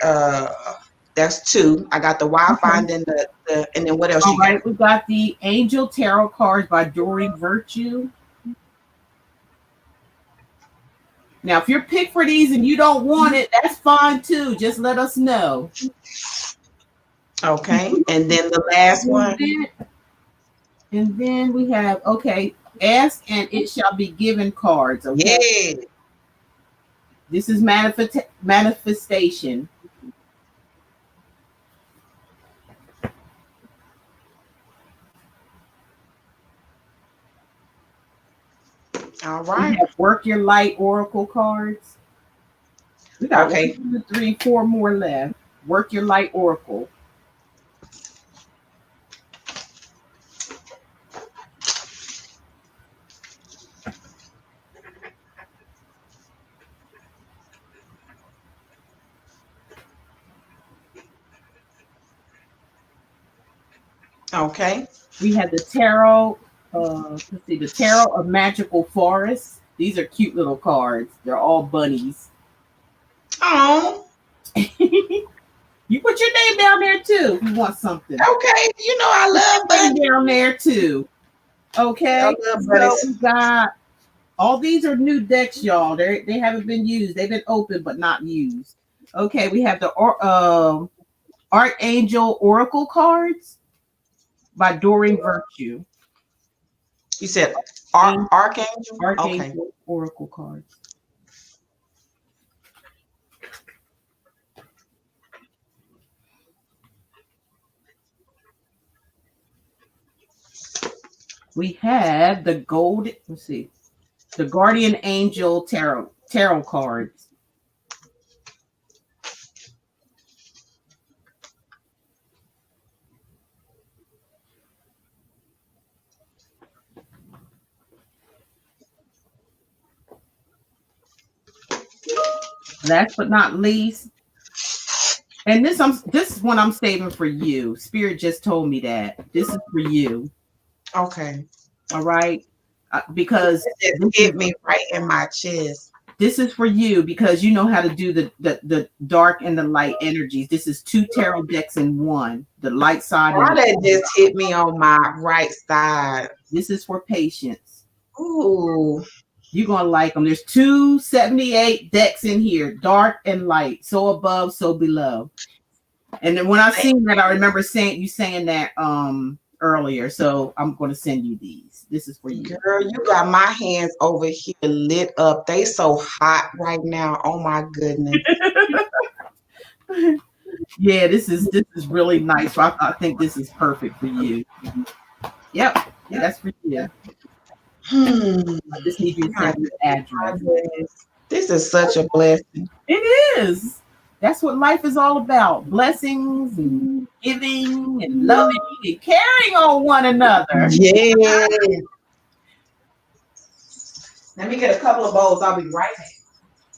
that's two. I got the Wi-Fi, Okay. and then the and then what else All you got? right. We got the Angel Tarot cards by Doreen Virtue. Now, if you're picked for these and you don't want it, that's fine too. Just let us know. Okay, and then the last And one. then, and then we have, okay, ask and it shall be given cards. Okay. Yeah. This is manifestation. All We right. have work your light oracle cards. We got one, Okay. 2, 3, 4 more left. Work your light oracle. Okay. We have the tarot. Let's see, the tarot of magical forests. These are cute little cards. They're all bunnies. Oh, You put your name down there too if you want something. okay. You know I Put love your name bunnies. down there too. I Okay. love So bunnies. we got all these are new decks, y'all. They haven't been used. They've been opened but not used. Okay, we have the Archangel Oracle cards by Doreen Virtue. You said Archangel? Okay. Archangel Oracle cards. We have the gold. Let's see, the Guardian Angel tarot cards. Last but not least, and this one I'm saving for you. Spirit just told me that this is for you. Okay. All right, because It just hit me right in my chest. this is for you because you know how to do the dark and the light energies. This is two tarot decks in one, the light side and Why the that just hit me on my right side? this is for patience. Ooh. You're gonna like them. There's 278 decks in here, dark and light, so above, so below. And then when I seen that, I remember saying that earlier. So I'm gonna send you these. This is for you. Girl, you got my hands over here lit up. They so hot right now. Oh my goodness. Yeah, this is really nice. So I think this is perfect for you. Yep, that's for you. Hmm. I just need you to My send me the address. goodness. This is such a blessing. It is. That's what life is all about. Blessings and giving and loving and caring on one another. Yeah. Let me get a couple of bowls. I'll be right back.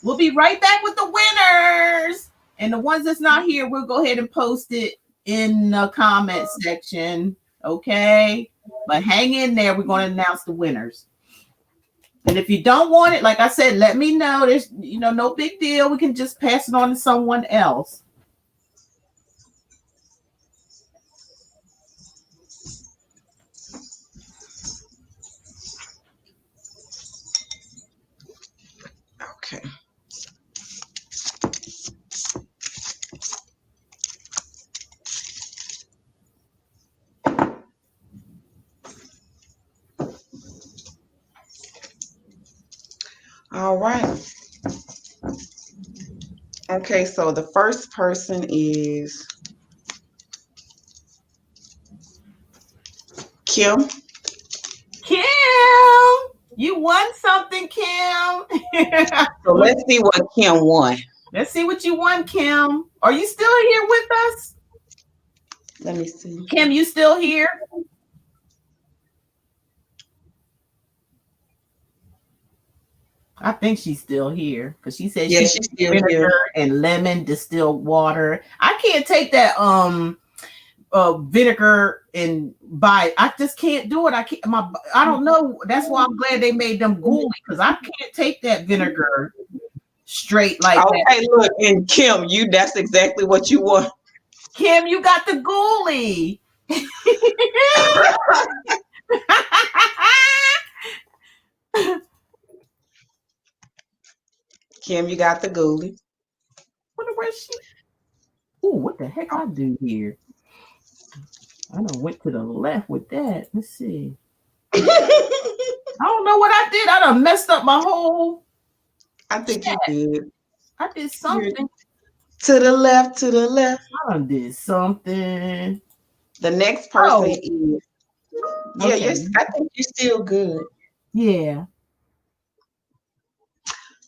We'll be right back with the winners. And the ones that's not here, we'll go ahead and post it in the comment section. Okay. But hang in there. We're going to announce the winners. And if you don't want it, like I said, let me know. There's, no big deal. We can just pass it on to someone else. Okay. All right. Okay, so the first person is Kim. Kim, you won something, Kim. So let's see what Kim won. Let's see what you won, Kim. Are you still here with us? Let me see. Kim, you still here? I think she's still here because she said Yeah, she she's still vinegar here. and lemon distilled water. I can't take that vinegar and buy it. I just can't do it. I don't know. That's why I'm glad they made them gooey because I can't take that vinegar straight like that. Okay, look, and Kim, that's exactly what you want. Kim, you got the gooey. Kim, you got the gooey. Wonder where she. Ooh, what the heck I do here? I done went to the left with that. Let's see. I don't know what I did. I done messed up my whole. I think chat. you did. I did something. To the left, to the left. I done did something. The next person is. Yeah, okay. yes, I think you're still good. Yeah.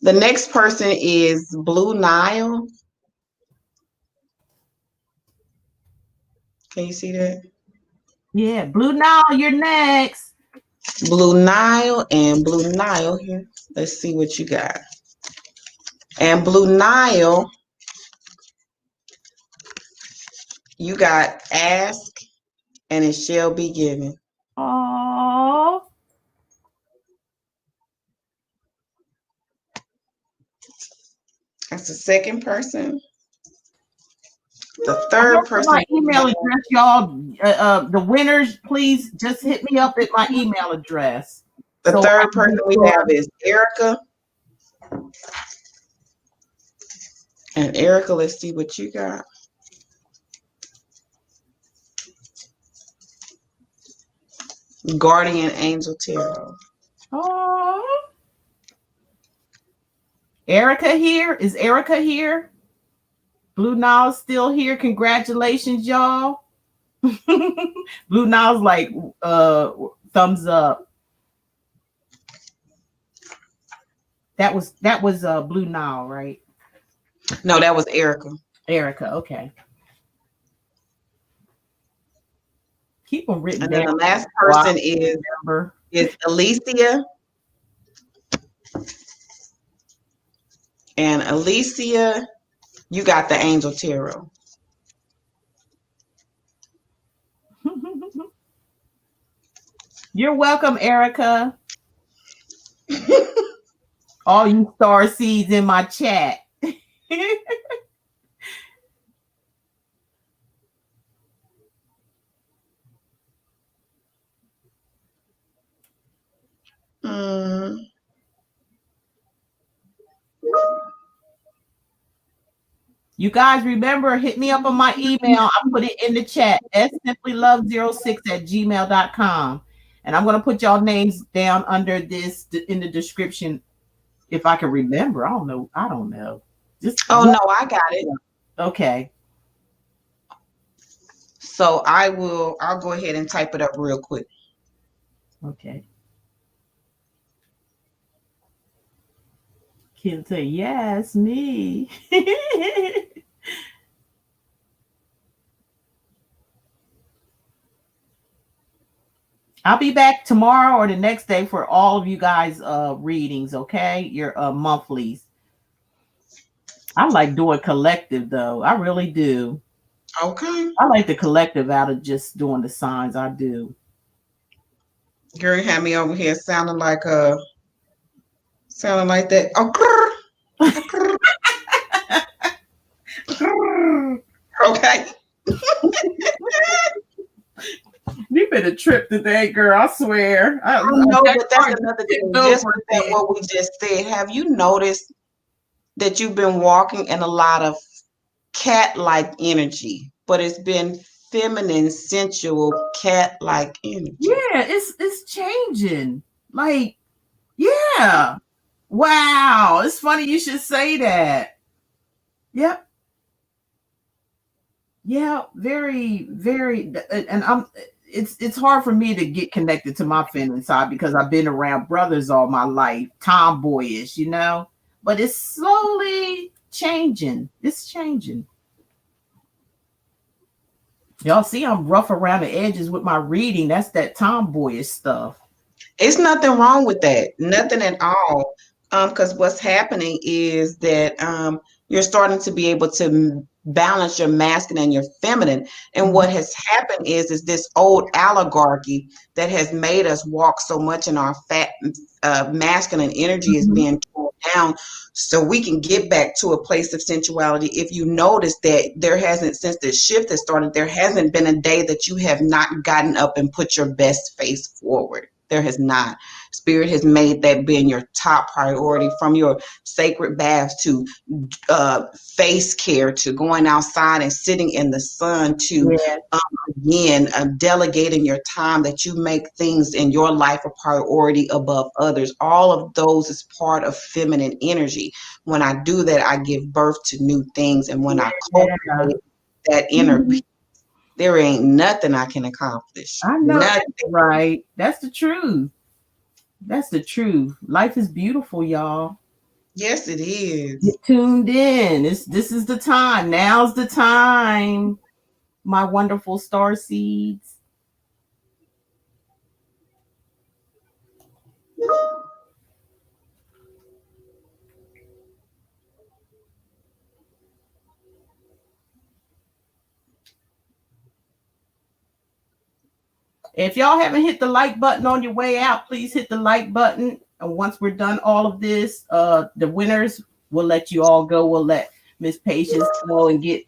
The next person is Blue Nile. Can you see that? Yeah, Blue Nile, you're next. Blue Nile and Blue Nile here. Let's see what you got. And Blue Nile, you got ask and it shall be given. Oh. That's the second person. The third person. My email address, y'all. The winners, please just hit me up at my email address. The third person we have is Erica. And Erica, let's see what you got. Guardian Angel Tarot. Oh. Erica here? Is Erica here? Blue Nile's still here. Congratulations, y'all. Blue Nile's like thumbs up. That was Blue Nile, right? No, that was Erica. Erica, okay. Keep them written and down. And then the last person is Alicia. And Alicia, you got the Angel Tarot. You're welcome, Erica. All you star seeds in my chat. You guys remember, hit me up on my email. I put it in the chat, simplylove06@gmail.com. And I'm going to put y'all names down under this in the description if I can remember. I don't know. No, I got it. Okay. So I'll go ahead and type it up real quick. Okay. Kim say, yes, me. I'll be back tomorrow or the next day for all of you guys readings, okay? Your monthlies. I like doing collective though. I really do. Okay. I like the collective out of just doing the signs. I do. Girl, had me over here sounding like a Sounding like that. Oh, okay. You been a trip today, girl. I swear. I know, That but that's car another just thing. Just over with that, again. what we just said, have you noticed that you've been walking in a lot of cat-like energy, but it's been feminine, sensual, cat-like energy? Yeah, it's changing. Like, yeah. Wow. It's funny you should say that. Yep. Yeah, very, very, and it's hard for me to get connected to my feminine side because I've been around brothers all my life, tomboyish, you know. But it's slowly changing. It's changing. Y'all see, I'm rough around the edges with my reading. That's that tomboyish stuff. It's nothing wrong with that, nothing at all. Because what's happening is that you're starting to be able to balance your masculine and your feminine. And what has happened is this old oligarchy that has made us walk so much in our fat masculine energy is being torn down, so we can get back to a place of sensuality. If you notice that there hasn't, since this shift has started, there hasn't been a day that you have not gotten up and put your best face forward. There has not. Spirit has made that being your top priority, from your sacred baths to face care, to going outside and sitting in the sun, to Yeah. again delegating your time, that you make things in your life a priority above others. All of those is part of feminine energy. When I do that, I give birth to new things. And when I Yeah. cultivate that inner peace, there ain't nothing I can accomplish. I know Nothing. that's right. That's the truth. That's the truth. Life is beautiful, y'all. Yes, it is. Get tuned in. This is the time. Now's the time, my wonderful star seeds. If y'all haven't hit the like button on your way out, please hit the like button. And once we're done all of this, the winners, we'll let you all go. We'll let Miss Patience go and get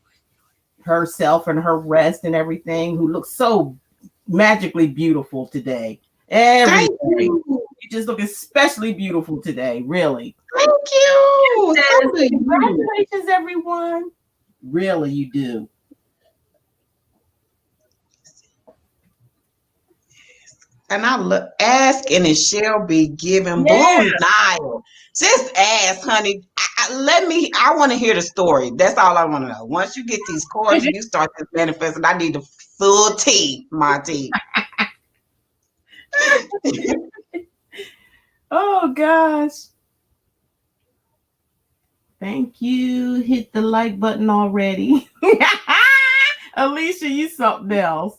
herself and her rest and everything, who looks so magically beautiful today. Every Thank day. you. You just look especially beautiful today, really. Thank you. Yes, So do you. congratulations, everyone. Really, you do. And I look, ask and it shall be given. Yeah. Blue Nile. Just ask, honey. I want to hear the story. That's all I want to know. Once you get these cards and you start this manifesting, I need the full tea, my tea. Oh gosh. Thank you. Hit the like button already. Alicia, you something else.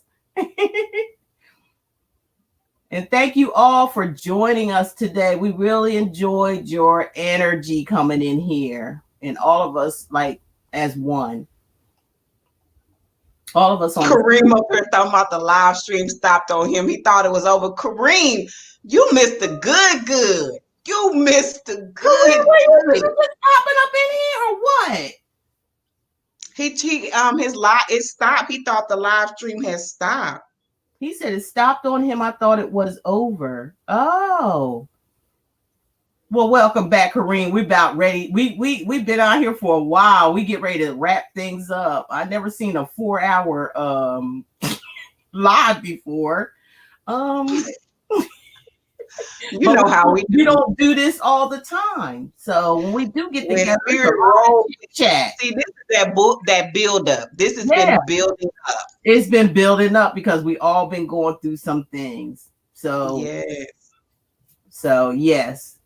And thank you all for joining us today. We really enjoyed your energy coming in here, and all of us, like, as one. All of us on Kareem up here talking about the live stream stopped on him. He thought it was over. Kareem, you missed the good. You missed the Kareem, good. wait, is it just popping up in here or what? His live, it stopped. He thought the live stream had stopped. He said it stopped on him. I thought it was over. Oh. Well, welcome back, Kareem. We about ready. We've been out here for a while. We get ready to wrap things up. I never seen a 4-hour live before. You know how we do. We don't do this all the time. So when we do get together, Spirit roll, chat. See, this is that book, that build up. This has been building up. It's been building up because we all been going through some things. So yes.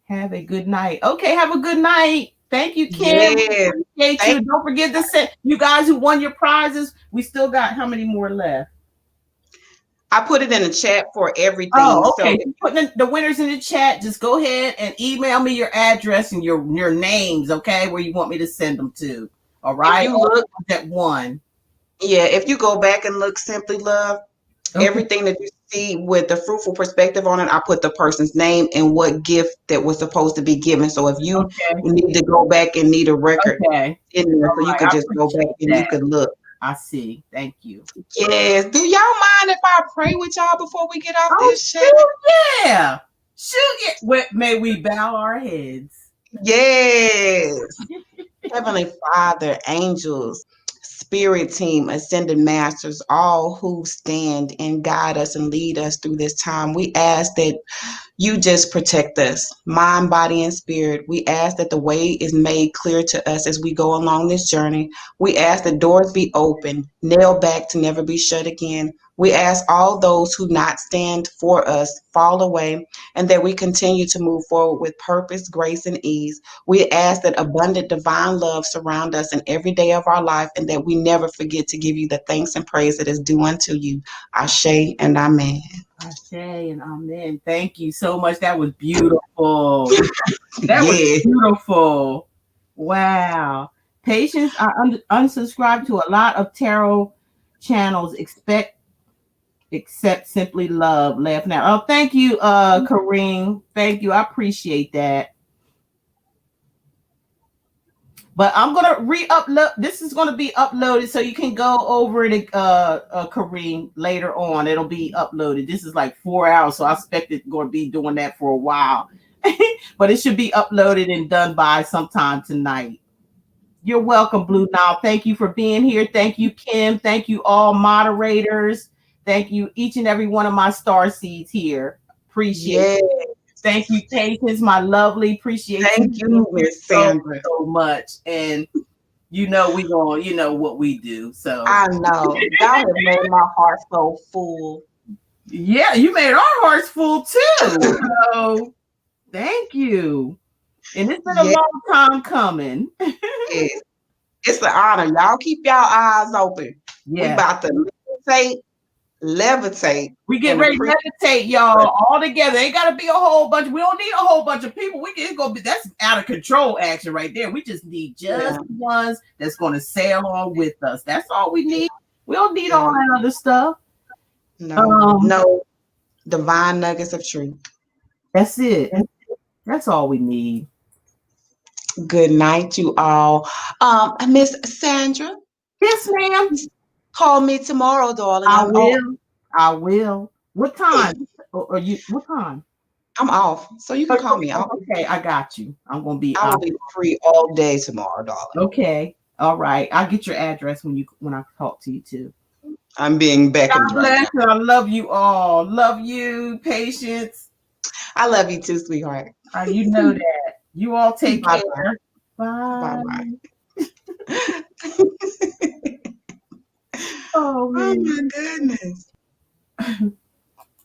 Have a good night. Okay, have a good night. Thank you, Kim. Yes. Appreciate you. Don't forget to send you guys who won your prizes. We still got how many more left? I put it in the chat for everything. Oh, okay. So putting the winners in the chat. Just go ahead and email me your address and your names, okay, where you want me to send them to. All right. If you look at one. Yeah, if you go back and look, Simply Love, everything that you see, with the fruitful perspective on it, I put the person's name and what gift that was supposed to be given. So if you Okay. need to go back and need a record Okay. in there, All so you right. could I just go back appreciate and you that. could look. I see. Thank you. Yes. Do y'all mind if I pray with y'all before we get off Oh, this chat? shoot, yeah. Shoot, yeah. May we bow our heads? Yes. Heavenly Father, angels, spirit team, ascended masters, all who stand and guide us and lead us through this time, we ask that you just protect us, mind, body, and spirit. We ask that the way is made clear to us as we go along this journey. We ask that doors be open, nailed back to never be shut again. We ask all those who not stand for us fall away, and that we continue to move forward with purpose, grace, and ease. We ask that abundant divine love surround us in every day of our life, and that we never forget to give you the thanks and praise that is due unto you. Ashe and Amen. Ashe and amen. Thank you so much. That was beautiful. That was Yeah. beautiful. Wow. Patience, I unsubscribe to a lot of tarot channels. Except simply love. Laugh now. Oh, thank you, Kareem. Thank you. I appreciate that. But I'm gonna re-upload. This is gonna be uploaded, so you can go over it, Kareem, later on. It'll be uploaded. This is like 4 hours, so I expect it's gonna be doing that for a while. But it should be uploaded and done by sometime tonight. You're welcome, Blue Nile. Thank you for being here. Thank you, Kim. Thank you, all moderators. Thank you, each and every one of my star seeds here. Appreciate Yeah. it. Thank you, Patience, my lovely. Appreciate you Thank you, Miss so, Sandra. so much. And we gonna, what we do. So I know. Y'all have made my heart so full. yeah, you made our hearts full too. So thank you. And it's been a Yeah, long time coming. it's an honor. Y'all keep y'all eyes open. We Yeah. about to levitate We get in the ready to pre. meditate, y'all, all together. Ain't gotta be a whole bunch. We don't need a whole bunch of people. It's gonna be, that's out of control action right there. We just need just Yeah, ones that's gonna sail on with us. That's all we need. We don't need all yeah. that other stuff. No, Um, no divine nuggets of truth. that's it. That's all we need. Good night, you all. Miss Sandra, Yes, ma'am. call me tomorrow, darling. I I'm off. will. I will. What time? Or you? What time? I'm off, so you can call me. Okay, I got you. I'm gonna be I will off. be free all day tomorrow, darling. Okay. All right. I'll get your address when I talk to you too. I'm being beckoned God right bless now. you. I love you all. Love you, Patience. I love you too, sweetheart. You know that. You all take Bye care. bye. Bye. Bye bye. Oh Oh man. my goodness.